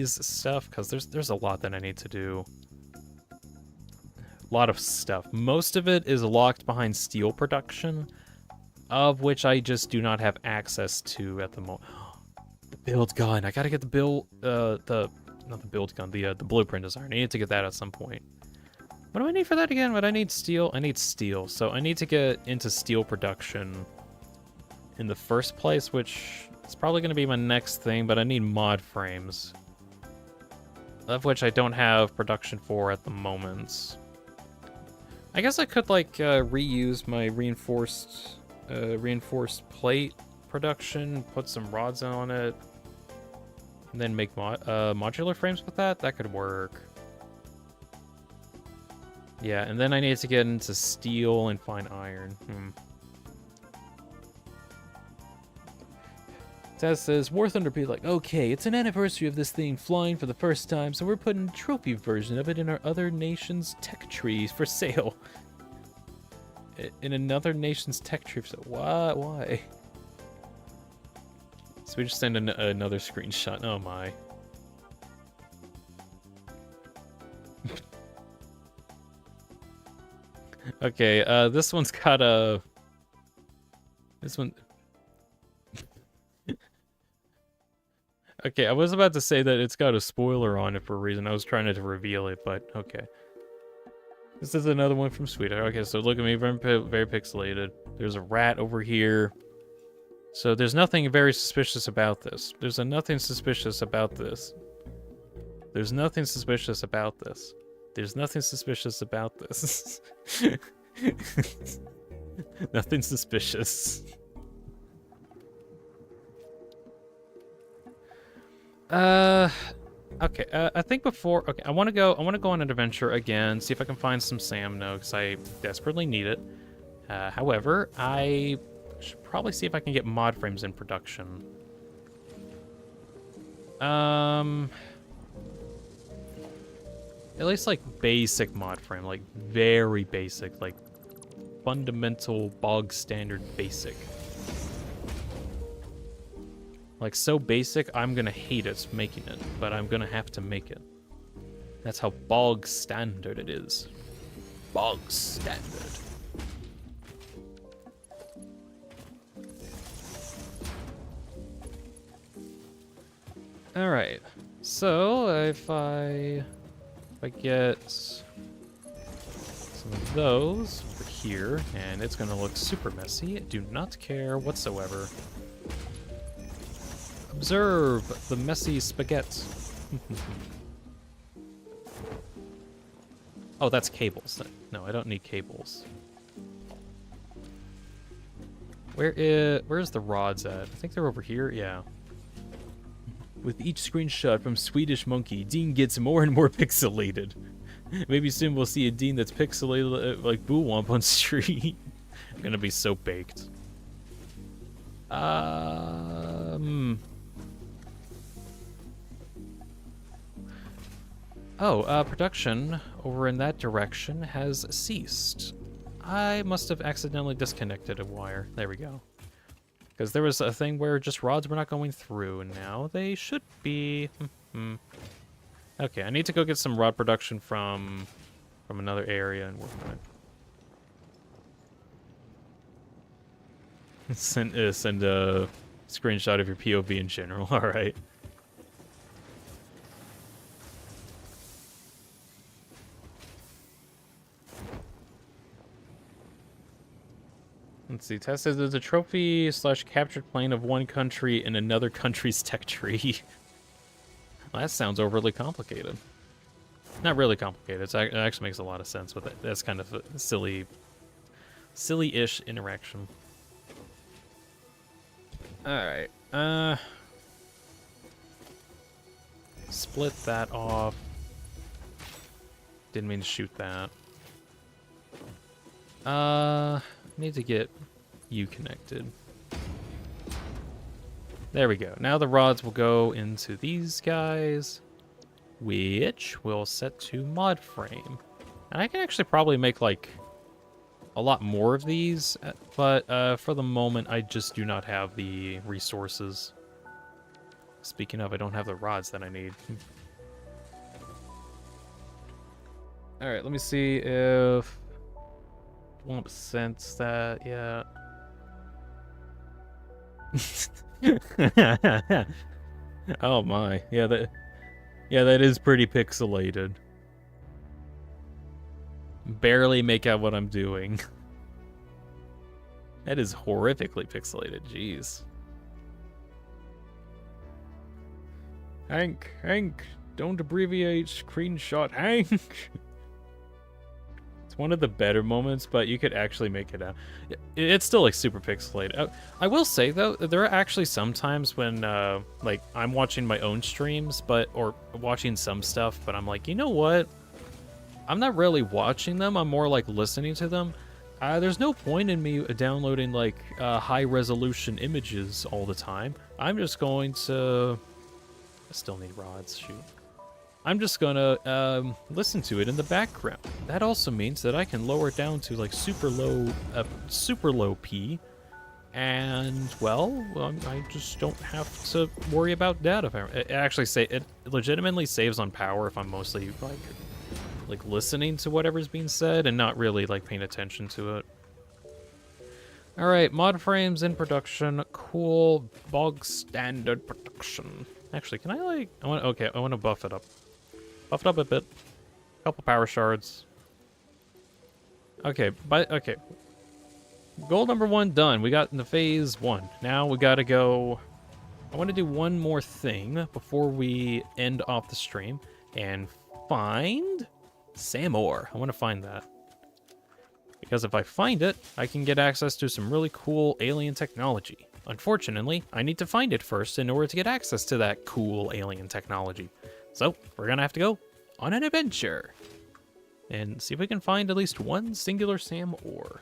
stuff, because there's a lot that I need to do. A lot of stuff. Most of it is locked behind steel production, of which I just do not have access to at the moment. The build gun. I gotta get the not the build gun, the blueprint design. I need to get that at some point. What do I need for that again? What I need? Steel? I need steel. So I need to get into steel production in the first place, which is probably going to be my next thing, but I need mod frames, of which I don't have production for at the moment. I guess I could like reuse my reinforced plate production, put some rods on it, and then make modular frames with that. That could work. Yeah, and then I need to get into steel and fine iron. Taz says, War Thunder be like, okay, it's an anniversary of this thing flying for the first time, so we're putting a trophy version of it in our other nation's tech trees for sale. In another nation's tech tree for sale. Why? So we just send another screenshot. Oh my. Okay, this one's got a... This one... Okay, I was about to say that it's got a spoiler on it for a reason. I was trying to reveal it, but okay. This is another one from Sweden. Okay, so look at me, very pixelated. There's a rat over here. So there's nothing very suspicious about this. There's nothing suspicious about this. There's nothing suspicious about this. There's nothing suspicious about this. Nothing suspicious. Okay, I think before... Okay, I want to go on an adventure again, see if I can find some Samno, because I desperately need it. However, I should probably see if I can get mod frames in production. At least, like, basic mod frame, like, very basic, like, fundamental, bog standard basic. Like, so basic, I'm gonna hate it making it, but I'm gonna have to make it. That's how bog standard it is. Bog standard. Alright, so if I get some of those over here, and it's gonna look super messy, do not care whatsoever. Observe the messy spaghetti. Oh, that's cables. No, I don't need cables. Where's the rods at? I think they're over here. Yeah. With each screenshot from Swedish Monkey, Dean gets more and more pixelated. Maybe soon we'll see a Dean that's pixelated like Boo Womp on stream. I'm gonna be so baked. Oh, production over in that direction has ceased. I must have accidentally disconnected a wire. There we go. Because there was a thing where just rods were not going through, and now they should be. Okay, I need to go get some rod production from another area and work on it. Send a screenshot of your POV in general. All right. Let's see. Tess says there's a trophy / captured plane of one country in another country's tech tree. Well, that sounds overly complicated. Not really complicated. It actually makes a lot of sense, but that's kind of a silly-ish interaction. All right. Split that off. Didn't mean to shoot that. Need to get you connected. There we go. Now the rods will go into these guys, which will set to mod frame. And I can actually probably make like a lot more of these, but for the moment I just do not have the resources. Speaking of, I don't have the rods that I need. Alright, let me see if won't sense that yet. Oh my, yeah, that is pretty pixelated. Barely make out what I'm doing. That is horrifically pixelated. Jeez. Hank, don't abbreviate screenshot, Hank. It's one of the better moments, but you could actually make it out. It's still like super pixelated. I will say though, there are actually some times when like I'm watching my own streams, or watching some stuff, but I'm like, you know what? I'm not really watching them. I'm more like listening to them. There's no point in me downloading like high resolution images all the time. I'm just going to. I still need rods. Shoot. I'm just gonna listen to it in the background. That also means that I can lower it down to like super low P, and well, I just don't have to worry about data. It legitimately saves on power if I'm mostly like listening to whatever's being said and not really like paying attention to it. All right, mod frames in production. Cool, bog standard production. Actually, can I I want to buff it up. Buff it up a bit. Couple power shards. Okay, okay. Goal number 1 done. We got into phase 1. Now we gotta go. I want to do one more thing before we end off the stream and find Sam ore. I want to find that. Because if I find it, I can get access to some really cool alien technology. Unfortunately, I need to find it first in order to get access to that cool alien technology. So, we're gonna have to go on an adventure and see if we can find at least one singular Sam ore.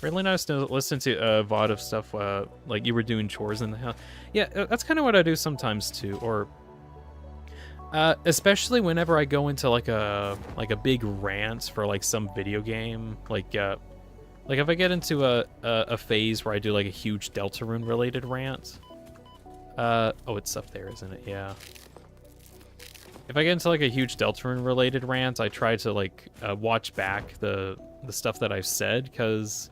Really nice to listen to a VOD of stuff like you were doing chores in the house. Yeah, that's kind of what I do sometimes too, or especially whenever I go into like a big rant for like some video game, like if I get into a phase where I do like a huge Deltarune related rant. Oh, it's up there, isn't it? Yeah. If I get into like a huge Deltarune related rant, I try to like watch back the stuff that I've said, because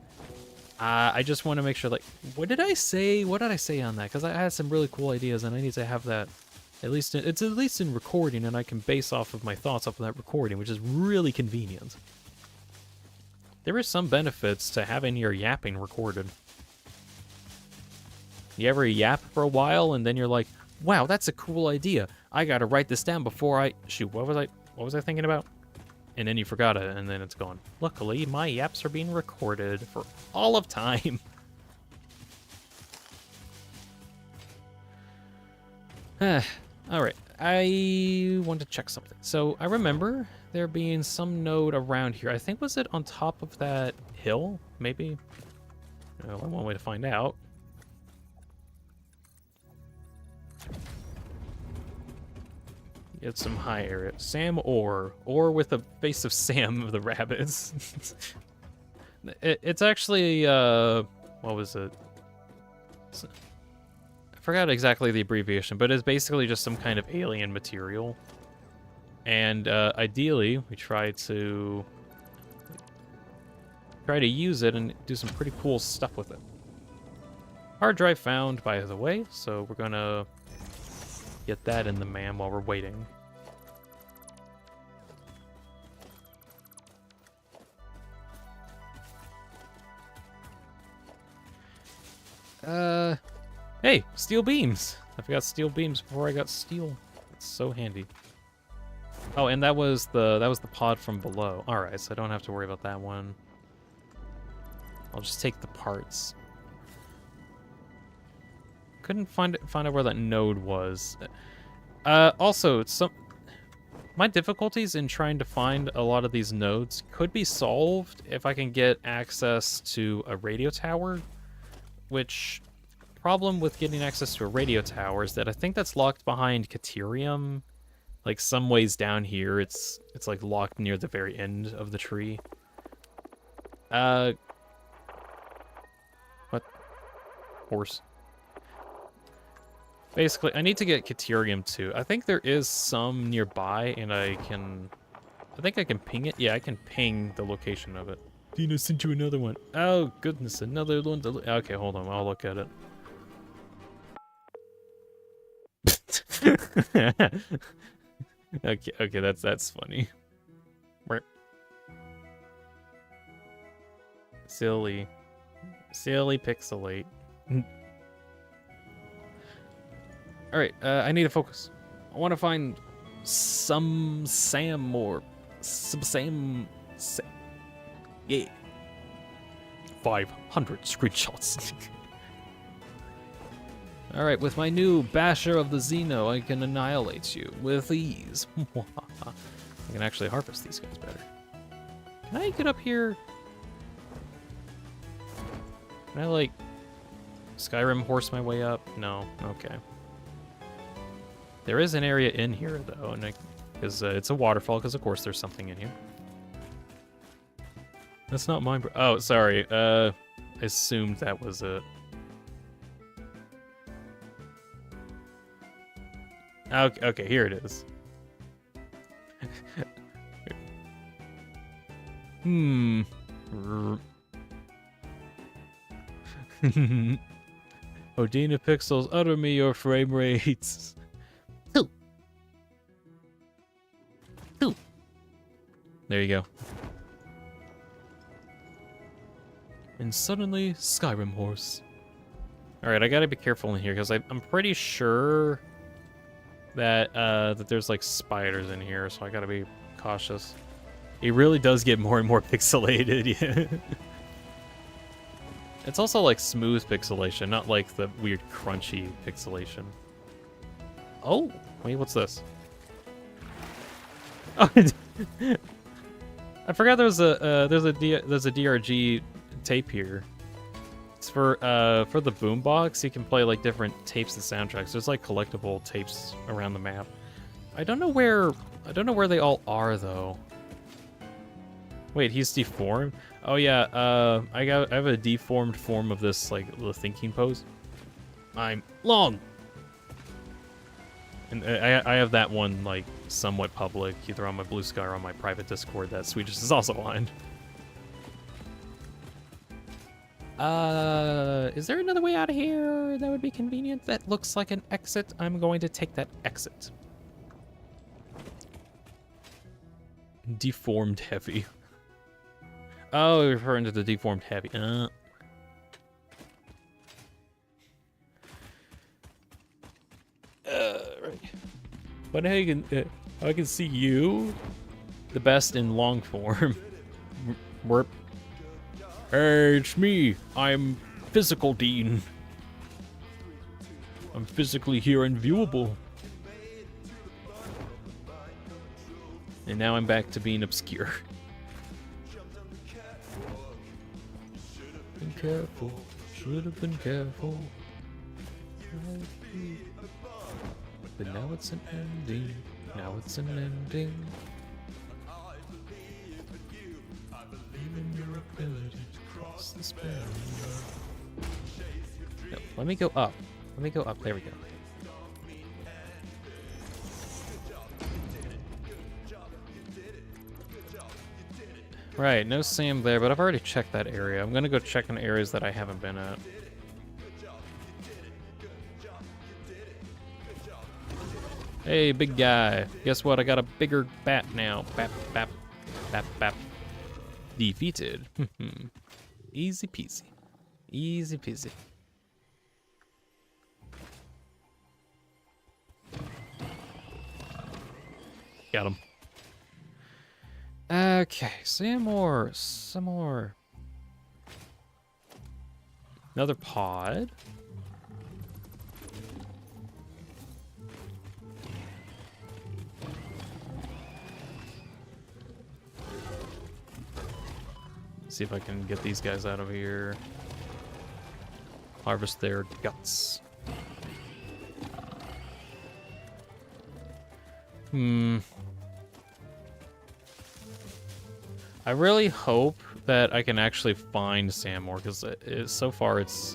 I just want to make sure, like, what did I say? What did I say on that? Because I had some really cool ideas, and I need to have that it's at least in recording, and I can base off of my thoughts off of that recording, which is really convenient. There is some benefits to having your yapping recorded. You ever yap for a while, and then you're like, wow, that's a cool idea. I gotta write this down before I shoot. What was I thinking about? And then you forgot it, and then it's gone. Luckily, my yaps are being recorded for all of time. Alright, I want to check something. So, I remember there being some node around here. I think, was it on top of that hill? Maybe? Well, one way to find out. Get some high area. Sam ore. Ore with a face of Sam of the rabbits. It's actually, what was it? I forgot exactly the abbreviation, but it's basically just some kind of alien material. And ideally, we try to use it and do some pretty cool stuff with it. Hard drive found, by the way, so we're gonna get that in the man while we're waiting. Hey, steel beams! I forgot steel beams before I got steel. It's so handy. Oh, and that was the pod from below. Alright, so I don't have to worry about that one. I'll just take the parts. Couldn't find out where that node was. Also, my difficulties in trying to find a lot of these nodes could be solved if I can get access to a radio tower, which problem with getting access to a radio tower is that I think that's locked behind Caterium. Like some ways down here, it's like locked near the very end of the tree. What? Horse. Basically, I need to get Caterium too. I think there is some nearby, and I think I can ping it. Yeah, I can ping the location of it. Dina sent you another one. Oh, goodness, another one to look. Okay, hold on, I'll look at it. Okay, that's funny. Silly pixelate. Alright, I need to focus. I want to find some Sam or some Sam. Yeah. 500 screenshots. Alright, with my new Basher of the Xeno, I can annihilate you with ease. I can actually harvest these guys better. Can I get up here? Can I, like, Skyrim horse my way up? No. Okay. There is an area in here, though, and because it's a waterfall, because of course there's something in here. That's not mine. Oh, sorry. I assumed that was it. Okay, here it is. Odina Pixels, utter me your frame rates. There you go. And suddenly, Skyrim horse. Alright, I gotta be careful in here, because I'm pretty sure that that there's like spiders in here, so I gotta be cautious. It really does get more and more pixelated, yeah. It's also like smooth pixelation, not like the weird crunchy pixelation. Oh, wait, what's this? Oh, I forgot there's a DRG tape here. It's for the boombox. You can play like different tapes and soundtracks. There's like collectible tapes around the map. I don't know where they all are though. Wait, he's deformed? Oh yeah, I have a deformed form of this like little thinking pose. I'm long. And I have that one like somewhat public, either on my Blue Sky or on my private Discord that Swedish is also on. Is there another way out of here that would be convenient? That looks like an exit. I'm going to take that exit. Deformed heavy. Oh, referring to the deformed heavy. Right. But I can see you, the best in long form. Warp. Hey, it's me. I'm Physical Dean. I'm physically here and viewable. And now I'm back to being obscure. Been careful. Should have been careful. But now it's an ending. Now it's an ending. Even your ability to cross this barrier. No, let me go up. Let me go up. There we go. Right, no Sam there, but I've already checked that area. I'm gonna go check in areas that I haven't been at. Hey, big guy. Guess what? I got a bigger bat now. Bap, bap, bap, bap. Defeated. Easy peasy. Easy peasy. Got him. Okay, some more. Another pod. See if I can get these guys out of here. Harvest their guts. I really hope that I can actually find Samor, because so far it's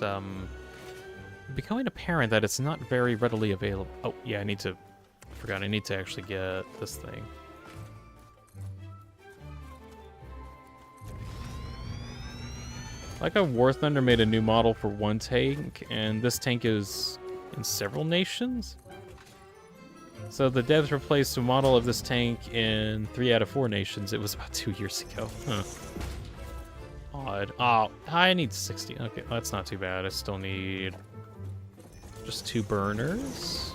becoming apparent that it's not very readily available. Oh, yeah, I need to actually get this thing. Like how War Thunder made a new model for one tank, and this tank is in several nations. So the devs replaced a model of this tank in 3 out of 4 nations. It was about 2 years ago. Huh. Odd. Oh, I need 60. Okay, that's not too bad. I still need just 2 burners.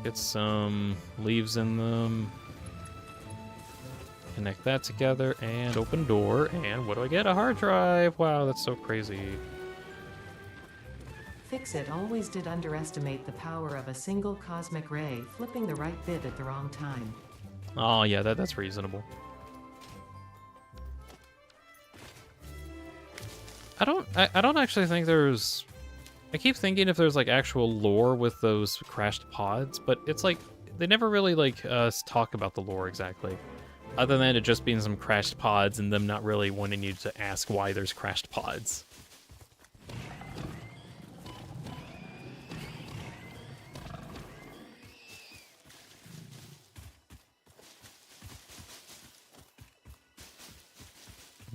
Get some leaves in them. Connect that together and open door. And what do I get? A hard drive. Wow, that's so crazy. Fixit always did underestimate the power of a single cosmic ray flipping the right bit at the wrong time. Oh yeah, that's reasonable. I don't actually think there's... I keep thinking if there's like actual lore with those crashed pods, but it's like they never really like talk about the lore exactly. Other than it just being some crashed pods and them not really wanting you to ask why there's crashed pods.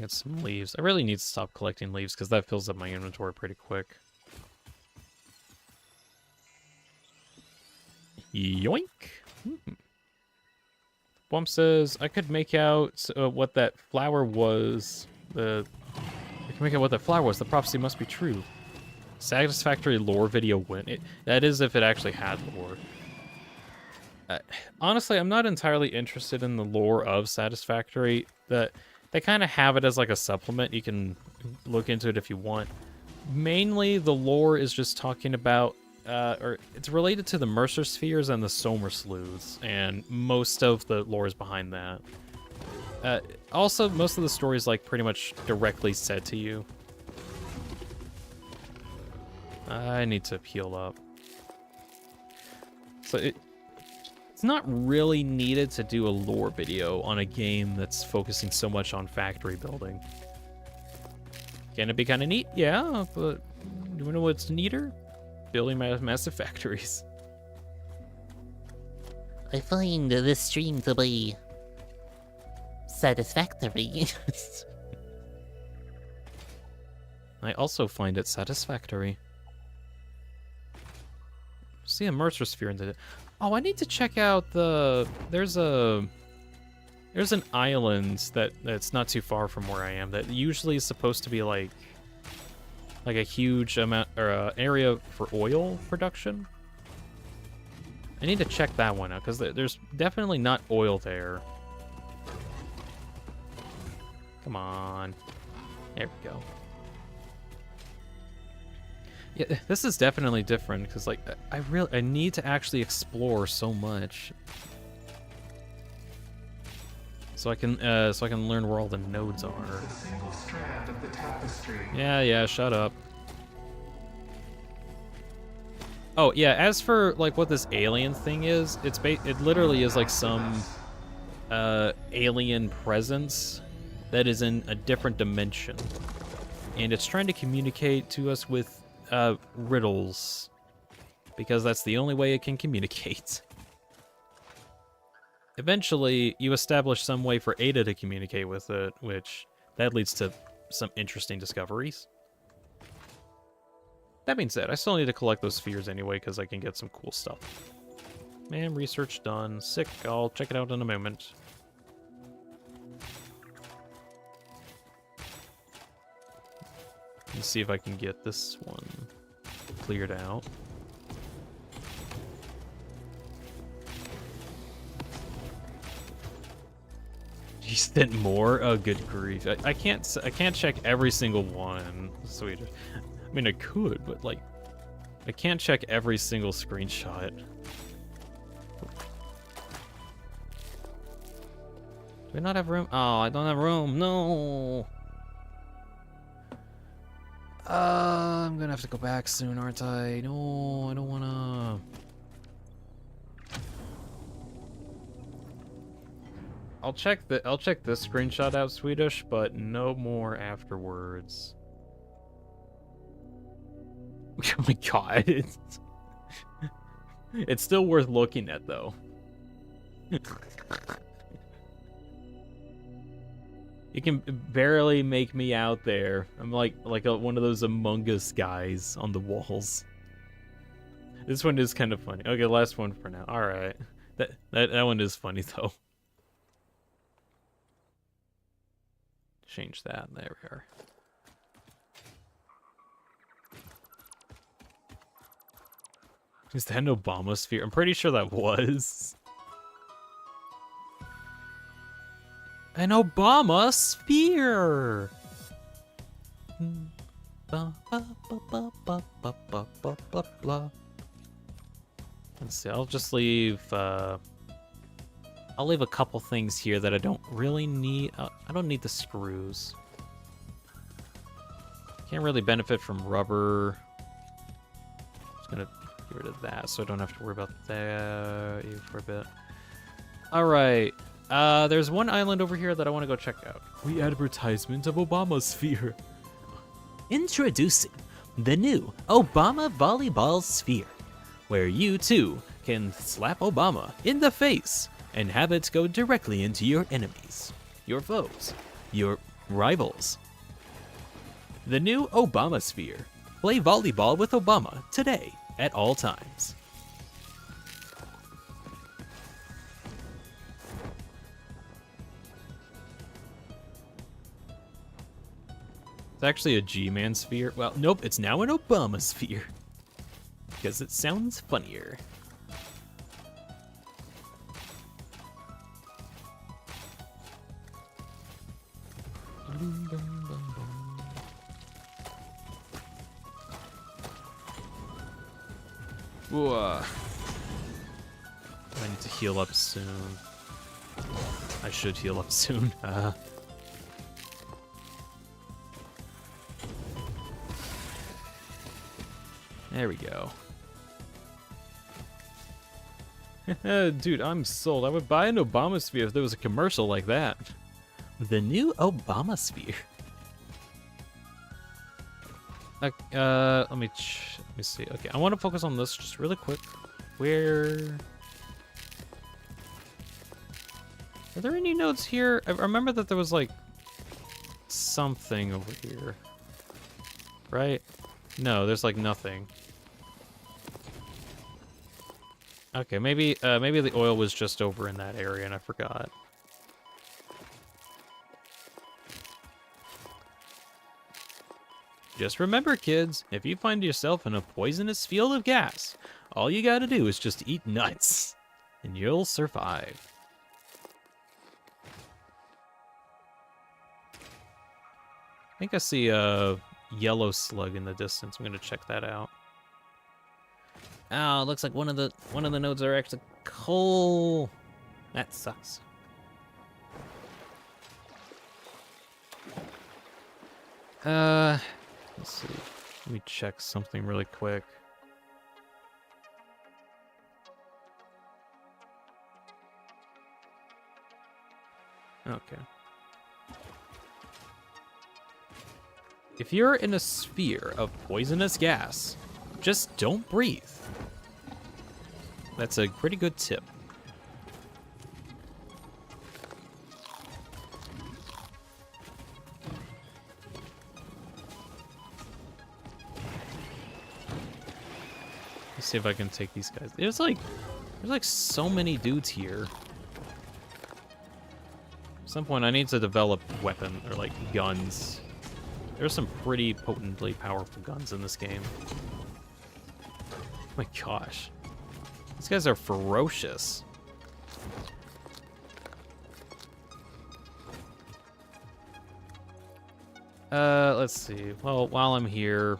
Get some leaves. I really need to stop collecting leaves because that fills up my inventory pretty quick. Yoink! Bump says, I could make out what that flower was. I can make out what that flower was. The prophecy must be true. Satisfactory lore video win. That is if it actually had lore. Honestly, I'm not entirely interested in the lore of Satisfactory. They kind of have it as like a supplement. You can look into it if you want. Mainly, the lore is just talking about, or it's related to the Mercer Spheres and the Somer Sleuths, and most of the lore is behind that. Also, most of the story is like pretty much directly said to you. I need to heal up. So it's not really needed to do a lore video on a game that's focusing so much on factory building. Can it be kind of neat? Yeah, but do you know what's neater? Building massive factories. I find this stream to be satisfactory. I also find it satisfactory. See a Mercer Sphere into it. Oh, I need to check out the... There's an island that's not too far from where I am that usually is supposed to be like a huge amount or area for oil production. I need to check that one out because there's definitely not oil there. Come on. There we go. Yeah, this is definitely different because like I need to actually explore so much. So I can learn where all the nodes are. A single strand of the tapestry. Yeah, shut up. Oh yeah, as for like what this alien thing is, it literally is like some alien presence that is in a different dimension, and it's trying to communicate to us with riddles, because that's the only way it can communicate. Eventually, you establish some way for Ada to communicate with it, which that leads to some interesting discoveries. That being said, I still need to collect those spheres anyway, because I can get some cool stuff. Man, research done. Sick. I'll check it out in a moment. Let's see if I can get this one cleared out. You spent more? Oh, good grief! I can't check every single one. Swedish. I mean, I could, but like, I can't check every single screenshot. Do I not have room? Oh, I don't have room. No. I'm gonna have to go back soon, aren't I? No, I don't wanna. I'll check this screenshot out, Swedish, but no more afterwards. Oh my god. It's still worth looking at though. You can barely make me out there. I'm like one of those Among Us guys on the walls. This one is kind of funny. Okay, last one for now. All right, that one is funny though. Change that. There we are. Is that an Obama sphere? I'm pretty sure that was. An Obama sphere! Let's see, I'll just leave, I'll leave a couple things here that I don't really need. I don't need the screws. Can't really benefit from rubber. Just gonna get rid of that so I don't have to worry about that for a bit. Alright. There's one island over here that I want to go check out. The advertisement of Obama Sphere. Introducing the new Obama Volleyball Sphere, where you too can slap Obama in the face and have it go directly into your enemies, your foes, your rivals. The new Obama Sphere. Play volleyball with Obama today at all times. It's actually a G-Man sphere. Well, nope, it's now an Obama sphere. Because it sounds funnier. Whoa. I need to heal up soon. I should heal up soon. There we go. Dude, I'm sold. I would buy an Obama sphere if there was a commercial like that. The new Obama sphere. Let me see. Okay, I want to focus on this just really quick. Where... Are there any nodes here? I remember that there was, like, something over here. Right? No, there's, like, nothing. Okay, maybe the oil was just over in that area and I forgot. Just remember, kids, if you find yourself in a poisonous field of gas, all you gotta do is just eat nuts, and you'll survive. I think I see a yellow slug in the distance. I'm gonna check that out. Oh, it looks like one of the nodes are actually coal. That sucks. Let's see. Let me check something really quick. Okay. If you're in a sphere of poisonous gas, just don't breathe. That's a pretty good tip. Let's see if I can take these guys. There's like so many dudes here. At some point I need to develop weapon or like guns. There's some pretty potently powerful guns in this game. Oh my gosh. These guys are ferocious. Let's see. Well, while I'm here,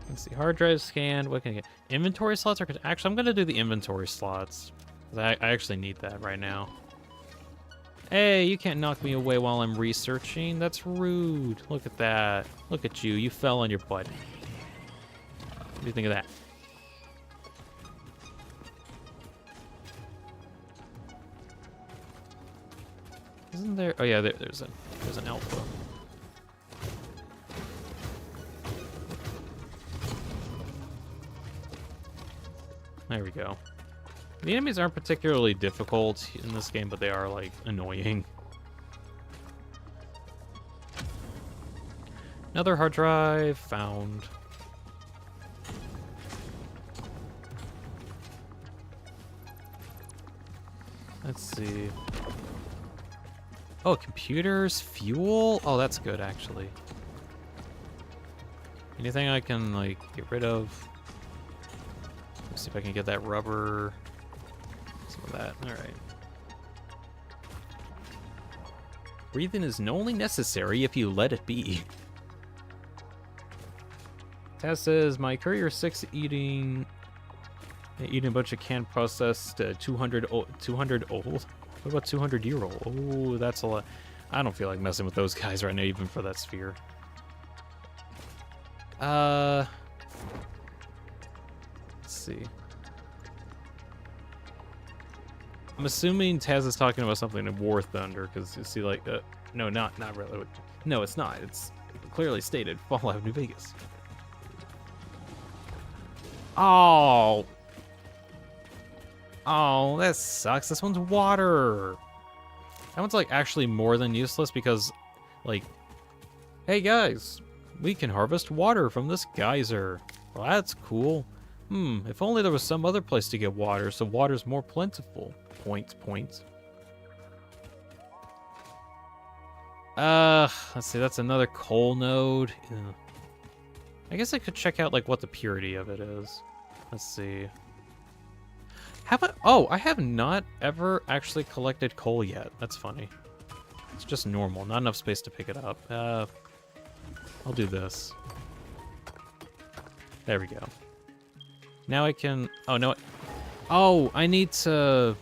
let's see. Hard drive scanned. What can I get? Inventory slots are actually. I'm gonna do the inventory slots. I actually need that right now. Hey, you can't knock me away while I'm researching. That's rude. Look at that. Look at you. You fell on your butt. What do you think of that? Isn't there? Oh yeah, there's an alpha. There we go. The enemies aren't particularly difficult in this game, but they are, like, annoying. Another hard drive found. Let's see. Oh, computers, fuel? Oh, that's good, actually. Anything I can, like, get rid of? Let's see if I can get that rubber. Some of that. Alright. Breathing is only necessary if you let it be. Taz says, my Courier 6 eating a bunch of canned processed 200 old. What about 200-year-old? Oh, that's a lot. I don't feel like messing with those guys right now, even for that sphere. Let's see. I'm assuming Taz is talking about something in War Thunder, because you see, like, no, not really. No, it's not. It's clearly stated Fallout New Vegas. Oh, that sucks. This one's water. That one's, like, actually more than useless because, like, hey, guys, we can harvest water from this geyser. Well, that's cool. If only there was some other place to get water, so water's more plentiful. Points. Let's see, that's another coal node. Ugh. I guess I could check out, like, what the purity of it is. Let's see. I have not ever actually collected coal yet. That's funny. It's just normal, not enough space to pick it up. I'll do this. There we go. Now I can, oh, no. Oh, I need to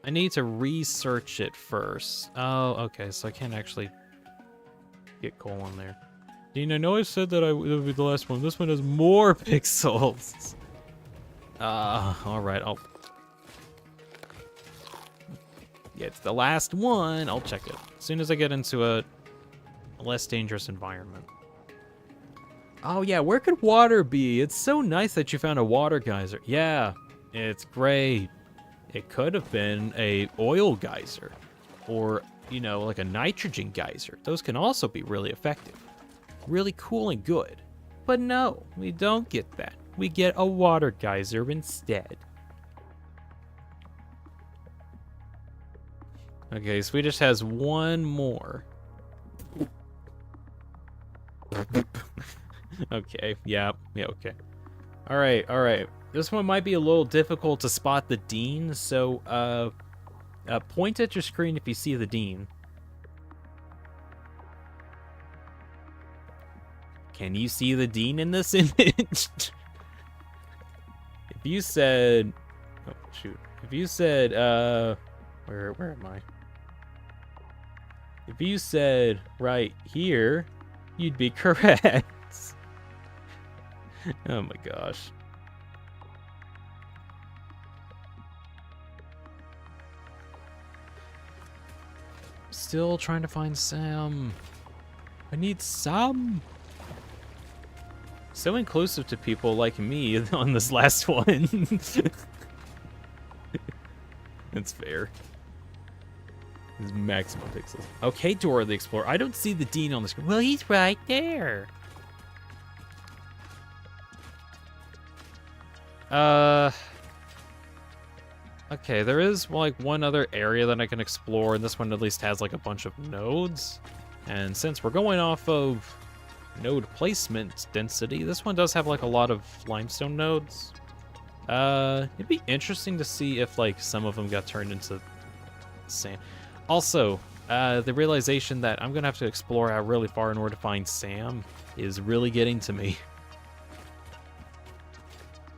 research it first. Oh, okay, so I can't actually get coal on there. Dean, I know I said that it would be the last one. This one has more pixels. Alright, yeah, it's the last one. I'll check it as soon as I get into a less dangerous environment. Oh yeah, where could water be? It's so nice that you found a water geyser. Yeah, it's great. It could have been a oil geyser or, you know, like a nitrogen geyser. Those can also be really effective. Really cool and good. But no, we don't get that. We get a water geyser instead. Okay, Swedish has one more. Okay, yeah, okay. Alright. This one might be a little difficult to spot the Dean, so, point at your screen if you see the Dean. Can you see the Dean in this image? If you said... Oh, shoot. If you said, where am I? If you said right here, you'd be correct. Oh my gosh. Still trying to find Sam. I need Sam. So inclusive to people like me on this last one. That's fair. It's maximum pixels. Okay, Dora the Explorer. I don't see the Dean on the screen. Well, he's right there. Okay, there is like one other area that I can explore, and this one at least has like a bunch of nodes. And since we're going off of node placement density, this one does have like a lot of limestone nodes. It'd be interesting to see if like some of them got turned into sand. Also, the realization that I'm gonna have to explore out really far in order to find Sam is really getting to me.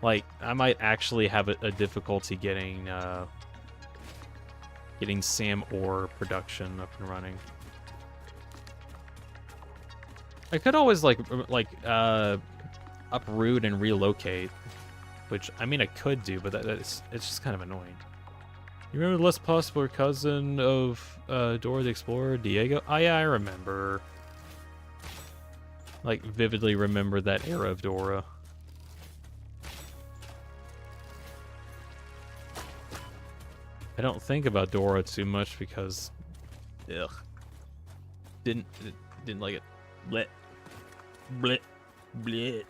Like, I might actually have a difficulty getting Sam ore production up and running. I could always uproot and relocate, which I mean I could do, but it's just kind of annoying. You remember the less possible cousin of Dora the Explorer, Diego? Oh yeah, I remember. Like vividly remember that era of Dora. I don't think about Dora too much because, ugh, didn't like it. Blit, blit, blit.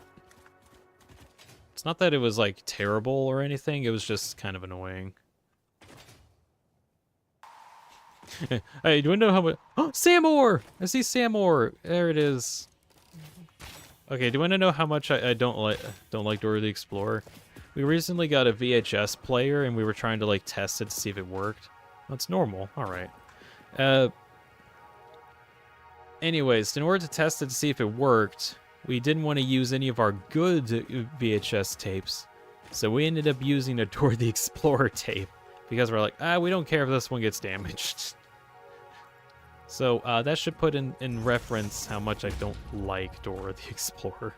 It's not that it was like terrible or anything. It was just kind of annoying. Hey, do you know how much? Oh, Sam ore! I see Sam ore. There it is. Okay, do you want to know how much I don't like Dora the Explorer? We recently got a VHS player, and we were trying to, like, test it to see if it worked. That's normal. All right. Anyways, in order to test it to see if it worked, we didn't want to use any of our good VHS tapes, so we ended up using a Dora the Explorer tape, because we're like, we don't care if this one gets damaged. So, that should put in reference how much I don't like Dora the Explorer.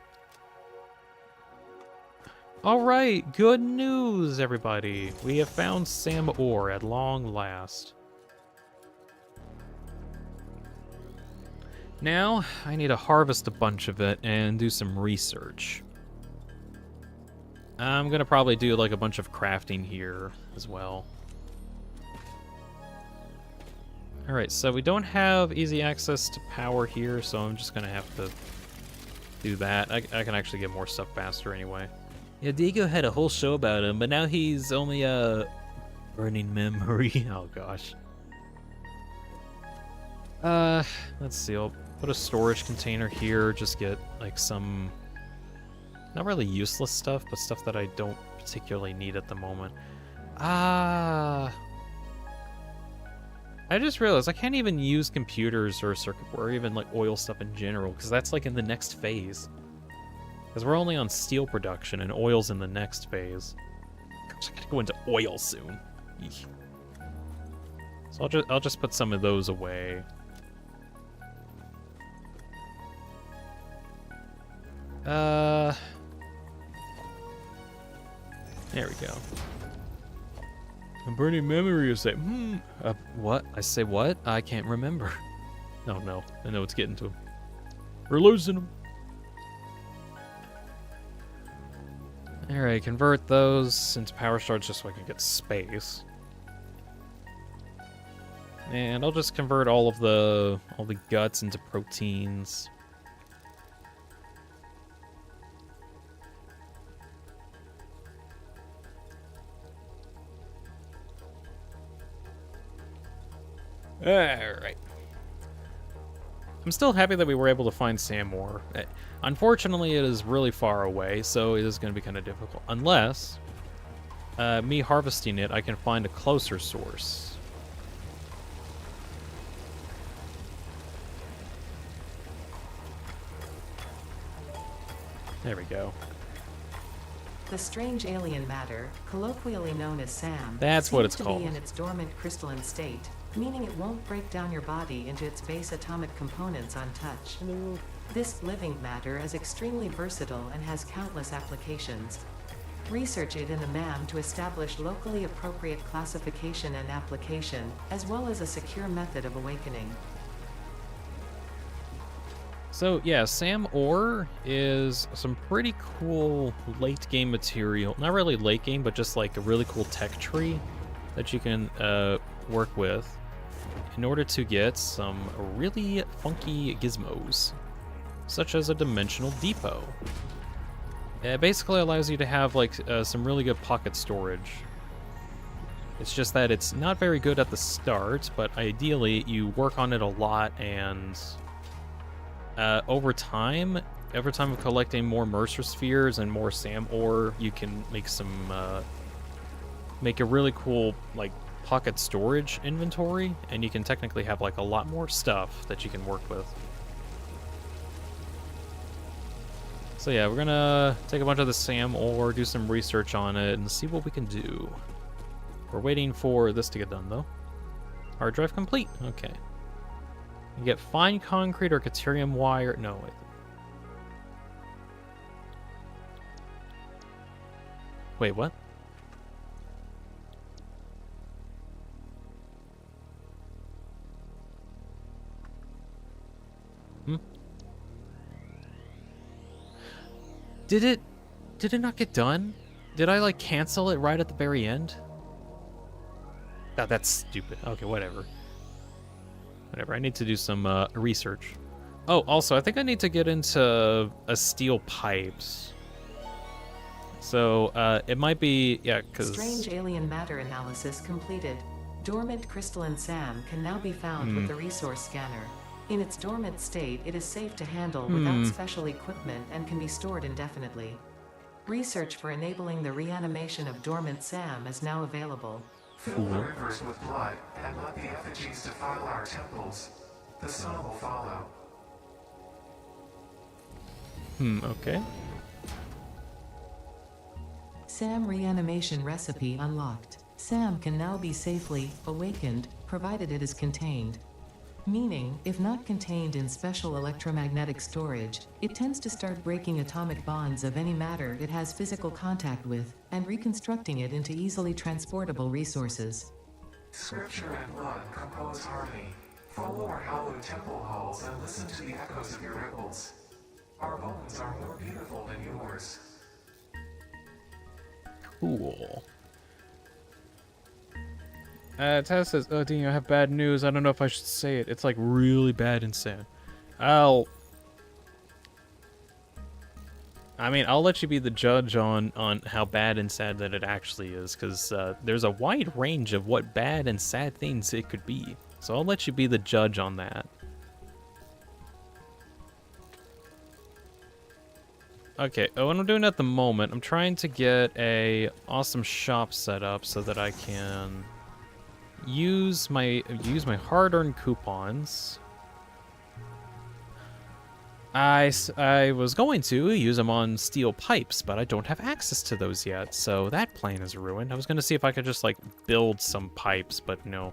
Alright, good news, everybody. We have found Sam ore at long last. Now, I need to harvest a bunch of it and do some research. I'm gonna probably do like a bunch of crafting here as well. Alright, so we don't have easy access to power here, so I'm just gonna have to do that. I can actually get more stuff faster anyway. Yeah, Diego had a whole show about him, but now he's only a burning memory. Oh gosh. Let's see. I'll put a storage container here. Just get like some, not really useless stuff, but stuff that I don't particularly need at the moment. I just realized I can't even use computers or circuit board or even like oil stuff in general, because that's like in the next phase. Because we're only on steel production and oil's in the next phase. Gosh, I gotta go into oil soon. Eek. So I'll just put some of those away. There we go. I'm burning memory. You say, what? I say what? I can't remember. Oh no, I know it's getting to him. We're losing him. Alright, convert those into power shards just so I can get space. And I'll just convert all the guts into proteins. Alright. I'm still happy that we were able to find Sam ore. Unfortunately, it is really far away, so it is going to be kind of difficult. Unless, me harvesting it, I can find a closer source. There we go. The strange alien matter, colloquially known as SAM, That's what seems it's to called. be in its dormant crystalline state, meaning it won't break down your body into its base atomic components on touch. This living matter is extremely versatile and has countless applications. Research it in the MAM to establish locally appropriate classification and application, as well as a secure method of awakening. So yeah, Sam ore is some pretty cool late game material. Not really late game, but just like a really cool tech tree that you can work with in order to get some really funky gizmos, such as a dimensional depot. It basically allows you to have like some really good pocket storage. It's just that it's not very good at the start, but ideally you work on it a lot, and over time of collecting more Mercer spheres and more Sam ore, you can make make a really cool like pocket storage inventory, and you can technically have like a lot more stuff that you can work with. So yeah, we're gonna take a bunch of the Sam ore, do some research on it, and see what we can do. We're waiting for this to get done though. Hard drive complete. Okay. You get fine concrete or caterium wire. No, wait. Wait, what? Did it not get done? Did I like cancel it right at the very end? Oh, that's stupid. Okay, whatever. Whatever, I need to do some research. Oh, also, I think I need to get into steel pipes. So, it might be, yeah, because... Strange alien matter analysis completed. Dormant crystalline SAM can now be found with the resource scanner. In its dormant state, it is safe to handle without special equipment and can be stored indefinitely. Research for enabling the reanimation of dormant SAM is now available. Fill the rivers with blood and let the effigies defile our temples. The sun will follow. Okay. SAM reanimation recipe unlocked. SAM can now be safely awakened, provided it is contained. Meaning, if not contained in special electromagnetic storage, it tends to start breaking atomic bonds of any matter it has physical contact with, and reconstructing it into easily transportable resources. Scripture and blood compose harmony. Follow our hallowed temple halls and listen to the echoes of your ripples. Our bones are more beautiful than yours. Cool. Taz says, "Oh, Dean, I have bad news. I don't know if I should say it. It's like really bad and sad." I'll let you be the judge on how bad and sad that it actually is, because there's a wide range of what bad and sad things it could be. So I'll let you be the judge on that. Okay, what I'm doing at the moment, I'm trying to get a awesome shop set up so that I can use my hard-earned coupons. I was going to use them on steel pipes, but I don't have access to those yet, so that plan is ruined. I was going to see if I could just, like, build some pipes, but no.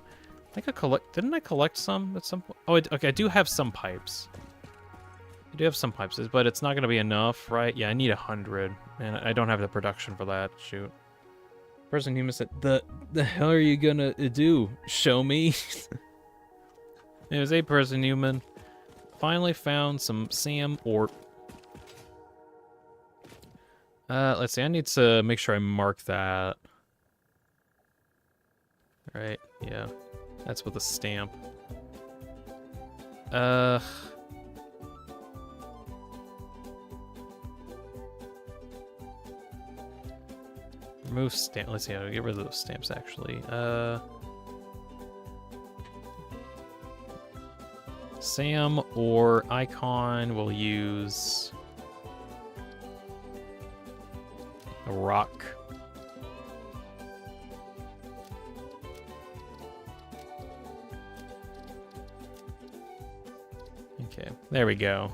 I think didn't I collect some at some point? Oh, okay, I do have some pipes. I do have some pipes, but it's not going to be enough, right? Yeah, I need 100, and I don't have the production for that. Shoot. Person human said, the hell are you gonna do? Show me? It was a person human. Finally found some Sam ore. Let's see, I need to make sure I mark that. Right, yeah. That's with a stamp. Remove stamp. Let's see how to get rid of those stamps actually. Sam or icon will use a rock. Okay, there we go.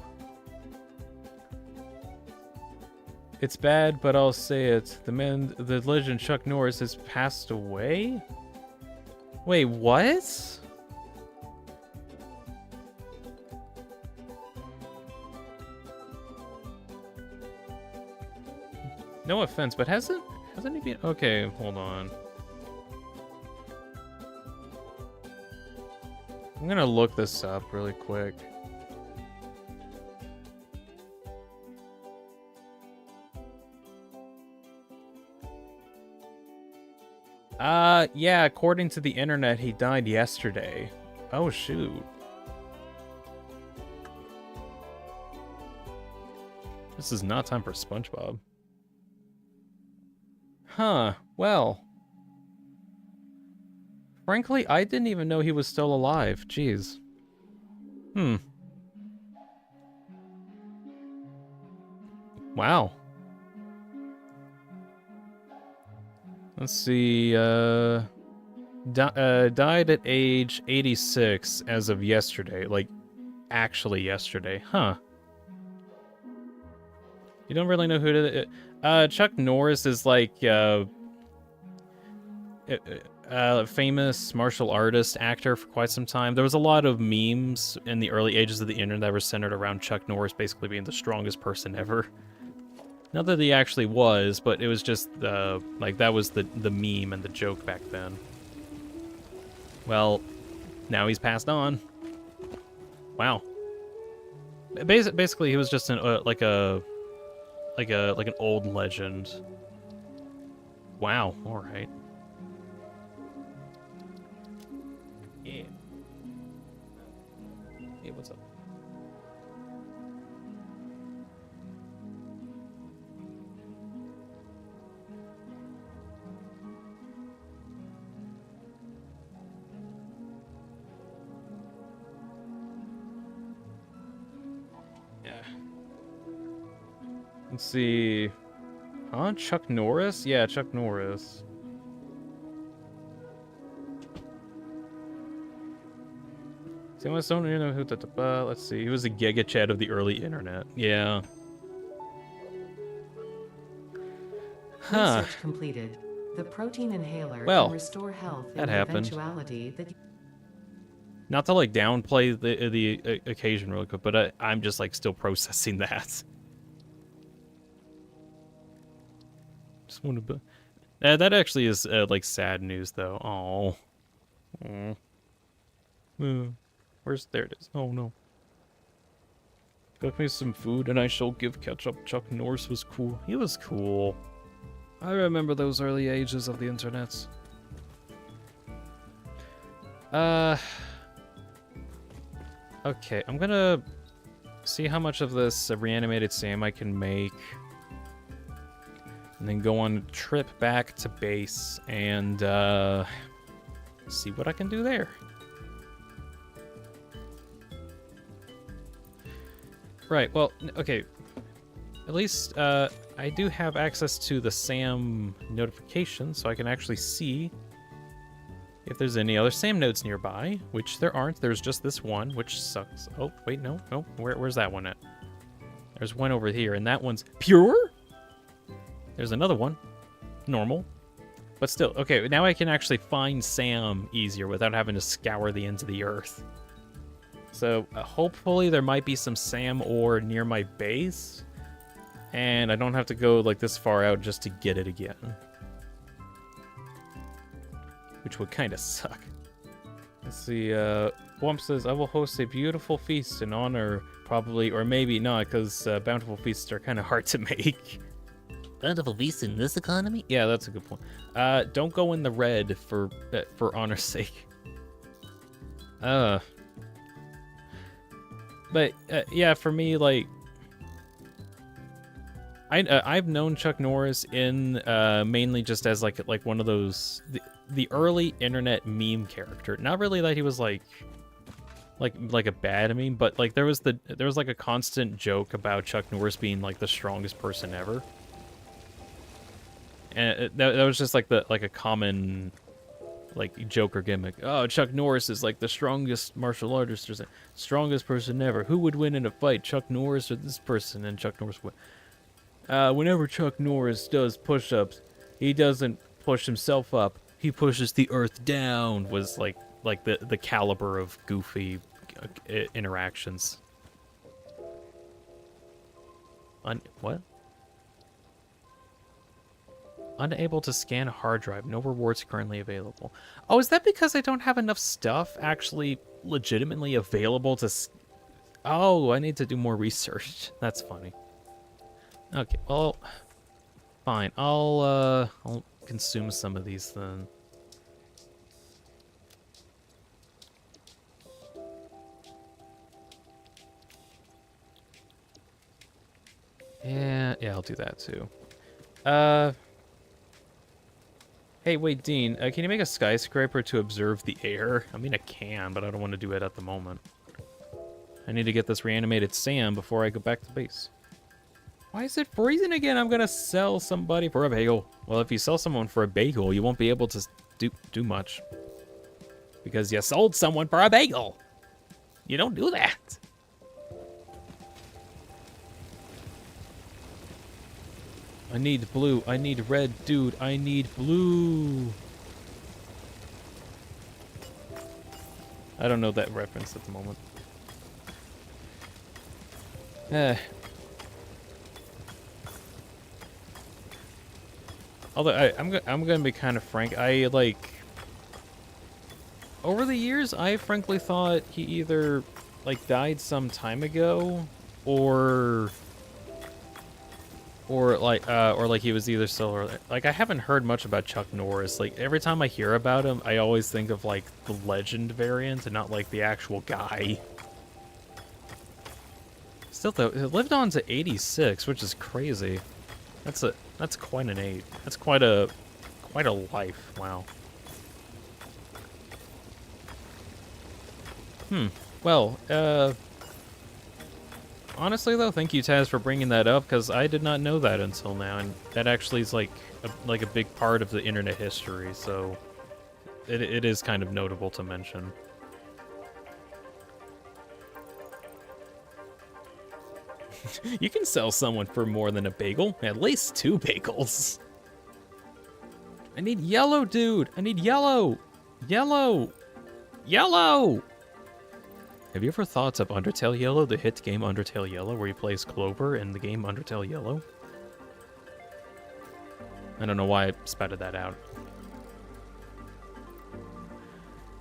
It's bad, but I'll say it. The legend Chuck Norris has passed away? Wait, what? No offense, but hasn't he been... Okay, hold on. I'm gonna look this up really quick. Yeah, according to the internet, he died yesterday. Oh, shoot. This is not time for SpongeBob. Huh, well. Frankly, I didn't even know he was still alive. Jeez. Wow. Let's see, died at age 86 as of yesterday. Like, actually yesterday. Huh. You don't really know who it is. Chuck Norris is like, famous martial artist actor for quite some time. There was a lot of memes in the early ages of the internet that were centered around Chuck Norris basically being the strongest person ever. Not that he actually was, but it was just, like, that was the meme and the joke back then. Well, now he's passed on. Wow. Basically, he was just like an old legend. Wow, alright. Yeah. Hey, what's up? Let's see. Huh? Chuck Norris? Yeah, Chuck Norris. See, I don't know who let's see. He was a Giga Chad of the early internet. Yeah. Huh. Research completed. The protein inhaler Well, can restore health in that the happened. eventuality that Not to like downplay the occasion really quick, but I'm just like still processing that. Just want to. That actually is like sad news though. Oh. Where's there it is? Oh no. Cook me some food and I shall give ketchup. Chuck Norris was cool. He was cool. I remember those early ages of the internet. Okay, I'm gonna see how much of this reanimated Sam I can make. And then go on a trip back to base and see what I can do there. Right, well, okay. At least I do have access to the SAM notification, so I can actually see if there's any other SAM nodes nearby, which there aren't. There's just this one, which sucks. Oh, wait, no. Where's that one at? There's one over here, and that one's pure? There's another one. Normal. But still, okay, now I can actually find SAM easier without having to scour the ends of the earth. So hopefully there might be some SAM ore near my base, and I don't have to go like this far out just to get it again. Which would kind of suck. Let's see, Wump says, I will host a beautiful feast in honor, probably, or maybe not, because bountiful feasts are kind of hard to make. Bountiful feast in this economy? Yeah, that's a good point. Don't go in the red for honor's sake. But yeah, for me, like, I've known Chuck Norris in mainly just as like one of those the early internet meme character. Not really that he was like a bad meme, but like there was like a constant joke about Chuck Norris being like the strongest person ever. And that was just like a common like Joker gimmick. Oh, Chuck Norris is like the strongest martial artist or strongest person ever. Who would win in a fight, Chuck Norris or this person? And Chuck Norris would. Whenever Chuck Norris does push-ups, he doesn't push himself up. He pushes the earth down. Was like the caliber of goofy interactions. What? Unable to scan a hard drive. No rewards currently available. Oh, is that because I don't have enough stuff actually legitimately available to... Oh, I need to do more research. That's funny. Okay, well, fine. I'll consume some of these then. Yeah, I'll do that too. Hey, wait, Dean, can you make a skyscraper to observe the air? I mean, I can, but I don't want to do it at the moment. I need to get this reanimated Sam before I go back to base. Why is it freezing again? I'm gonna sell somebody for a bagel. Well, if you sell someone for a bagel, you won't be able to do much. Because you sold someone for a bagel. You don't do that. I need blue. I need red, dude. I need blue. I don't know that reference at the moment. Although I'm gonna be kind of frank. Over the years, I frankly thought he either died some time ago, or he was either still, or I haven't heard much about Chuck Norris. Every time I hear about him, I always think of the legend variant and not the actual guy. Still though, it lived on to 86, which is crazy. That's quite an age. That's quite a life. Wow. Well, honestly though, thank you, Taz, for bringing that up, because I did not know that until now, and that actually is a big part of the internet history, so it is kind of notable to mention. You can sell someone for more than a bagel. At least 2 bagels. I need yellow, dude. I need yellow. Yellow. Yellow. Have you ever thought of Undertale Yellow, the hit game Undertale Yellow, where you play as Clover in the game Undertale Yellow? I don't know why I spouted that out.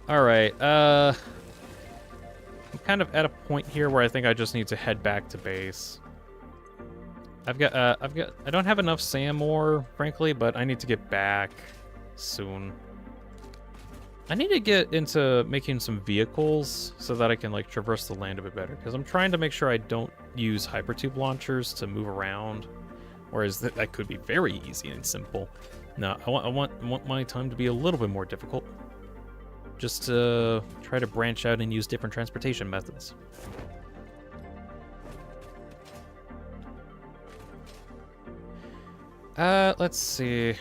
Alright, I'm kind of at a point here where I think I just need to head back to base. I don't have enough SAM ore, frankly, but I need to get back soon. I need to get into making some vehicles so that I can traverse the land a bit better, because I'm trying to make sure I don't use hypertube launchers to move around, whereas that could be very easy and simple. No, I want my time to be a little bit more difficult. Just to try to branch out and use different transportation methods. Let's see.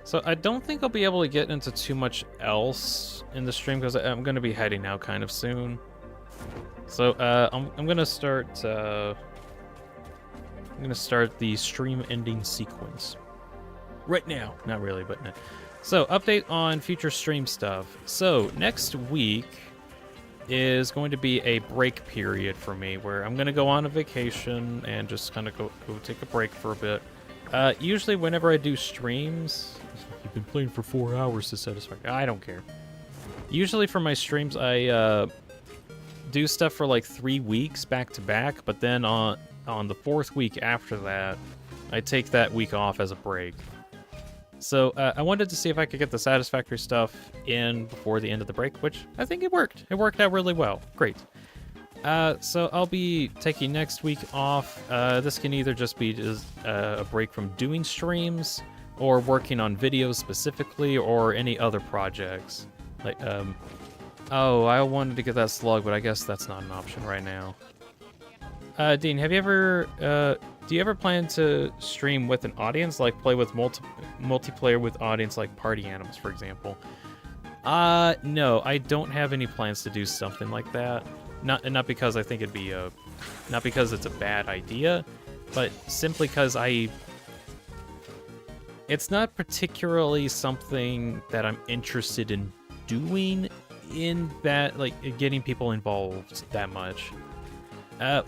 So I don't think I'll be able to get into too much else in the stream because I'm going to be heading out kind of soon. So I'm going to start. I'm going to start the stream ending sequence right now. Not really, but no. So update on future stream stuff. So next week is going to be a break period for me where I'm going to go on a vacation and just kind of go take a break for a bit. Usually whenever I do streams, you've been playing for 4 hours to Satisfactory. I don't care. Usually for my streams, I do stuff for like 3 weeks back to back, but then on the 4th week after that, I take that week off as a break. So I wanted to see if I could get the Satisfactory stuff in before the end of the break, which I think it worked. It worked out really well. Great. So I'll be taking next week off. This can either just be a break from doing streams or working on videos specifically or any other projects. Like, oh, I wanted to get that slug, but I guess that's not an option right now. Dean, have you ever, do you ever plan to stream with an audience, like play with multiplayer with audience like Party Animals, for example? No, I don't have any plans to do something like that. Not because I think it'd be not because it's a bad idea, but simply because it's not particularly something that I'm interested in doing in that, like, getting people involved that much.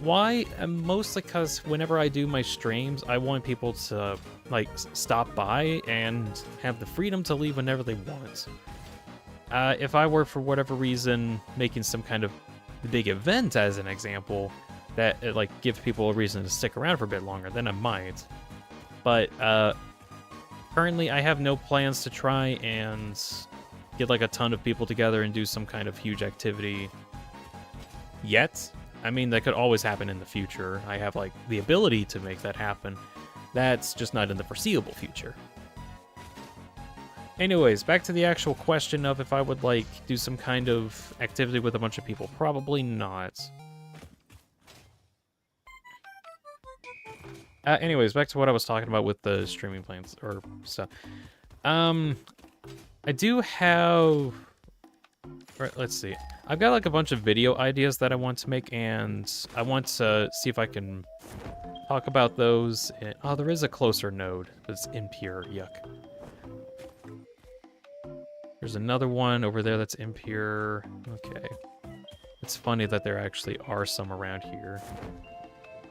Why? Mostly because whenever I do my streams, I want people to, like, stop by and have the freedom to leave whenever they want. If I were, for whatever reason, making some kind of big event, as an example, that, like, gives people a reason to stick around for a bit longer, then I might. But, currently, I have no plans to try and get, like, a ton of people together and do some kind of huge activity yet. I mean, that could always happen in the future. I have, like, the ability to make that happen. That's just not in the foreseeable future. Anyways, back to the actual question of if I would, like, do some kind of activity with a bunch of people. Probably not. Anyways, back to what I was talking about with the streaming plans or stuff. I do have... Right, let's see. I've got, like, a bunch of video ideas that I want to make, and I want to see if I can talk about those. Oh, there is a closer node that's impure. Yuck. There's another one over there that's impure. Okay. It's funny that there actually are some around here.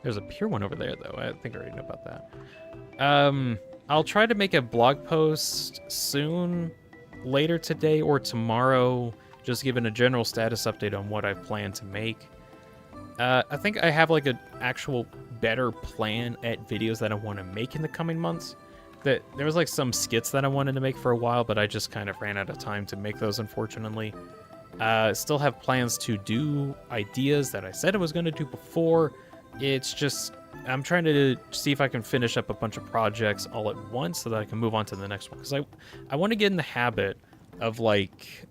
There's a pure one over there, though. I think I already know about that. I'll try to make a blog post soon, later today or tomorrow, just giving a general status update on what I plan to make. I think I have, like, an actual better plan at videos that I want to make in the coming months. There was, like, some skits that I wanted to make for a while, but I just kind of ran out of time to make those, unfortunately. Still have plans to do ideas that I said I was going to do before. It's just, I'm trying to see if I can finish up a bunch of projects all at once so that I can move on to the next one. Because I want to get in the habit of, like,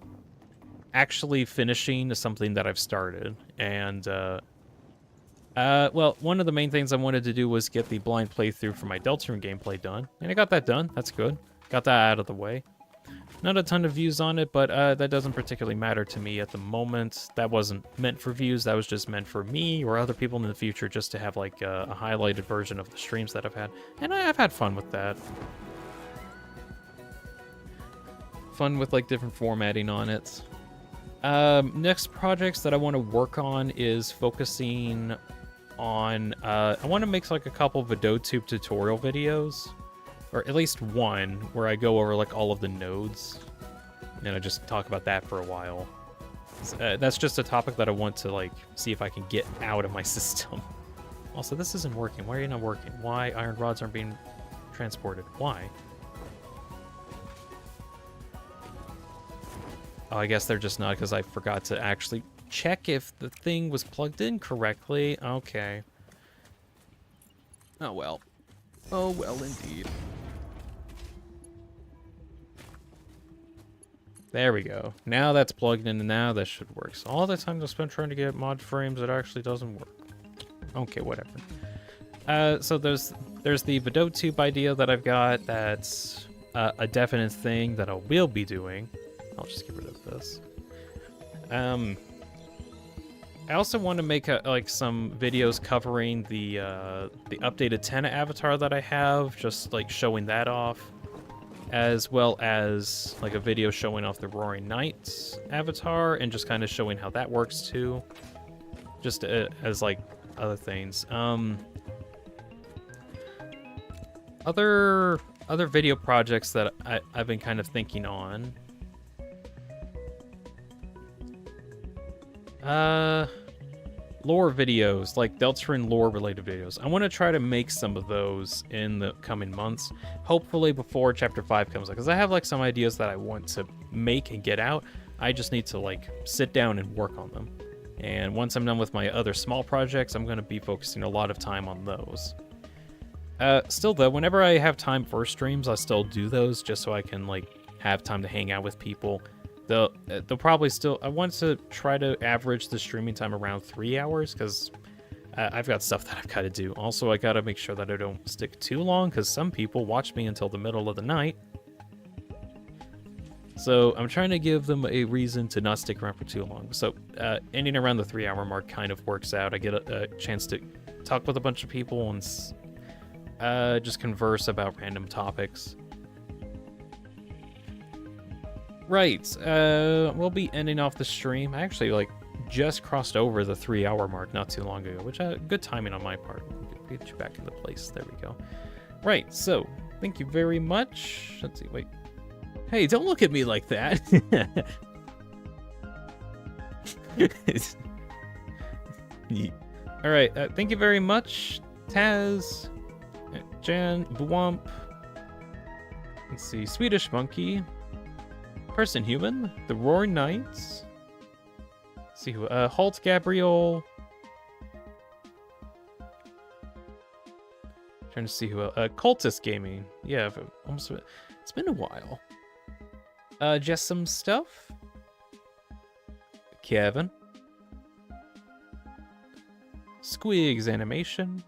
actually finishing something that I've started. And, well, one of the main things I wanted to do was get the blind playthrough for my Deltarune gameplay done. And I got that done. That's good. Got that out of the way. Not a ton of views on it, but that doesn't particularly matter to me at the moment. That wasn't meant for views. That was just meant for me or other people in the future just to have, like, a highlighted version of the streams that I've had. And I've had fun with that. Fun with, like, different formatting on it. Next projects that I want to work on is focusing on... I want to make, like, a couple of VidoTube tutorial videos. Or at least one, where I go over, like, all of the nodes. And I just talk about that for a while. That's just a topic that I want to, like, see if I can get out of my system. Also, this isn't working. Why are you not working? Why iron rods aren't being transported? Why? Oh, I guess they're just not because I forgot to actually check if the thing was plugged in correctly. Okay. Oh, well. Oh, well, indeed. There we go. Now that's plugged in, and now that should work. So all the time I spent trying to get mod frames, it actually doesn't work. Okay, whatever. So there's the Vidot tube idea that I've got. That's a definite thing that I will be doing. I'll just get rid of this. I also want to make like some videos covering the updated Tenna avatar that I have, just like showing that off, as well as like a video showing off the Roaring Knights avatar and just kind of showing how that works too, just as like other things. Other video projects that I've been kind of thinking on. Lore videos, like Deltarune lore related videos. I want to try to make some of those in the coming months, hopefully before Chapter 5 comes out, because I have like some ideas that I want to make and get out. I just need to like sit down and work on them. And once I'm done with my other small projects, I'm going to be focusing a lot of time on those. Still though, whenever I have time for streams, I still do those just so I can like have time to hang out with people. They'll probably still... I want to try to average the streaming time around 3 hours, because I've got stuff that I've got to do. Also, I got to make sure that I don't stick too long, because some people watch me until the middle of the night. So I'm trying to give them a reason to not stick around for too long. So ending around the 3 hour mark kind of works out. I get a chance to talk with a bunch of people and just converse about random topics. Right, we'll be ending off the stream. I actually, like, just crossed over the 3 hour mark not too long ago, which, good timing on my part. Get you back into place. There we go. Right, so, thank you very much. Let's see, wait. Hey, don't look at me like that. Alright, thank you very much, Taz, Jan, Buwump. Let's see, Swedish Monkey. Person Human, the Roaring Knights. Let's see who, Halt Gabriel. Trying to see who, Cultist Gaming. Yeah, almost, it's been a while. Just some stuff. Kevin. Squigs Animation.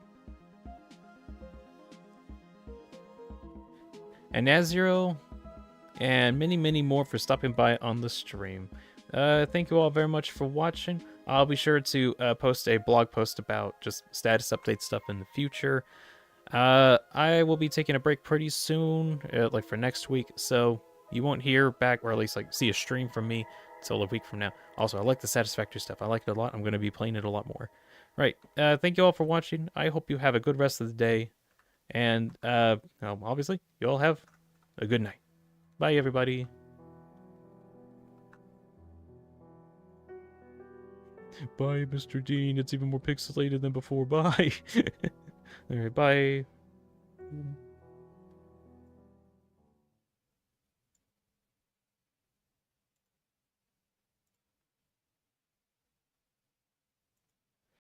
And Naziro. And many, many more for stopping by on the stream. Thank you all very much for watching. I'll be sure to post a blog post about just status update stuff in the future. I will be taking a break pretty soon, like for next week, so you won't hear back, or at least like see a stream from me until a week from now. Also, I like the Satisfactory stuff. I like it a lot. I'm going to be playing it a lot more. Right. Thank you all for watching. I hope you have a good rest of the day. And obviously, you all have a good night. Bye, everybody. Bye, Mr. Dean. It's even more pixelated than before. Bye. All right, bye.